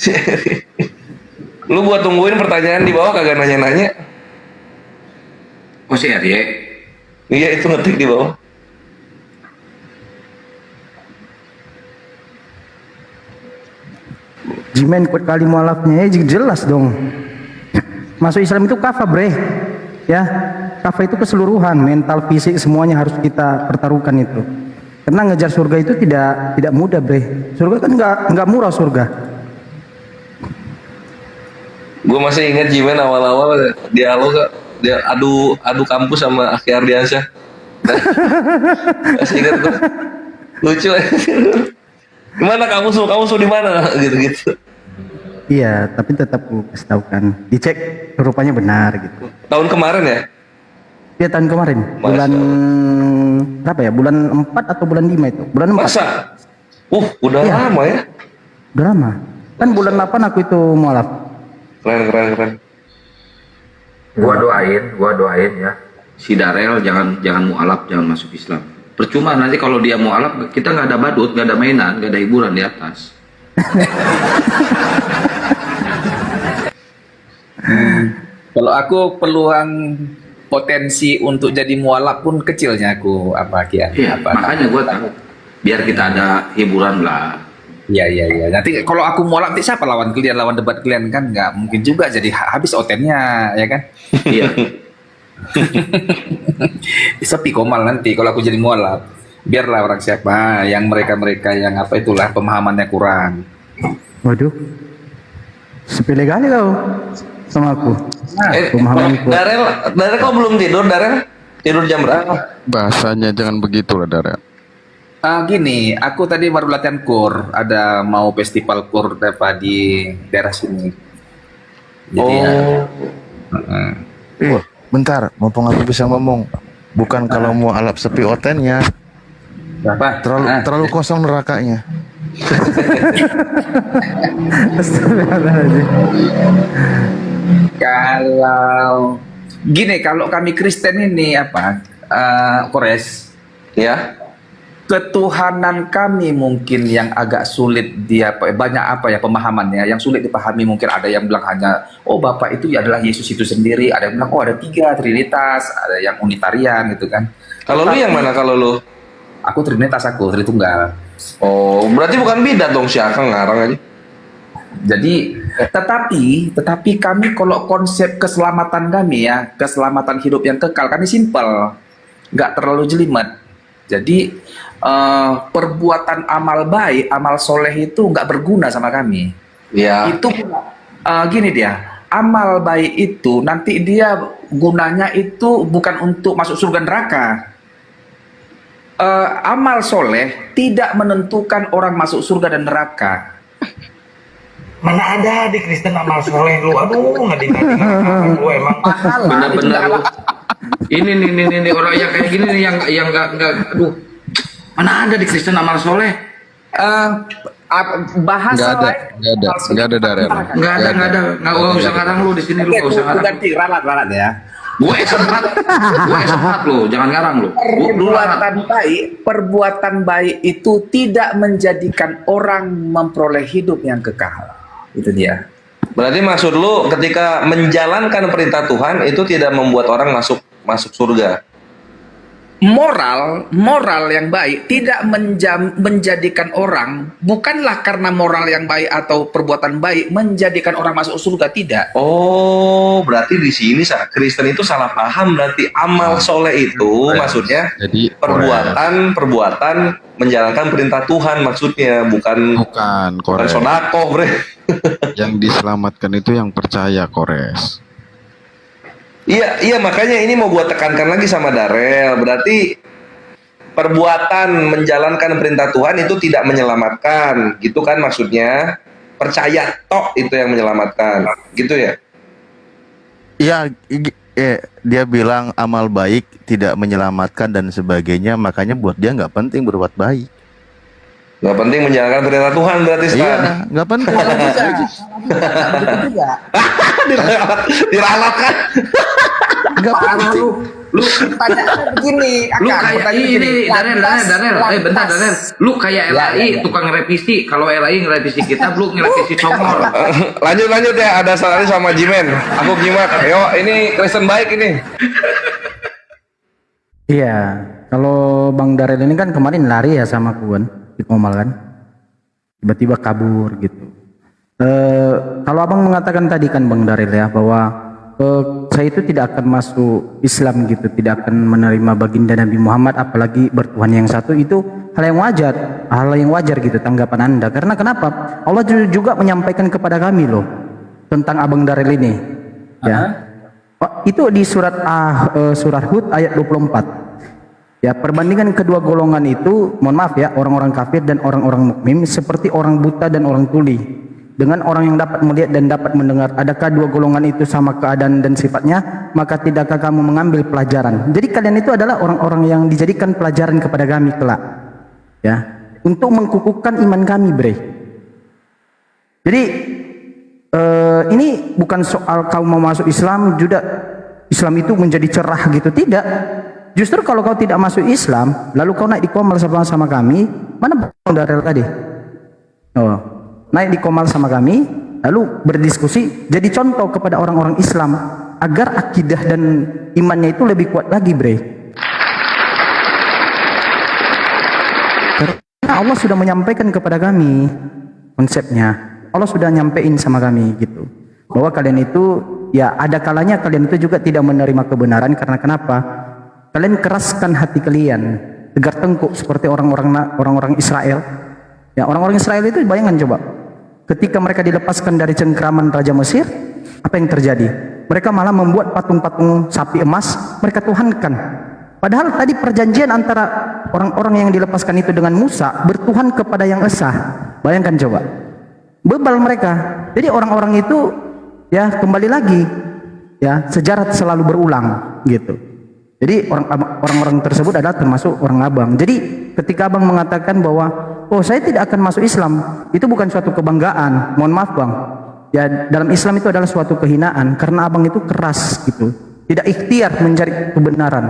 Si Arya. Lu buat tungguin pertanyaan di bawah kagak nanya-nanya. Oh si Arya? Iya itu ngetik di bawah. Jimen kuat kali mualafnya jelas dong. Masuk Islam itu kafah bre. Ya, kafah itu keseluruhan, mental, fisik semuanya harus kita pertaruhkan itu. Karena ngejar surga itu tidak mudah bre. Surga kan nggak murah surga. Gue masih ingat Jimen awal-awal dia adu kampus sama Aki Ardiansyah. Masih ingat gue. Lucu ya. Gimana kamu di mana gitu. Iya, tapi tetap aku kasih tahu kan. Dicek rupanya benar gitu. Tahun kemarin ya? Iya tahun kemarin. Bulan berapa ya? Bulan 4 atau bulan 5 itu? Bulan 4. Masa? Udah lama ya? Udah lama. Kan bulan 8 aku itu mualaf. Keren. Gua doain ya. Si Darel jangan mualaf, jangan masuk Islam. Percuma nanti kalau dia mualaf, kita nggak ada badut, nggak ada mainan, nggak ada hiburan di atas. Kalau aku peluang potensi untuk jadi mualaf pun kecilnya aku Iya, makanya gua tahu. Biar kita ada hiburan lah. Iya. Nanti kalau aku mualaf, nanti siapa lawan debat kalian kan nggak mungkin juga jadi habis otennya, ya kan? Iya. Sepi komal nanti kalau aku jadi mualaf. Biarlah orang siapa yang mereka yang apa itulah pemahamannya kurang. Waduh, sepele kali kau sama aku. Pemahaman Darel kok belum tidur Darel? Tidur jam berapa? Bahasanya jangan begitulah Darel. Gini, aku tadi baru latihan kur, ada mau festival kur di daerah sini. Jadi Bentar, mumpung aku bisa ngomong. Bukan kalau mau alap sepi otennya. Berapa? Terlalu kosong nerakanya. Kalau gini, kalau kami Kristen ini Kores, ya, ketuhanan kami mungkin yang agak sulit banyak pemahamannya yang sulit dipahami. Mungkin ada yang bilang hanya Bapak itu adalah Yesus itu sendiri, ada yang bilang ada 3 Trinitas, ada yang Unitarian gitu kan. Kalau lu yang mana kalau lu? Aku Trinitas, aku Tritunggal. Oh, berarti bukan bidat dong, si Akang ngarang aja. Jadi tetapi kami kalau konsep keselamatan kami keselamatan hidup yang kekal, kami simpel, nggak terlalu jelimet. Jadi perbuatan amal baik, amal soleh itu nggak berguna sama kami. Ya. Itu gini dia, amal baik itu nanti dia gunanya itu bukan untuk masuk surga neraka. Amal soleh tidak menentukan orang masuk surga dan neraka. Mana ada di Kristen amal soleh lu? Aduh, ngading-ngading lu emang. Bener-bener lu. Ini orang yang kayak gini nih yang nggak aduh. Mana ada di Kristen amal soleh? Bahasa Nggak ada Darel. Nggak ada. Nggak usah ngarang lu di sini lu. Nggak usah ngarang. Ganti ralat ya. Gue S4 lo, jangan ngarang lo. Perbuatan baik itu tidak menjadikan orang memperoleh hidup yang kekal. Itu dia. Berarti maksud lu ketika menjalankan perintah Tuhan itu tidak membuat orang masuk surga. Moral yang baik tidak menjadikan orang, bukanlah karena moral yang baik atau perbuatan baik menjadikan orang masuk surga, tidak. Oh, berarti di sini Kristen itu salah paham, berarti amal soleh itu maksudnya Jadi perbuatan menjalankan perintah Tuhan, maksudnya bukan sodako, bre. Yang diselamatkan itu yang percaya, Kores. Iya, makanya ini mau gua tekankan lagi sama Darel. Berarti perbuatan menjalankan perintah Tuhan itu tidak menyelamatkan, gitu kan maksudnya? Percaya tok itu yang menyelamatkan, gitu ya? Iya, dia bilang amal baik tidak menyelamatkan dan sebagainya, makanya buat dia nggak penting berbuat baik. Nggak penting menjalankan perintah Tuhan berarti, Stan? Iya, nggak penting. Diralat kan? Nggak penting. Lu tanya begini, Lu kayak ini Darel, bentar Darel. Lu kayak LAI tukang revisi. Kalau LAI ngerevisi kita, lu ngerevisi Comor. Lanjut ya, ada salahnya sama Jimen. Aku nyimak. Yo, ini Kristen baik ini. Iya, kalau Bang Darel ini kan kemarin lari ya sama aku kan di Komal kan, tiba-tiba kabur gitu. Kalau abang mengatakan tadi kan Bang Darel ya bahwa saya itu tidak akan masuk Islam gitu, tidak akan menerima baginda Nabi Muhammad apalagi bertuhan yang satu, itu hal yang wajar gitu tanggapan Anda. Karena kenapa? Allah juga menyampaikan kepada kami loh tentang abang Darel ini ya. Itu di surat Hud ayat 24. Ya, perbandingan kedua golongan itu, mohon maaf ya, orang-orang kafir dan orang-orang mukmin seperti orang buta dan orang tuli. Dengan orang yang dapat melihat dan dapat mendengar, adakah dua golongan itu sama keadaan dan sifatnya? Maka tidakkah kamu mengambil pelajaran? Jadi kalian itu adalah orang-orang yang dijadikan pelajaran kepada kami kelak, ya, untuk mengkukuhkan iman kami, bre. Jadi ini bukan soal kau mau masuk Islam juga Islam itu menjadi cerah gitu, tidak. Justru kalau kau tidak masuk Islam, lalu kau naik di Komal sama kami, mana Bang Darel tadi? Naik di Komal sama kami, lalu berdiskusi, jadi contoh kepada orang-orang Islam agar akidah dan imannya itu lebih kuat lagi, bre. Karena Allah sudah menyampaikan kepada kami konsepnya, Allah sudah nyampein sama kami gitu, bahwa kalian itu ya ada kalanya kalian itu juga tidak menerima kebenaran. Karena kenapa? Kalian keraskan hati kalian, tegar tengkuk seperti orang-orang Israel. Ya, orang-orang Israel itu bayangan coba, ketika mereka dilepaskan dari cengkraman Raja Mesir, apa yang terjadi? Mereka malah membuat patung-patung sapi emas, mereka tuhankan. Padahal tadi perjanjian antara orang-orang yang dilepaskan itu dengan Musa bertuhan kepada yang esa. Bayangkan coba, bebal mereka. Jadi orang-orang itu ya kembali lagi, ya sejarah selalu berulang gitu. Jadi orang-orang tersebut adalah termasuk orang abang. Jadi ketika abang mengatakan bahwa saya tidak akan masuk Islam, itu bukan suatu kebanggaan. Mohon maaf bang, ya dalam Islam itu adalah suatu kehinaan karena abang itu keras gitu, tidak ikhtiar mencari kebenaran.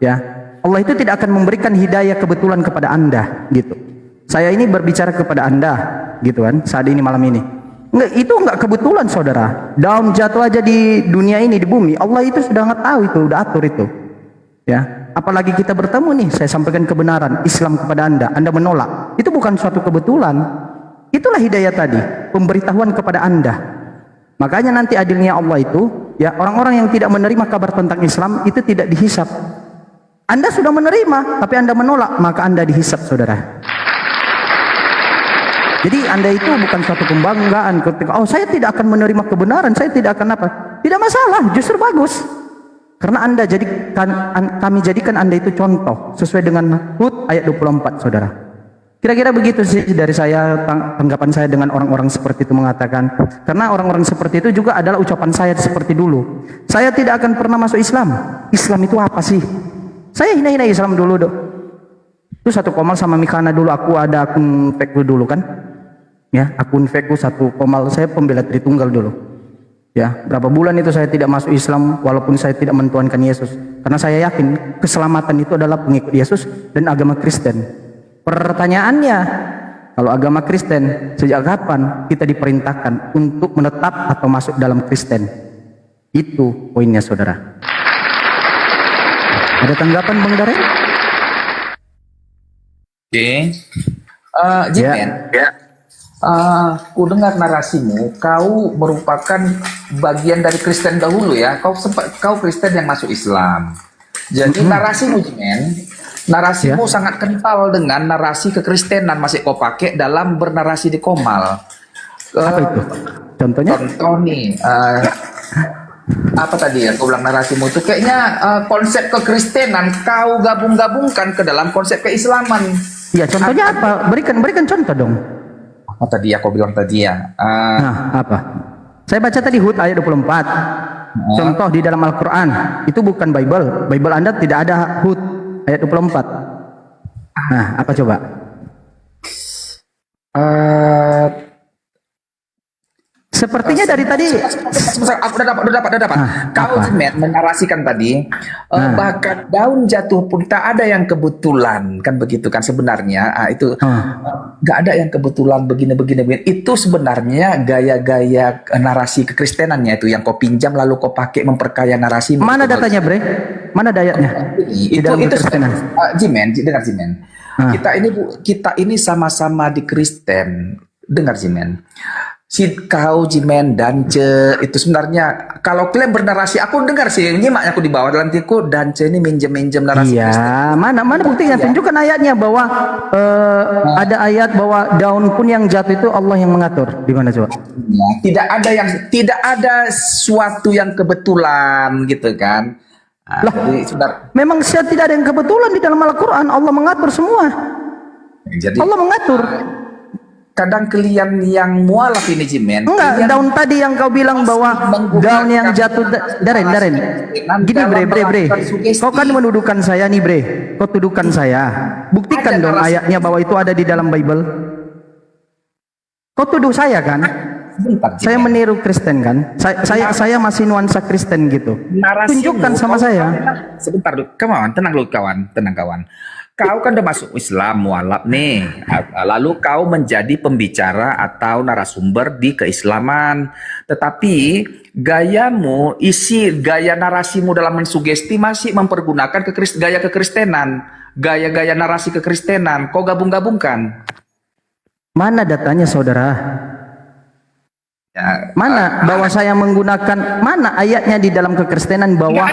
Ya, Allah itu tidak akan memberikan hidayah kebetulan kepada anda gitu. Saya ini berbicara kepada anda gitu kan saat ini malam ini. Itu enggak kebetulan saudara. Daun jatuh aja di dunia ini, di bumi, Allah itu sudah nggak tahu itu, udah atur itu. Ya, apalagi kita bertemu nih, saya sampaikan kebenaran Islam kepada anda menolak. Itu bukan suatu kebetulan. Itulah hidayah tadi, pemberitahuan kepada anda. Makanya nanti adilnya Allah itu, ya orang-orang yang tidak menerima kabar tentang Islam itu tidak dihisap. Anda sudah menerima, tapi anda menolak, maka anda dihisap, saudara. Jadi anda itu bukan suatu kebanggaan ketika saya tidak akan menerima kebenaran, saya tidak akan apa. Tidak masalah, justru bagus. Karena kami jadikan anda itu contoh sesuai dengan Hud ayat 24, saudara. Kira-kira begitu sih dari saya, tanggapan saya dengan orang-orang seperti itu mengatakan. Karena orang-orang seperti itu juga adalah ucapan saya seperti dulu. Saya tidak akan pernah masuk Islam. Islam itu apa sih? Saya hina-hina Islam dulu dok. Itu satu Komal sama Mikana dulu, aku ada akun fake dulu kan. Ya, akun fake satu Komal, saya pembela Tritunggal dulu. Ya, berapa bulan itu saya tidak masuk Islam walaupun saya tidak mentuhankan Yesus. Karena saya yakin keselamatan itu adalah pengikut Yesus dan agama Kristen. Pertanyaannya, Kalau agama Kristen, sejak kapan kita diperintahkan untuk menetap atau masuk dalam Kristen? Itu poinnya, saudara. Ada tanggapan, Bang Darel? Oke. Jimen, ku dengar narasimu, kau merupakan bagian dari Kristen dahulu ya. Kau Kristen yang masuk Islam. Jadi narasimu, Jimen, narasimu sangat kental dengan narasi kekristenan masih kau pakai dalam bernarasi di Komal. Apa itu? Contohnya? Contoh nih, apa tadi ya? Kau bilang narasimu itu kayaknya konsep kekristenan kau gabung-gabungkan ke dalam konsep keislaman. Ya, contohnya apa? Berikan contoh dong. Apa tadi ya kau bilang tadi ya? Nah, apa? Saya baca tadi Hud ayat 24. Contoh di dalam Al-Quran. Itu bukan Bible. Bible Anda tidak ada Hud ayat 24. Nah, apa coba? Sepertinya dari tadi. Udah dapat. Kau Jimen menarasikan tadi bahkan daun jatuh pun tak ada yang kebetulan, kan begitu kan sebenarnya. Itu nggak ada yang kebetulan begini. Itu sebenarnya gaya-gaya narasi kekristenannya itu yang kau pinjam lalu kau pakai memperkaya narasi. Mana datanya, Bre? Mana ayatnya? Itu Jimen, dengar Jimen. Kita ini sama-sama di Kristen. Dengar Jimen. Kau Jimen Dance itu sebenarnya kalau klaim bernarasi, aku dengar sih nyimaknya aku di bawah dalam tiku Dance ini minjem narasi. Iya, mana buktinya? Tunjukkan ayatnya bahwa ada ayat bahwa daun pun yang jatuh itu Allah yang mengatur. Di mana coba? Ya, tidak ada suatu yang kebetulan gitu kan. Memang tidak ada yang kebetulan di dalam Al-Quran. Allah mengatur semua. Jadi Allah mengatur. Kadang kalian yang mualaf ini Jimen. Enggak, daun tadi yang kau bilang bahwa daun yang jatuh Daren. Gini bre. Kau kan menuduhkan saya nih bre. Kau tuduhkan saya. Buktikan dong ayatnya bahwa itu ada di dalam Bible. Kau tuduh saya kan? Saya meniru Kristen kan? Saya masih nuansa Kristen gitu. Tunjukkan sama saya. Sebentar dulu, tenang kawan. Kau kan udah masuk Islam mualaf nih, lalu kau menjadi pembicara atau narasumber di keislaman. Tetapi gayamu, gaya narasimu dalam mensugesti masih mempergunakan gaya kekristenan, gaya narasi kekristenan. Kau gabung-gabungkan. Mana datanya, saudara? Ya, mana bahwa saya menggunakan, mana ayatnya di dalam kekristenan bahwa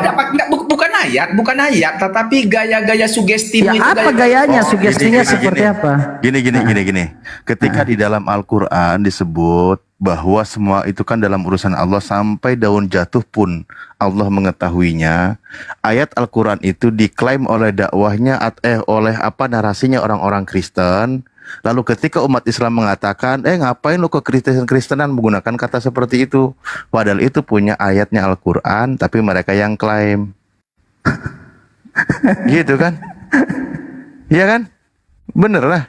bukan ayat, tetapi gaya-gaya sugesti. Ya, apa gayanya? Sugestinya seperti apa? Gini. Ketika di dalam Al-Quran disebut bahwa semua itu kan dalam urusan Allah, sampai daun jatuh pun Allah mengetahuinya. Ayat Al-Quran itu diklaim oleh dakwahnya oleh narasinya orang-orang Kristen. Lalu ketika umat Islam mengatakan, ngapain lu ke Kristenan menggunakan kata seperti itu? Padahal itu punya ayatnya Al-Quran, tapi mereka yang klaim. Gitu kan? Iya kan? Bener lah.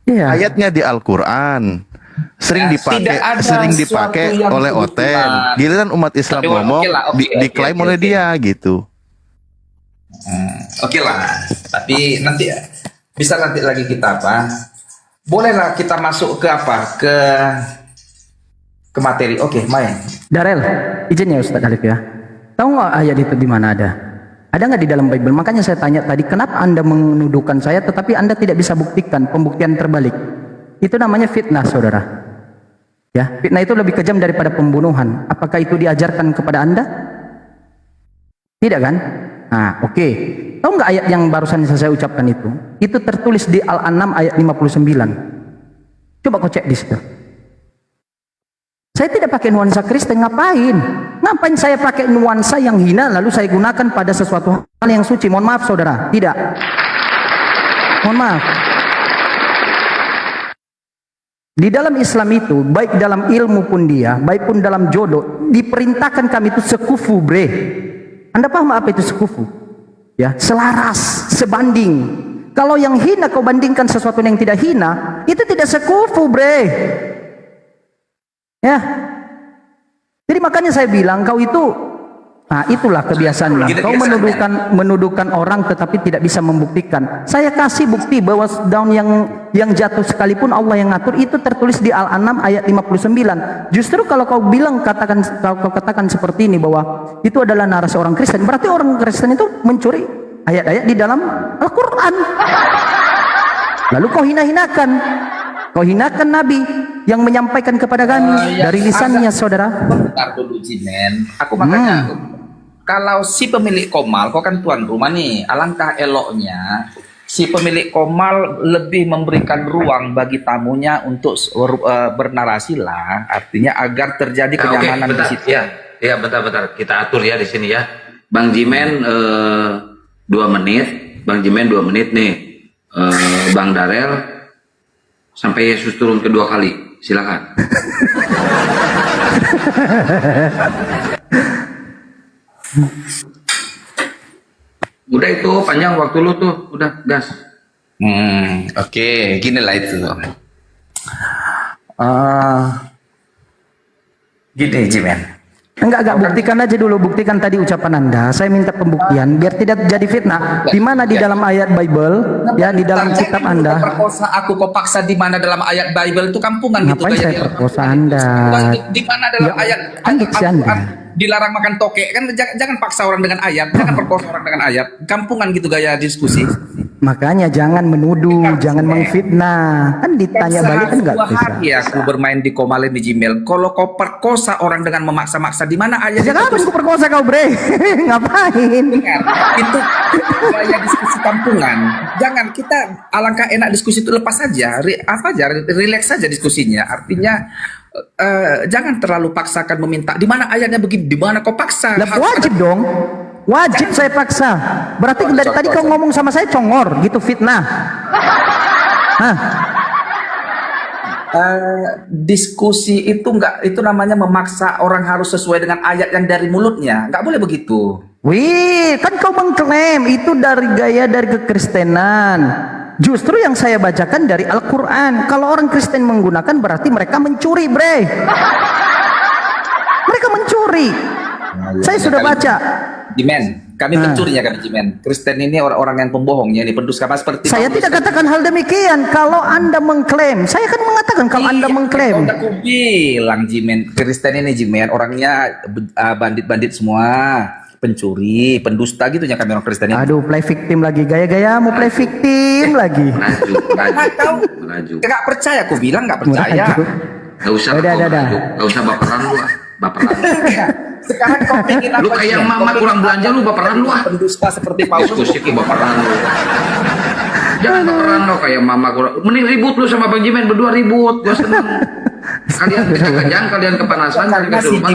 Iya. Ayatnya di Al-Quran. Sering dipakai oleh Oten. Giliran umat Islam ngomong, diklaim oleh dia gitu. Oke lah. Tapi nanti bisa nanti lagi kita bolehlah kita masuk ke ke materi. Oke, main. Darel, izin ya Ustadz Alif ya. Tahu nggak ayat itu di mana ada? Ada nggak di dalam Bible? Makanya saya tanya tadi, kenapa Anda menuduhkan saya tetapi Anda tidak bisa buktikan pembuktian terbalik? Itu namanya fitnah, saudara. Ya, fitnah itu lebih kejam daripada pembunuhan. Apakah itu diajarkan kepada Anda? Tidak kan? Nah, oke. Tahu nggak ayat yang barusan saya ucapkan itu? Itu tertulis di Al-An'am ayat 59. Coba kau cek di situ. Saya tidak pakai nuansa Kristen, ngapain? Ngapain saya pakai nuansa yang hina lalu saya gunakan pada sesuatu hal yang suci? Mohon maaf saudara, tidak. Mohon maaf. Di dalam Islam itu, baik dalam ilmu pun baik pun dalam jodoh, diperintahkan kami itu sekufu bre. Anda paham apa itu sekufu? Ya, selaras, sebanding. Kalau yang hina kau bandingkan sesuatu yang tidak hina, itu tidak sekufu bre. Ya. Jadi makanya saya bilang kau itu Nah, itulah kebiasaannya. Kau menuduhkan orang tetapi tidak bisa membuktikan. Saya kasih bukti bahwa daun yang jatuh sekalipun Allah yang ngatur, itu tertulis di Al-An'am ayat 59. Justru kalau kau katakan seperti ini bahwa itu adalah narasi orang Kristen, berarti orang Kristen itu mencuri ayat-ayat di dalam Al-Qur'an. Lalu kau hina-hinakan. Kau hinakan Nabi yang menyampaikan kepada kami dari lisannya, saudara. Bentar dulu, Jimen. Aku makanya, kalau si pemilik komal, kau kan tuan rumah nih, alangkah eloknya si pemilik komal lebih memberikan ruang bagi tamunya untuk bernarasi lah. Artinya agar terjadi kenyamanan di situ. Ya, bentar. Kita atur ya di sini ya. Bang Jimen 2 menit, Bang Jimen 2 menit nih. Bang Darel sampai Yesus turun kedua kali, silakan. Udah itu panjang waktu lu tuh, udah gas. Oke, gini lah itu. Gini Jimen. Enggak, buktikan aja dulu, buktikan tadi ucapan Anda. Saya minta pembuktian biar tidak jadi fitnah. Di mana di dalam ayat Bible, ya di dalam kitab Anda. Perkosa aku, kau paksa di mana dalam ayat Bible itu kampungan gitu. Ngapain saya perkosa Anda? Di mana dalam ayat Al-Quran dilarang makan tokek kan? Jangan paksa orang dengan ayat, jangan perkosa orang dengan ayat. Kampungan gitu gaya diskusi. Makanya jangan menuduh, jangan mengfitnah. Kan ditanya balik kan enggak bisa. Hari aku bermain di Komalen di Gmail. Kalau kau perkosa orang dengan memaksa-maksa, di mana ayat? Jangan aku perkosa kau, bre. Ngapain? Itu gaya diskusi kampungan. Jangan, kita alangkah enak diskusi itu lepas saja, relax saja diskusinya. Artinya jangan terlalu paksakan meminta. Di mana ayatnya begini? Di mana kau paksa? Wajib dong. Wajib saya paksa. Berarti dari tadi kau ngomong sama saya congor gitu, fitnah. Hah? Diskusi itu enggak, itu namanya memaksa orang harus sesuai dengan ayat yang dari mulutnya. Enggak boleh begitu. Wih, kan kau mengklaim itu dari gaya dari kekristenan. Justru yang saya bacakan dari Al-Quran. Kalau orang Kristen menggunakan berarti mereka mencuri, bre. Mereka mencuri. Saya sudah baca. Jimen, kami pencurinya kami Jimen. Kristen ini orang-orang yang pembohongnya, ini pendusta seperti saya tidak katakan hal demikian. Kalau Anda mengklaim, saya kan mengatakan kalau Anda mengklaim. Aku bilang Jimen, Kristen ini Jimen orangnya bandit-bandit semua, pencuri, pendusta gitu ya kami orang Kristen ini. Aduh, play victim lagi, gaya-gaya mau play victim lagi. Meraju. Nggak percaya, aku bilang nggak percaya. Gak usah, gak usah baperan lu, baperan. Sekarang kau pikir apa? Lu kayak mama kurang belanja, lu baperan lu ah. Pendusta seperti Paulus. Diskusi baperan lu. Jangan baperan lo kayak mama kurang. Mending ribut lu sama Bang Jimen, berdua ribut. Gua seneng. Jangan kalian kepanasan,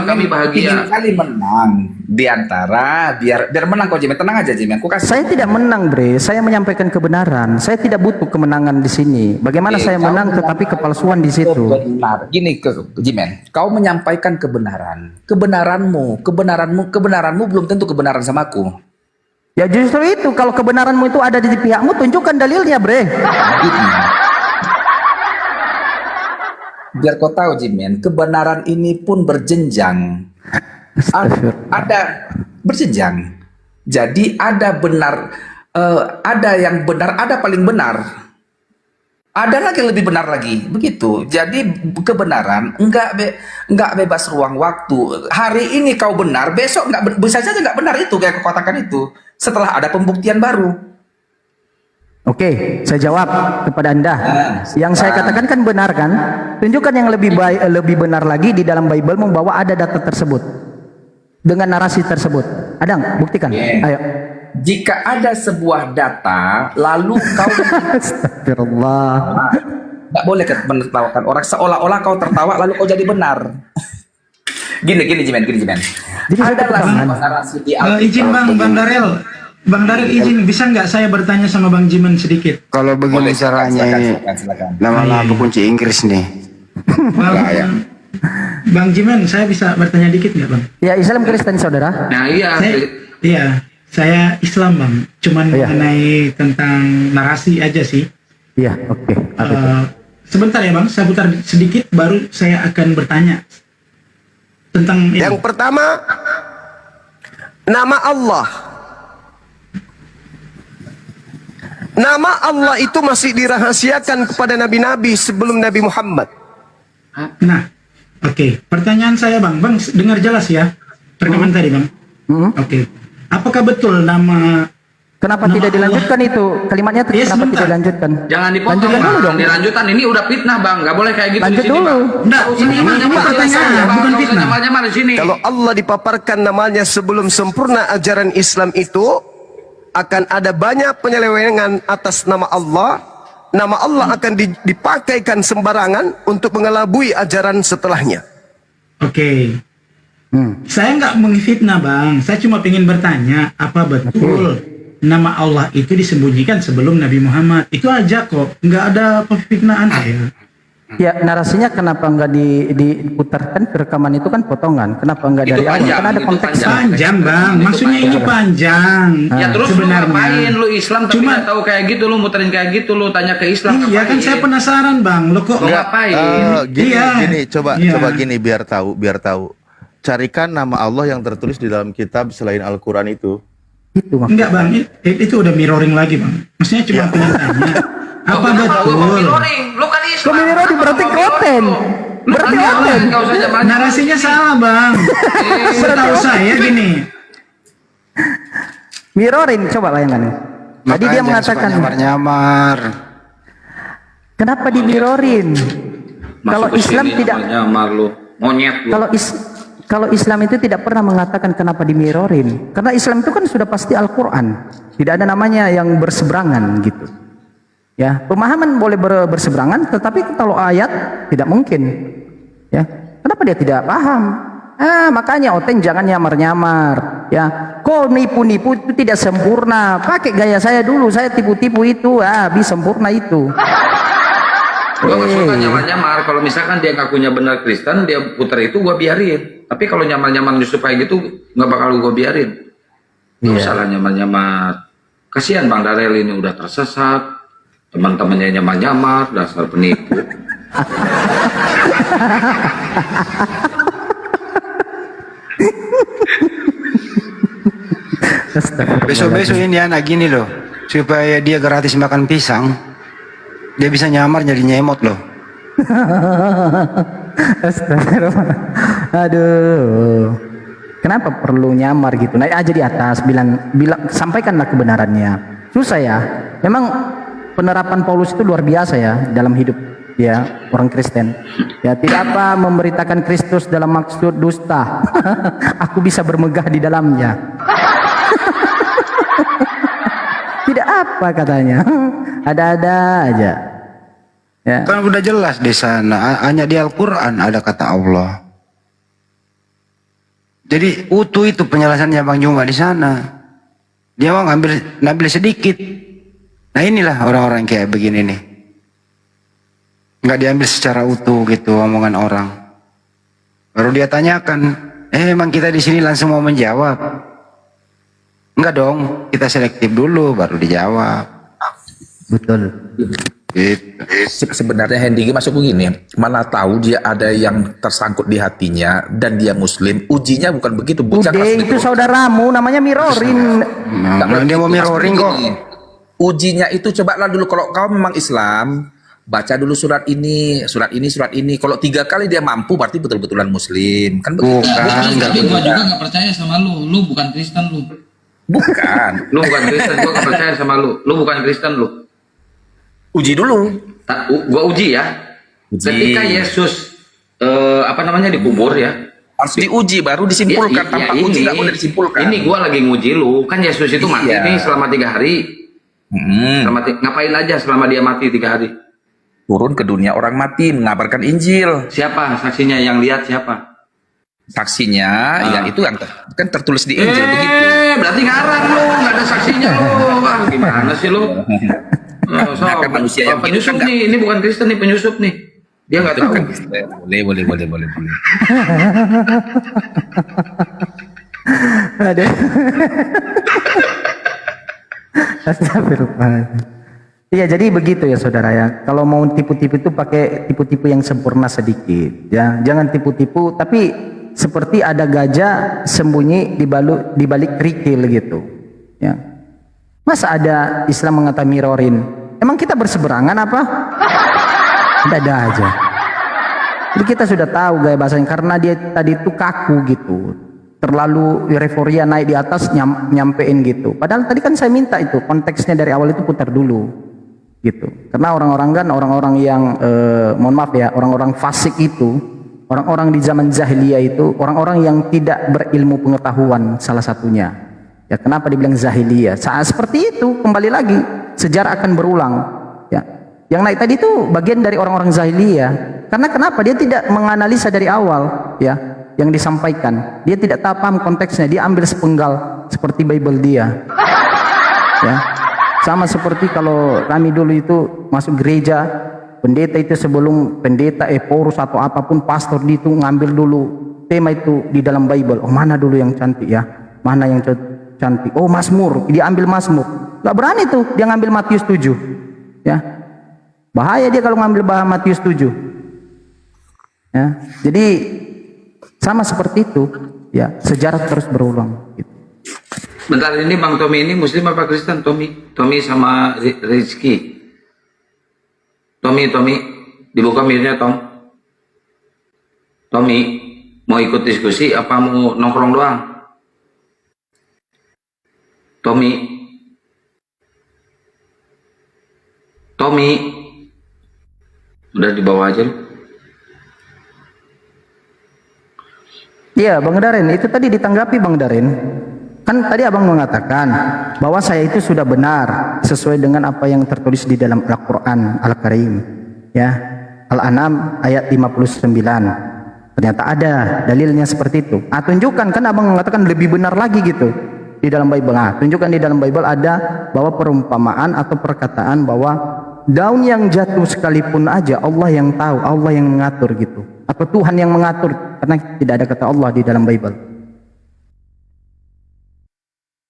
kami bahagia. Ingin kali menang di antara biar menang kau Jimen, tenang aja Jimen. Saya tidak menang, bre. Saya menyampaikan kebenaran. Saya tidak butuh kemenangan di sini. Bagaimana saya menang tetapi kepalsuan di situ? Benar. Gini Jimen, kau menyampaikan kebenaranmu belum tentu kebenaran sama aku. Ya justru itu, kalau kebenaranmu itu ada di pihakmu, tunjukkan dalilnya, bre. Biar kau tahu Jimen, kebenaran ini pun berjenjang. Ada berjenjang. Jadi ada benar, ada yang benar, ada paling benar. Ada lagi yang lebih benar lagi, begitu. Jadi kebenaran enggak bebas ruang waktu. Hari ini kau benar, besok enggak, bisa saja enggak benar itu kayak kau katakan itu. Setelah ada pembuktian baru. Oke, saya jawab kepada Anda. Yang saya katakan kan benar kan? Tunjukkan yang lebih baik, lebih benar lagi di dalam Bible membawa ada data tersebut dengan narasi tersebut. Ada, buktikan. Ayo. Jika ada sebuah data, lalu kau Astagfirullah. Nggak boleh menertawakan orang seolah-olah kau tertawa lalu kau jadi benar. Gini Jimen. Jadi adalah narasi di izin Bang Darel. Bang Darel izin, bisa nggak saya bertanya sama Bang Jimen sedikit? Kalau begini caranya ini, nama-nama kunci Inggris nih. Bang Jimen, saya bisa bertanya dikit nggak Bang? Ya, Islam Kristen saudara. Nah iya, saya Islam Bang. Cuman mengenai tentang narasi aja sih. Iya, oke. Sebentar ya Bang, saya putar sedikit, baru saya akan bertanya tentang yang pertama. nama Allah. Nama Allah itu masih dirahasiakan kepada nabi-nabi sebelum Nabi Muhammad. Nah, oke. Pertanyaan saya Bang, dengar jelas ya rekaman tadi Bang. Oke. Apakah betul nama? Kenapa tidak dilanjutkan itu kalimatnya? Kenapa tidak dilanjutkan? Jangan dipotong, Lanjutkan Bang. dulu dong. Dilanjutkan, ini udah fitnah, Bang. Gak boleh kayak gitu Lanjut di sini, dulu. Bang. Enggak, ini pertanyaan, bukan fitnah. Nyamar di sini. Kalau Allah dipaparkan namanya sebelum sempurna ajaran Islam itu, akan ada banyak penyelewengan atas nama Allah. Nama Allah akan dipakaikan sembarangan untuk mengelabui ajaran setelahnya. Oke. Saya nggak menghitnah Bang. Saya cuma ingin bertanya, apa betul nama Allah itu disembunyikan sebelum Nabi Muhammad? Itu aja kok. Nggak ada pemfitnaan saya. Ya, narasinya kenapa nggak diputarkan ke rekaman itu kan potongan? Kenapa nggak dari awal? Kan ada konteks Panjang Bang. Maksudnya ini panjang. Ya terus lu sebenarnya. ngapain lu Islam tapi nggak tahu kayak gitu, lu muterin kayak gitu, lu tanya ke Islam. Iya kan saya penasaran Bang. Lo kok ngapain? Gini, Iya. gini, coba Iya. gini biar tahu. Carikan nama Allah yang tertulis di dalam kitab selain Al-Quran itu. Enggak Bang, itu udah mirroring lagi Bang. Maksudnya cuma pengen tanya. Apa betul? Lu kan Islam. Mirroring berarti konten. Berarti konten. Narasinya salah Bang. Setahu saya gini. Mirroring, coba bayangkan. Tadi dia mengatakan nyamar-nyamar. Kenapa di mirrorin? Kalau Islam tidak, nyamar lu. Monyet lu. kalau Islam itu tidak pernah mengatakan kenapa di mirrorin. Karena Islam itu kan sudah pasti Al-Quran. Tidak ada namanya yang berseberangan gitu. Ya, pemahaman boleh berseberangan, tetapi kalau ayat tidak mungkin. Ya, kenapa dia tidak paham? Makanya Oteng jangan nyamar-nyamar. Ya, kok nipu-nipu itu tidak sempurna. Pakai gaya saya dulu, saya tipu-tipu itu, bisa sempurna itu. Gua gak suka nyamar-nyamar. Kalau misalkan dia ngakunya benar Kristen, dia putar itu gua biarin. Tapi kalau nyamar-nyamar supaya gitu, nggak bakal gua biarin. Nggak usah lah nyamar-nyamar. Kasihan Bang Darel ini udah tersesat. Teman-temannya nyamar-nyamar, dasar penipu. Besok-besok ini anak gini loh, supaya dia gratis makan pisang, dia bisa nyamar jadi nyemot loh. Astagfirullah. Aduh. Kenapa perlu nyamar gitu? Naik aja di atas, bilang sampaikanlah kebenarannya. Susah ya. Memang penerapan Paulus itu luar biasa ya dalam hidup ya orang Kristen. Ya, tidak apa memberitakan Kristus dalam maksud dusta. Aku bisa bermegah di dalamnya. Tidak apa katanya. Ada-ada aja. Ya. Kan udah jelas di sana, hanya di Al-Quran ada kata Allah. Jadi utuh itu penjelasannya Bang Juma di sana. Dia mau ngambil sedikit. Nah inilah orang-orang kayak begini nih. Nggak diambil secara utuh gitu omongan orang. Baru dia tanyakan, emang kita di sini langsung mau menjawab? Enggak dong, kita selektif dulu baru dijawab. Betul. Sebenarnya Hendy masuk begini, mana tahu dia ada yang tersangkut di hatinya dan dia muslim, ujinya bukan begitu. Udah itu saudaramu namanya mirrorin. Dia mau mirroring kok. Ujinya itu cobalah dulu, kalau kau memang Islam, baca dulu surat ini. Kalau 3 kali dia mampu, berarti betul-betulan muslim. Kan begitu. Tapi gua juga nggak percaya sama lu. Lu bukan Kristen lu. Bukan. Lu bukan Kristen, gua nggak percaya sama lu. Lu bukan Kristen lu. Uji dulu. Gua uji ya. Ketika Yesus dikubur ya. Harus diuji baru disimpulkan. Tanpa uji nggak boleh disimpulkan. Ini gua lagi nguji lu. Kan Yesus itu mati nih selama 3 hari. Ngapain aja selama dia mati 3 hari? Turun ke dunia orang mati, mengabarkan Injil. Siapa saksinya yang lihat siapa? Saksinya, ya itu yang kan tertulis di Injil begitu. Berarti ngarang lu, nggak ada saksinya lu. Gimana sih lu? Kan manusia yang penyusup kan nih, ini bukan Kristen nih, penyusup nih. Dia nggak tahu. Boleh. Ada. Astagfirullah. Iya, jadi begitu ya saudara ya. Kalau mau tipu-tipu itu pakai tipu-tipu yang sempurna sedikit ya. Jangan tipu-tipu tapi seperti ada gajah sembunyi di balik kerikil gitu. Ya. Masa ada Islam mengatakan mirorin? Emang kita berseberangan apa? Ada aja. Jadi kita sudah tahu gaya bahasanya karena dia tadi itu kaku gitu. Terlalu euforia naik di atas nyampein gitu. Padahal tadi kan saya minta itu konteksnya dari awal itu putar dulu gitu. Karena orang-orang yang mohon maaf ya, orang-orang fasik itu, orang-orang di zaman jahiliyah itu, orang-orang yang tidak berilmu pengetahuan salah satunya. Ya, kenapa dibilang jahiliyah? Saat seperti itu kembali lagi sejarah akan berulang. Ya. Yang naik tadi itu bagian dari orang-orang jahiliyah. Karena kenapa? Dia tidak menganalisa dari awal, ya, yang disampaikan. Dia tidak tahu paham konteksnya. Dia ambil sepenggal seperti Bible dia. Ya. Sama seperti kalau kami dulu itu masuk gereja, pendeta itu sebelum pendeta porus atau apapun pastor itu ngambil dulu tema itu di dalam Bible. Oh, mana dulu yang cantik ya? Mana yang cantik? Oh, Mazmur. Dia ambil Mazmur. Gak berani tuh dia ngambil Matius 7. Ya. Bahaya dia kalau ngambil bahan Matius 7. Ya. Jadi sama seperti itu, ya, sejarah terus berulang gitu. Bentar, ini Bang Tommy ini Muslim apa Kristen? Tommy sama Rizky. Tommy, dibuka mirnya Tom. Tommy, mau ikut diskusi apa mau nongkrong doang? Tommy, udah di bawah aja lu. Iya, Bang Daren, itu tadi ditanggapi Bang Daren. Kan tadi Abang mengatakan bahwa saya itu sudah benar sesuai dengan apa yang tertulis di dalam Al-Qur'an Al-Karim. Ya. Al-An'am ayat 59. Ternyata ada dalilnya seperti itu. Tunjukkan, kan Abang mengatakan lebih benar lagi gitu di dalam Bible. Tunjukkan di dalam Bible ada bahwa perumpamaan atau perkataan bahwa daun yang jatuh sekalipun aja Allah yang tahu, Allah yang mengatur gitu. Atau Tuhan yang mengatur, karena tidak ada kata Allah di dalam Bible.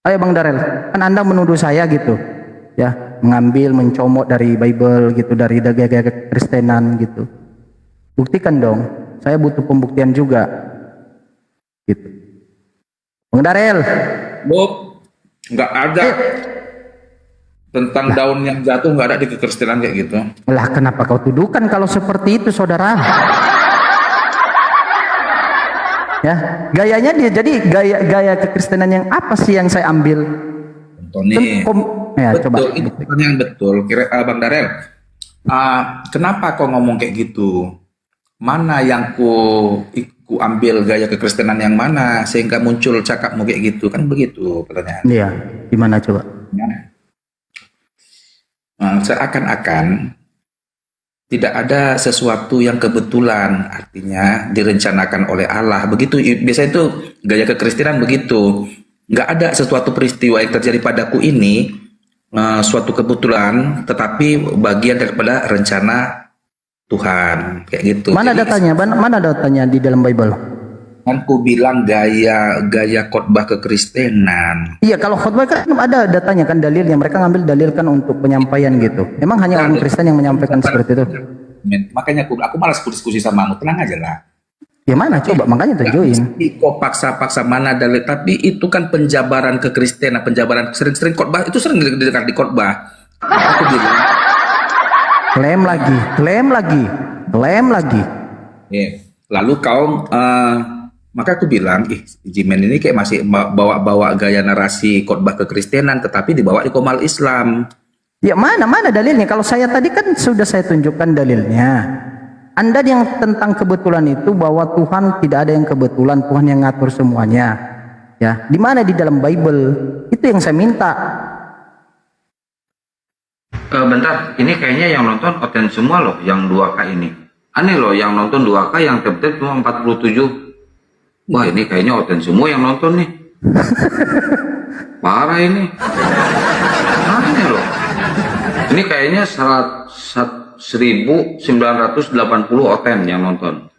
Ayo Bang Darel, kan Anda menuduh saya gitu, ya, mencomot dari Bible gitu, dari gaya-gaya Kristenan gitu. Buktikan dong, saya butuh pembuktian juga, gitu. Bang Darel, Nggak ada tentang daun yang jatuh, nggak ada di kekristenan kayak gitu. Lah kenapa kau tuduhkan kalau seperti itu, saudara? Ya, gayanya dia jadi gaya kekristenan yang apa sih yang saya ambil? Tony, ya, betul, coba. itu pertanyaan betul. Bang Darel, kenapa kau ngomong kayak gitu? Mana yang ku ambil gaya kekristenan yang mana sehingga muncul cakapmu kayak gitu? Kan begitu pertanyaan. Iya, gimana coba? Seakan-akan tidak ada sesuatu yang kebetulan, artinya direncanakan oleh Allah. Begitu, biasanya itu gaya kekristenan begitu. Nggak ada sesuatu peristiwa yang terjadi padaku ini suatu kebetulan, tetapi bagian daripada rencana Tuhan, kayak gitu. Mana datanya? Mana datanya di dalam Bible? Kan ku bilang gaya khotbah kekristenan. Iya, kalau khotbah kan ada datanya kan, dalilnya. Mereka ngambil dalilkan untuk penyampaian gitu. Emang hanya orang Kristen yang menyampaikan seperti itu? Makanya aku malas diskusi sama kamu, tenang aja lah. Ya mana coba, makanya tunjukin. Kok paksa-paksa mana dalil, tapi itu kan penjabaran kekristenan, penjabaran sering-sering khotbah, itu sering didengar di khotbah. Aku bilang klaim lagi. Yeah. Lalu kau maka aku bilang, Jimen ini kayak masih bawa gaya narasi khotbah kekristenan, tetapi dibawa di komal Islam. Ya mana dalilnya? Kalau saya tadi kan sudah saya tunjukkan dalilnya. Anda yang tentang kebetulan itu bahwa Tuhan tidak ada yang kebetulan, Tuhan yang ngatur semuanya. Ya, di mana di dalam Bible? Itu yang saya minta. Bentar, ini kayaknya yang nonton oten semua loh, yang 2K ini. Aneh loh, yang nonton 2K, yang tep-tep cuma 47. Wah, ini kayaknya oten semua yang nonton nih. Parah ini. Aneh loh. Ini kayaknya 1980 oten yang nonton.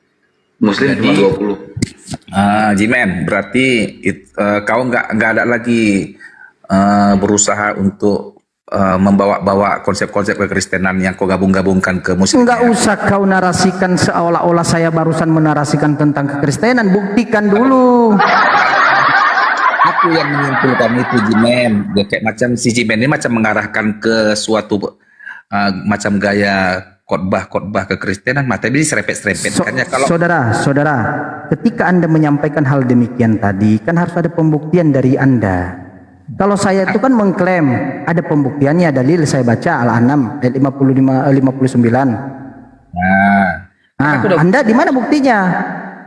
Muslim cuma 20. Jimen, berarti kau nggak ada lagi berusaha untuk membawa-bawa konsep-konsep kekristenan yang kau gabung-gabungkan ke muslim. Enggak usah kau narasikan seolah-olah saya barusan menarasikan tentang kekristenan. Buktikan dulu. Aku yang menyimpulkan itu, Jimen. Dia kayak macam si Jimen ini macam mengarahkan ke suatu macam gaya khotbah kekristenan, tapi serempet-serempet. Kalau Saudara, ketika Anda menyampaikan hal demikian tadi, kan harus ada pembuktian dari Anda. Kalau saya itu kan mengklaim ada pembuktiannya, dalil saya baca Al-An'am ayat 59. Nah, Anda di mana buktinya?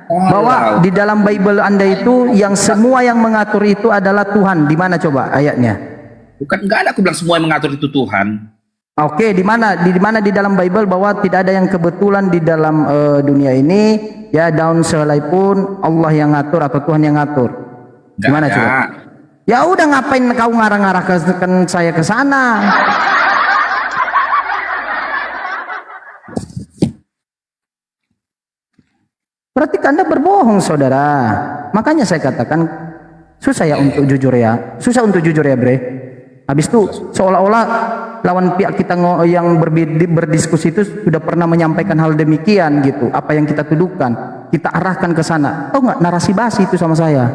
Bahwa di dalam Bible Anda itu yang semua yang mengatur itu adalah Tuhan. Di mana coba ayatnya? Bukan, enggak ada aku bilang semua yang mengatur itu Tuhan. Oke, di mana di dalam Bible bahwa tidak ada yang kebetulan di dalam dunia ini, ya daun sehelai pun Allah yang ngatur atau Tuhan yang ngatur. Di mana coba? Ya udah, ngapain kau ngarang-ngarahkan saya ke sana? Berarti Anda berbohong, saudara. Makanya saya katakan susah untuk jujur ya, Bre. Habis itu seolah-olah lawan pihak kita yang berdiskusi itu sudah pernah menyampaikan hal demikian gitu. Apa yang kita tuduhkan, kita arahkan ke sana. Tahu nggak, narasi basi itu sama saya.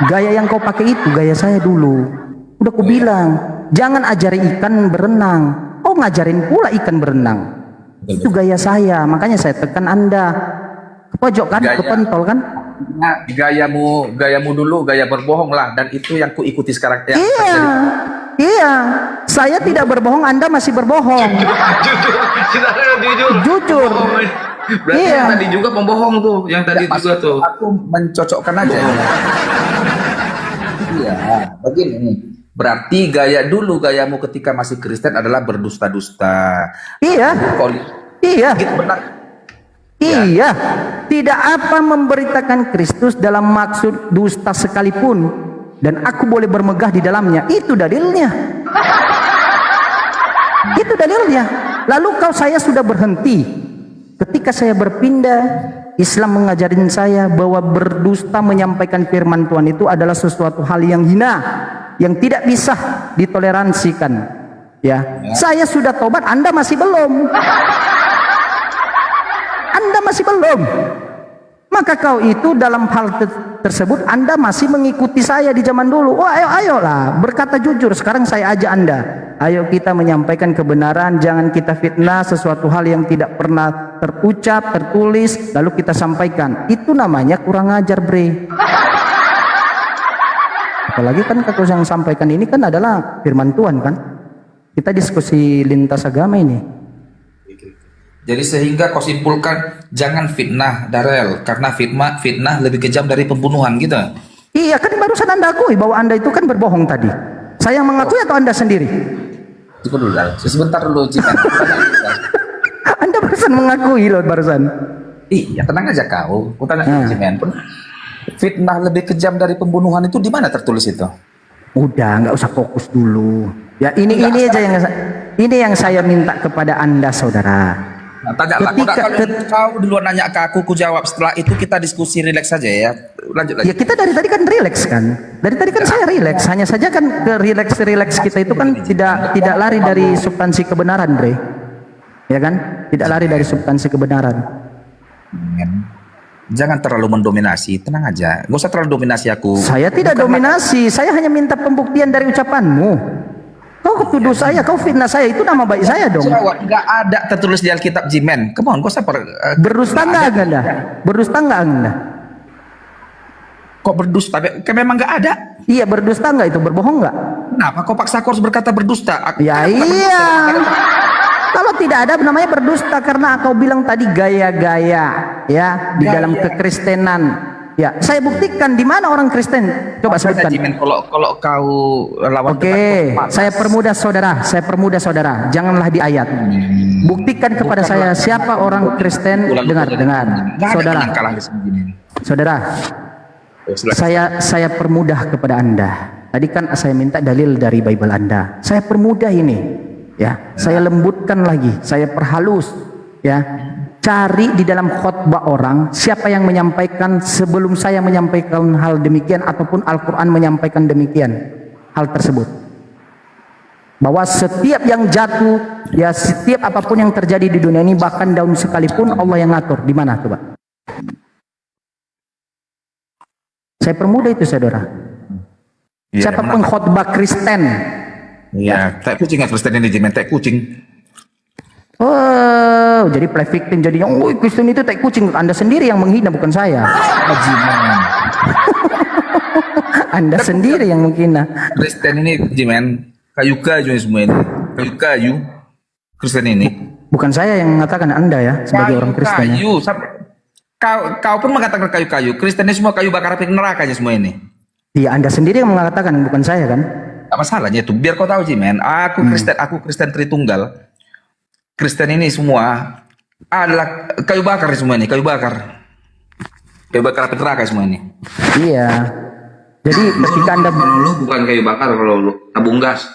Gaya yang kau pakai itu gaya saya dulu. Udah aku bilang, jangan ajari ikan berenang. Kau ngajarin pula ikan berenang. Itu gaya saya. Makanya saya tekan Anda. Ke pojok kan, ke pentol kan. Nah, gayamu dulu gaya berbohong lah, dan itu yang ku ikuti sekarang. Iya, saya tidak berbohong, Anda masih berbohong. Jujur. Berarti yang tadi juga pembohong tuh, yang tadi juga tuh. Aku mencocokkan aja. Iya, begini. Berarti gayamu ketika masih Kristen adalah berdusta-dusta. Iya. Iya. Gitu, benar. Iya, tidak apa memberitakan Kristus dalam maksud dusta sekalipun, dan aku boleh bermegah di dalamnya. Itu dalilnya. Itu dalilnya. Lalu saya sudah berhenti. Ketika saya berpindah, Islam mengajarin saya bahwa berdusta menyampaikan firman Tuhan itu adalah sesuatu hal yang hina, yang tidak bisa ditoleransikan. Ya. Saya sudah tobat, Anda masih belum. Anda masih belum. Maka kau itu dalam hal tersebut Anda masih mengikuti saya di zaman dulu. Oh, ayolah berkata jujur. Sekarang saya ajak Anda, ayo kita menyampaikan kebenaran, jangan kita fitnah sesuatu hal yang tidak pernah terucap, tertulis, lalu kita sampaikan. Itu namanya kurang ajar, Bre. Apalagi kan kau yang sampaikan ini kan adalah firman Tuhan kan. Kita diskusi lintas agama ini. Jadi sehingga kau simpulkan jangan fitnah, Darel, karena fitnah lebih kejam dari pembunuhan gitu. Iya, kan barusan Anda akui bahwa Anda itu kan berbohong tadi. Saya yang mengakui atau Anda sendiri? Tunggu dulu, Darel. Sebentar dulu, Cikan. Anda barusan mengakui loh barusan. Iya, tenang aja kau. Tanya Cikan. Fitnah lebih kejam dari pembunuhan itu di mana tertulis itu? Udah, nggak usah fokus dulu. Ya ini aja yang saya minta kepada Anda, saudara. Nah, tanyalah, kau duluan nanya ke aku jawab. Setelah itu kita diskusi rileks saja ya. Lanjut. Ya kita dari tadi kan rileks kan. Dari tadi kan saya rileks. Hanya saja kan ke rileks kita itu kan tidak lari dari substansi kebenaran, Bre. Ya kan? Tidak lari dari substansi kebenaran. Jangan terlalu mendominasi. Tenang aja. Gak usah terlalu dominasi aku. Saya tidak dominasi. Saya hanya minta pembuktian dari ucapanmu. Kau tuduh saya, kau fitnah saya, itu nama baik saya dong. Jawab, nggak ada tertulis di Alkitab, Jimen. Come on, kau berdusta nggak Anda? Berdusta nggak Anda? Kok berdusta? Memang nggak ada. Iya, berdusta nggak itu? Berbohong nggak? Kenapa kau paksa aku harus berkata berdusta? Ya iya. Kalau tidak ada namanya berdusta karena kau bilang tadi gaya-gaya ya di dalam kekristenan. Ya, saya buktikan di mana orang Kristen. Coba sebutkan. Kalau kau lawan. Oke, saya permudah saudara. Janganlah di ayat. Buktikan kepada saya siapa orang Kristen. Dengar. Saudara. Saya permudah kepada Anda. Tadi kan saya minta dalil dari Bible Anda. Saya permudah ini. Ya, saya lembutkan lagi, saya perhalus. Ya. Cari di dalam khotbah orang siapa yang menyampaikan sebelum saya menyampaikan hal demikian ataupun Al-Quran menyampaikan demikian hal tersebut. bahwa setiap yang jatuh, ya setiap apapun yang terjadi di dunia ini, bahkan daun sekalipun Allah yang ngatur. Di mana coba? Saya permudah itu, saudara. Siapa pengkhotbah Kristen? Iya, tak kucing Kristen ini jimen tak kucing. Oh, jadi play victim jadinya. Oh, Kristen itu tak kucing. Anda sendiri yang menghina, bukan saya. Anda sendiri yang menghina. Kristen ini jimen kayu-kayu semua ini. Kayu-kayu Kristen ini. Bukan saya yang mengatakan, Anda ya sebagai orang Kristen. Kayu. Kau pun mengatakan kayu-kayu. Kristen ini semua kayu bakar api nerakanya semua ini. Iya, Anda sendiri yang mengatakan, bukan saya kan? Apa salahnya itu? Biar kau tahu jimen. Aku Kristen Tritunggal. Kristen ini semua adalah kayu bakar semua ini, kayu bakar api neraka semua ini. Iya. Jadi ketika Anda lu bukan kayu bakar, kalau lu tabung gas.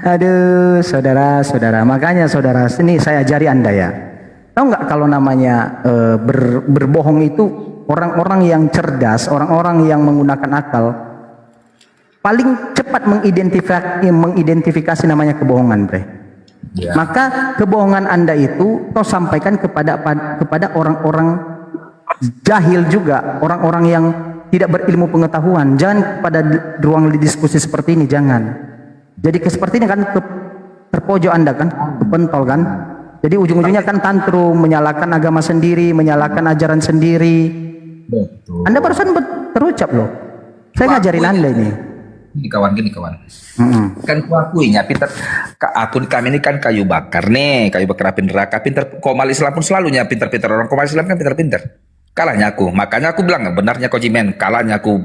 Aduh, saudara-saudara. Makanya saudara, sini saya ajari Anda ya. Tahu nggak kalau namanya berbohong itu, orang-orang yang cerdas, orang-orang yang menggunakan akal, paling cepat mengidentifikasi namanya kebohongan, bre. Ya. Maka kebohongan Anda itu kau sampaikan kepada orang-orang jahil juga, orang-orang yang tidak berilmu pengetahuan. Jangan pada ruang diskusi seperti ini, jangan. Jadi seperti ini kan terpojok Anda kan, kepentol kan. Jadi ujung-ujungnya kan tantrum, menyalahkan agama sendiri, menyalahkan ajaran sendiri. Betul. Anda barusan terucap loh. Saya ngajarin Anda ini. Gini kawan. Kan kuakuinya pintar. Kami ini kan kayu bakar nih, kayu bakar api neraka. Pintar. Komal Islam pun selalunya pintar-pintar. Orang Komal Islam kan pintar-pintar. Kalahnya aku. Makanya aku bilang benarnya kau jimen. Kalahnya aku.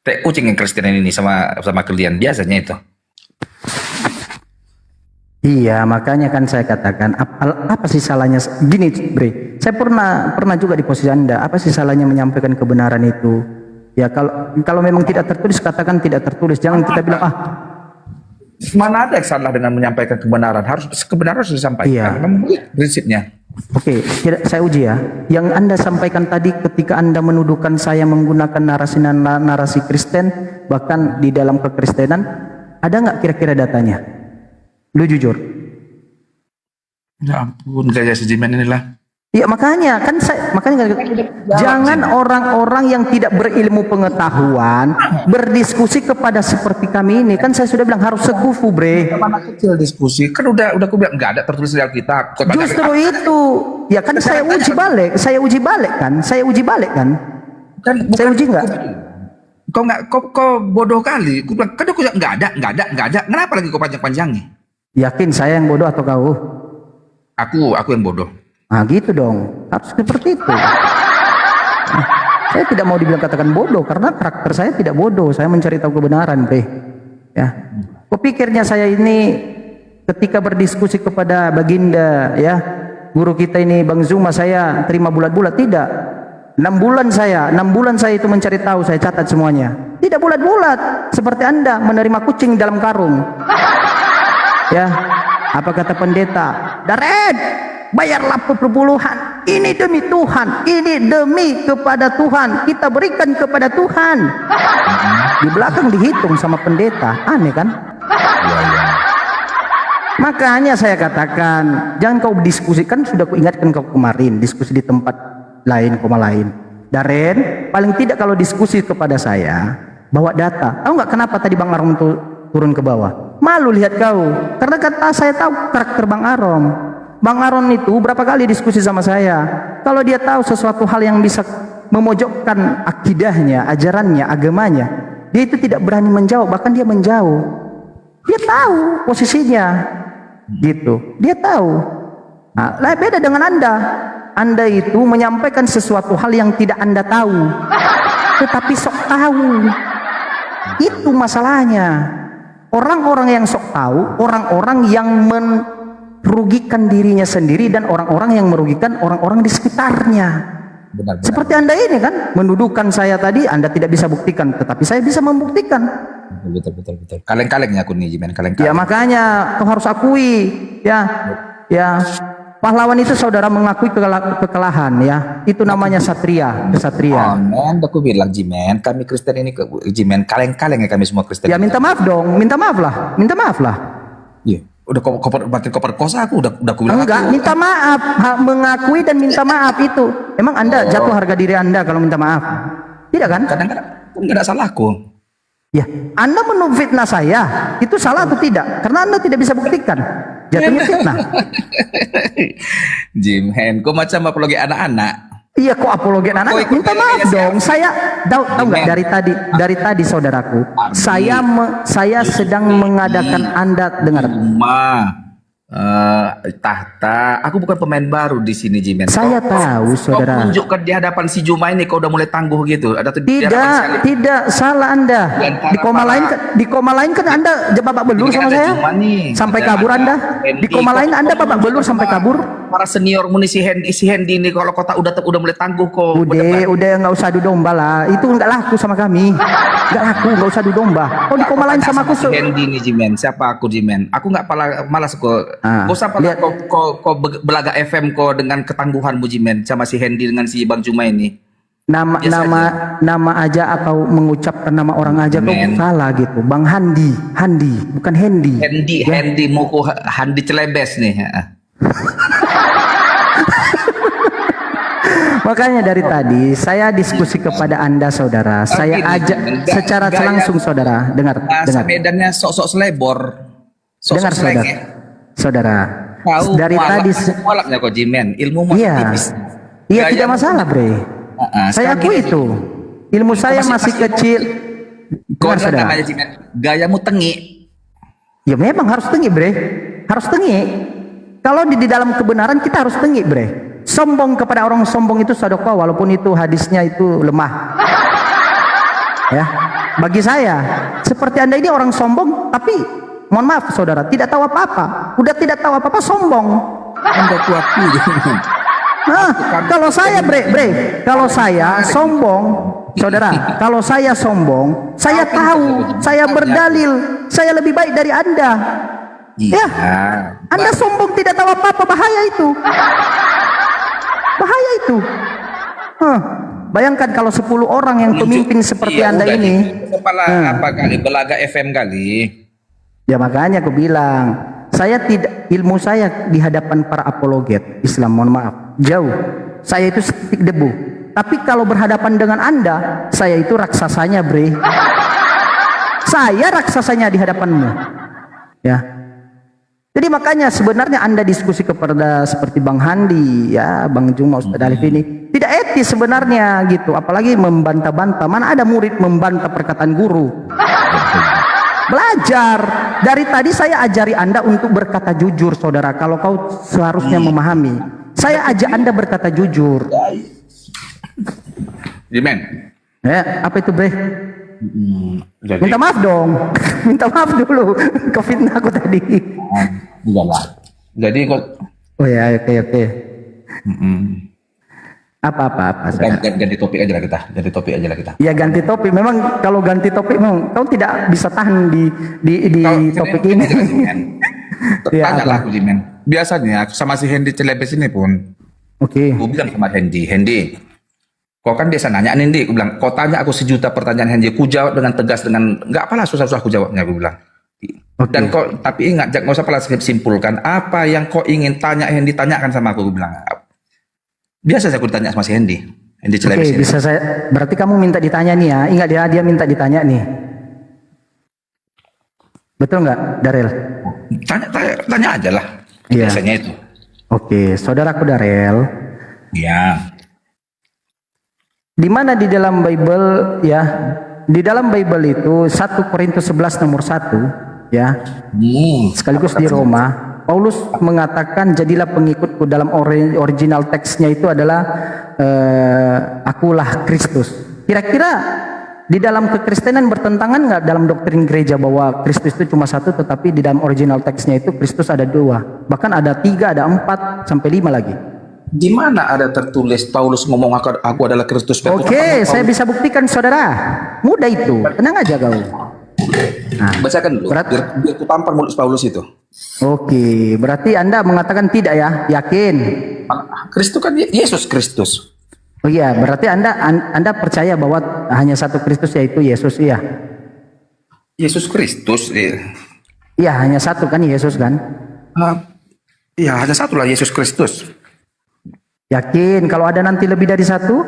Tek kucing yang Kristen ini sama kalian biasanya itu. Iya, makanya kan saya katakan apa sih salahnya? Gini, Bre. Saya pernah juga di posisi Anda. Apa sih salahnya menyampaikan kebenaran itu? Ya kalau memang tidak tertulis, katakan tidak tertulis. Jangan kita bilang mana ada yang salah dengan menyampaikan kebenaran. Kebenaran harus disampaikan. Iya. Memang prinsipnya. Oke, saya uji ya. Yang Anda sampaikan tadi ketika Anda menuduhkan saya menggunakan narasi Kristen, bahkan di dalam kekristenan, ada nggak kira-kira datanya? Lu jujur. Ya ampun, gaya sejimen inilah. Ya makanya jangan orang-orang yang tidak berilmu pengetahuan berdiskusi kepada seperti kami ini. Kan saya sudah bilang harus sekufu, bre. Mana kecil diskusi, kan udah aku bilang nggak ada tertulis di Alkitab. Justru itu, ya kan saya uji balik kan. Saya uji nggak? Kau bodoh kali. Aku bilang, kan aku nggak ada. Kenapa lagi kau panjang-panjangi? Yakin saya yang bodoh atau kau? Aku yang bodoh. Nah gitu dong, harus seperti itu. Saya tidak mau dibilang katakan bodoh karena karakter saya tidak bodoh. Saya mencari tahu kebenaran, bre. Ya, kupikirnya saya ini ketika berdiskusi kepada Baginda, ya, guru kita ini Bang Zuma, saya terima bulat-bulat, tidak. 6 bulan saya itu mencari tahu, saya catat semuanya. Tidak bulat-bulat seperti Anda menerima kucing dalam karung. Ya, apa kata pendeta? Dared, bayarlah perpuluhan. Ini demi Tuhan, ini demi kepada Tuhan. Kita berikan kepada Tuhan. Di belakang dihitung sama pendeta, aneh kan? Makanya saya katakan, jangan kau diskusikan. Sudah kuingatkan kau kemarin, diskusi di tempat lain, Daren, paling tidak kalau diskusi kepada saya, bawa data. Tahu nggak kenapa tadi Bang Arom turun ke bawah? Malu lihat kau, karena kata saya tahu karakter Bang Arom. Bang Aron itu berapa kali diskusi sama saya. Kalau dia tahu sesuatu hal yang bisa memojokkan akidahnya, ajarannya, agamanya, dia itu tidak berani menjawab, bahkan dia menjauh. Dia tahu posisinya, gitu. Dia tahu. Nah, beda dengan Anda. Anda itu menyampaikan sesuatu hal yang tidak Anda tahu, tetapi sok tahu. Itu masalahnya. Orang-orang yang sok tahu, orang-orang yang merugikan dirinya sendiri dan orang-orang yang merugikan orang-orang di sekitarnya. Benar. Seperti Anda ini kan, menuduhkan saya tadi, Anda tidak bisa buktikan, tetapi saya bisa membuktikan. Betul. Kaleng-kalengnya aku nih, Jimen, kaleng-kaleng. Ya makanya kau harus akui, ya. pahlawan itu saudara mengakui kekalahan ya. Itu namanya satria, kesatria. Men, aku bilang Jimen, kami Kristen ini Jimen kaleng-kaleng ya kami semua Kristen. Ya minta maaf dong, minta maaf lah. Iya, udah makin kau perkosa aku udah aku bilang. Enggak, minta maaf, mengakui dan minta maaf itu. Emang Anda jatuh harga diri Anda kalau minta maaf? Tidak kan? Kadang-kadang enggak ada salahku. Ya, Anda menfitnah saya, itu salah atau tidak? Karena Anda tidak bisa buktikan. Jatuhnya fitnah. Jimen, kau macam apologi anak-anak. Iya, kok apologi anak-anak? Minta maaf dong. Saya tahu nggak dari tadi saudaraku, saya sedang mengadakan Anda dengar. Tahta, aku bukan pemain baru di sini, Jimen. Saya tahu, saudara. Kau tunjukkan di hadapan si Juma ini kau udah mulai tangguh gitu. Tidak salah Anda. Di koma lain kan Anda babak belur sama saya. Sampai kabur Anda. Di koma lain Anda babak belur sampai kabur. Para senior muni si Hendy ini kalau kota udah mulai tangguh kok. Udah nggak usah adu domba lah. Itu nggak laku sama kami. Nggak usah adu domba. Oh, di koma lain sama aku. Hendy ini, Jimen. Siapa aku, Jimen? Aku nggak malas kok. Gak usah kau Belaga FM kau dengan ketangguhan Jimen sama si Hendy dengan si Bang Juma ini. Nama aja atau mengucapkan nama orang aja kok salah gitu. Bang Handi, bukan Hendy. Hendy muku Handi celebes nih. Makanya dari tadi saya diskusi kepada Anda saudara. Saya ajak secara langsung saudara. Dengar. Medannya sok-sok selebor. Dengar saudara. Dari tadi mualafnya kok Jimen, ilmu tipis. Iya, tidak masalah, Bre. Saya akui itu. Ilmu saya masih kecil. Kau saudara. Gayamu tengi. Ya memang harus tengi, Bre. Harus tengi. Kalau di dalam kebenaran kita harus tengi, Bre. Sombong kepada orang sombong itu sedekah walaupun itu hadisnya itu lemah. Ya. Bagi saya, seperti Anda ini orang sombong tapi mohon maaf saudara, tidak tahu apa-apa. Udah tidak tahu apa-apa sombong. Anda kuaku. Nah, kalau saya kalau saya sombong, saudara, kalau saya sombong, saya tahu, saya berdalil, saya lebih baik dari Anda. Ya, Anda sombong tidak tahu apa-apa, bahaya itu. Bahaya itu. Bayangkan kalau 10 orang yang pemimpin seperti Anda ini. Apa kali Belaga FM kali. Ya makanya aku bilang, ilmu saya di hadapan para apologet Islam, mohon maaf, jauh. Saya itu setitik debu. Tapi kalau berhadapan dengan Anda, saya itu raksasanya, Bre. Saya raksasanya di hadapanmu. Ya. Jadi makanya sebenarnya Anda diskusi kepada seperti Bang Handi, ya, Bang Juma, Ustaz Alif ini tidak etis sebenarnya gitu. Apalagi membantah-bantah. Mana ada murid membantah perkataan guru? Belajar. Dari tadi saya ajari Anda untuk berkata jujur, saudara. Kalau kau seharusnya memahami, saya ajak Anda berkata jujur. Jimen. Ya, apa itu, Bre? Minta maaf dong. Minta maaf dulu. Kau fitnah aku tadi. Enggak. Jadi kok. Oh ya, oke. Apa. Ganti topik aja lah kita. Ya ganti topik. Memang kalau ganti topik memang kau tidak bisa tahan di topik ini. Tanyalah aku, Jimen. Biasanya sama si Hendy Celebes ini pun. Oke. Aku bilang sama Hendy, kau kan biasa nanya nih, aku bilang, kau tanya aku 1 juta pertanyaan Hendy, aku jawab dengan tegas, dengan nggak apalah susah-susah aku jawabnya, aku bilang. Dan kau, tapi ingat, nggak usah pernah simpulkan apa yang kau ingin tanya Hendy, tanyakan sama aku bilang. Biasa saya ditanya sama si Hendy Celebes. Oke, bisa saya. Berarti kamu minta ditanya nih ya? Ingat dia minta ditanya nih. Betul nggak, Darel? Tanya aja lah. Iya. Biasanya itu. Oke, saudaraku Darel. Ya. Di mana di dalam Bible ya? Di dalam Bible itu 1 Korintus 11 nomor 1 ya. Sekaligus di Roma. Paulus mengatakan jadilah pengikutku, dalam original teksnya itu adalah akulah Kristus. Kira-kira di dalam kekristenan bertentangan nggak dalam doktrin gereja bahwa Kristus itu cuma 1, tetapi di dalam original teksnya itu Kristus ada 2, bahkan ada 3, ada 4 sampai 5 lagi. Di mana ada tertulis Paulus ngomong aku adalah Kristus? Oke, saya bisa buktikan saudara. Mudah itu, tenang aja kau. Bacakan dulu. Biar ku tampar mulut Paulus itu. Oke, berarti Anda mengatakan tidak ya? Yakin? Kristus kan Yesus Kristus. Oh iya, berarti Anda percaya bahwa hanya satu Kristus yaitu Yesus, iya? Yesus Kristus. Iya, hanya satu kan Yesus kan? Iya, hanya satu lah Yesus Kristus. Yakin kalau ada nanti lebih dari satu?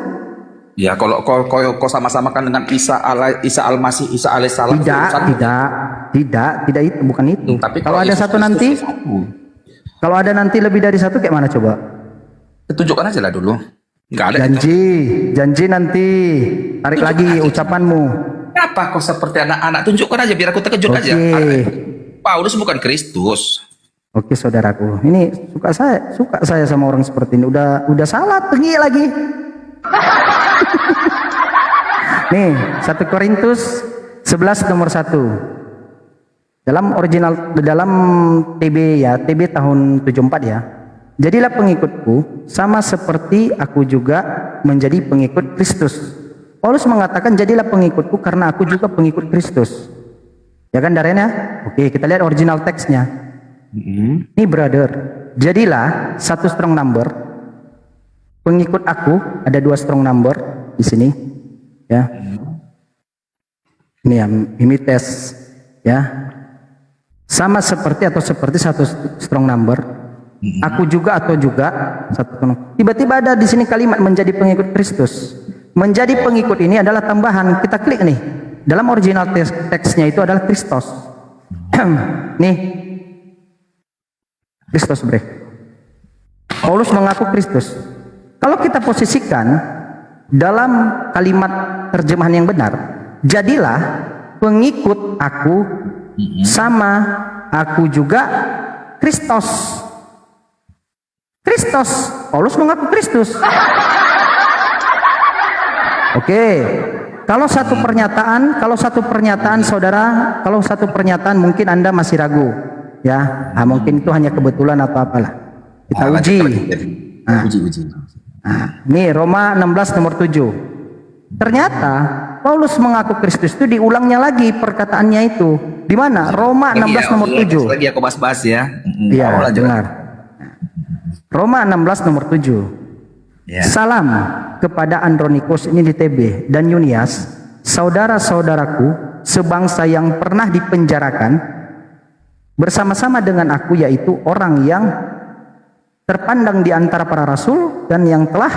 Ya, kalau kau sama-samakan dengan Isa Al-Masih, Isa alaihissalam. Tidak itu, bukan itu. Tapi kalau ada Yesus satu Kristus nanti, kalau ada nanti lebih dari satu, kayak mana coba? tunjukkan aja lah dulu. Nggak ada. Janji nanti. Tarik lagi ucapanmu. Kenapa kau seperti anak-anak? Tunjukkan aja biar aku terkejut aja. Paulus bukan Kristus. Oke, saudaraku. Ini suka saya sama orang seperti ini. Udah salah tinggi lagi. Nih, 1 Korintus 11 nomor 1. Dalam TB ya, TB tahun 74 ya. Jadilah pengikutku sama seperti aku juga menjadi pengikut Kristus. Paulus mengatakan jadilah pengikutku karena aku juga pengikut Kristus. Ya kan Darren ya? Oke, kita lihat original teksnya. Nih brother, jadilah satu strong number. Pengikut aku ada 2 strong number di sini. Ya. Ini ya, imites ya. Sama seperti atau seperti satu strong number. Aku juga atau juga satu. Tiba-tiba ada di sini kalimat menjadi pengikut Kristus. Menjadi pengikut ini adalah tambahan. Kita klik nih. Dalam original teksnya itu adalah Kristus. Nih. Kristus bre. Paulus mengaku Kristus. Kalau kita posisikan dalam kalimat terjemahan yang benar, jadilah pengikut aku sama aku juga Kristus. Kristus. Paulus mengaku Kristus. Oke. Kalau satu pernyataan saudara, kalau satu pernyataan mungkin Anda masih ragu. Ya, mungkin itu hanya kebetulan atau apalah. Kita uji. Uji. Nih Roma 16 nomor 7. Ternyata Paulus mengaku Kristus itu diulangnya lagi perkataannya itu. Di mana? Roma 16 nomor 7. Lagi aku bahas-bahas ya. Iya, benar. Roma 16 nomor 7. Ya. Salam kepada Andronikos ini di TB dan Yunias, saudara-saudaraku sebangsa yang pernah dipenjarakan bersama-sama dengan aku, yaitu orang yang terpandang di antara para rasul dan yang telah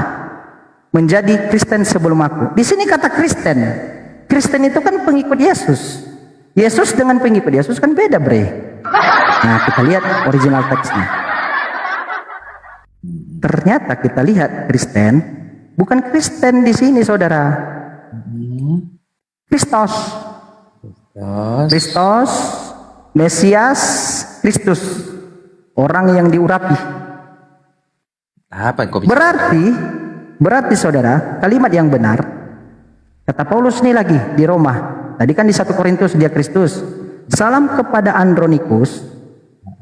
menjadi Kristen sebelum aku. Di sini kata Kristen. Kristen itu kan pengikut Yesus. Yesus dengan pengikut Yesus kan beda, bre. Nah, kita lihat original teksnya. Ternyata kita lihat Kristen, bukan Kristen di sini, saudara. Kristus. Kristus, Mesias, Kristus. Orang yang diurapi. Apa kok Berarti saudara, kalimat yang benar kata Paulus nih lagi di Roma. Tadi kan di 1 Korintus dia Kristus. Salam kepada Andronikos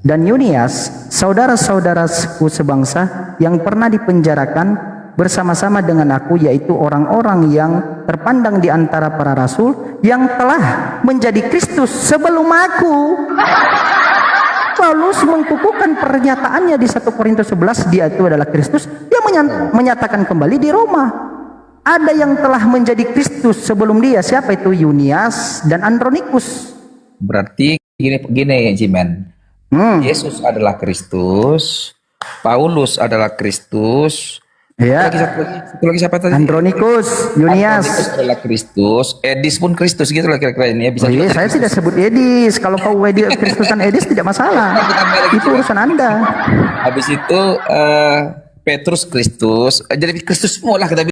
dan Yunias, saudara-saudaraku sebangsa yang pernah dipenjarakan bersama-sama dengan aku, yaitu orang-orang yang terpandang di antara para rasul yang telah menjadi Kristus sebelum aku. Paulus mengkukuhkan pernyataannya di 1 Korintus 11, dia itu adalah Kristus. Dia menyatakan kembali di Roma, ada yang telah menjadi Kristus sebelum dia. Siapa itu? Yunias dan Andronikos. Berarti gini Jimen. Yesus adalah Kristus, Paulus adalah Kristus. Ya. Satu lagi siapa tadi? Andronikos, Yunias. Andronikos adalah Kristus, Edis pun Kristus, gitu lah kira-kira ini ya, bisa juga. Saya tidak sebut Edis. Kalau kau Kristusan Edis tidak masalah. Itu urusan Anda. Habis itu Petrus Kristus, jadi Kristus semua lah kita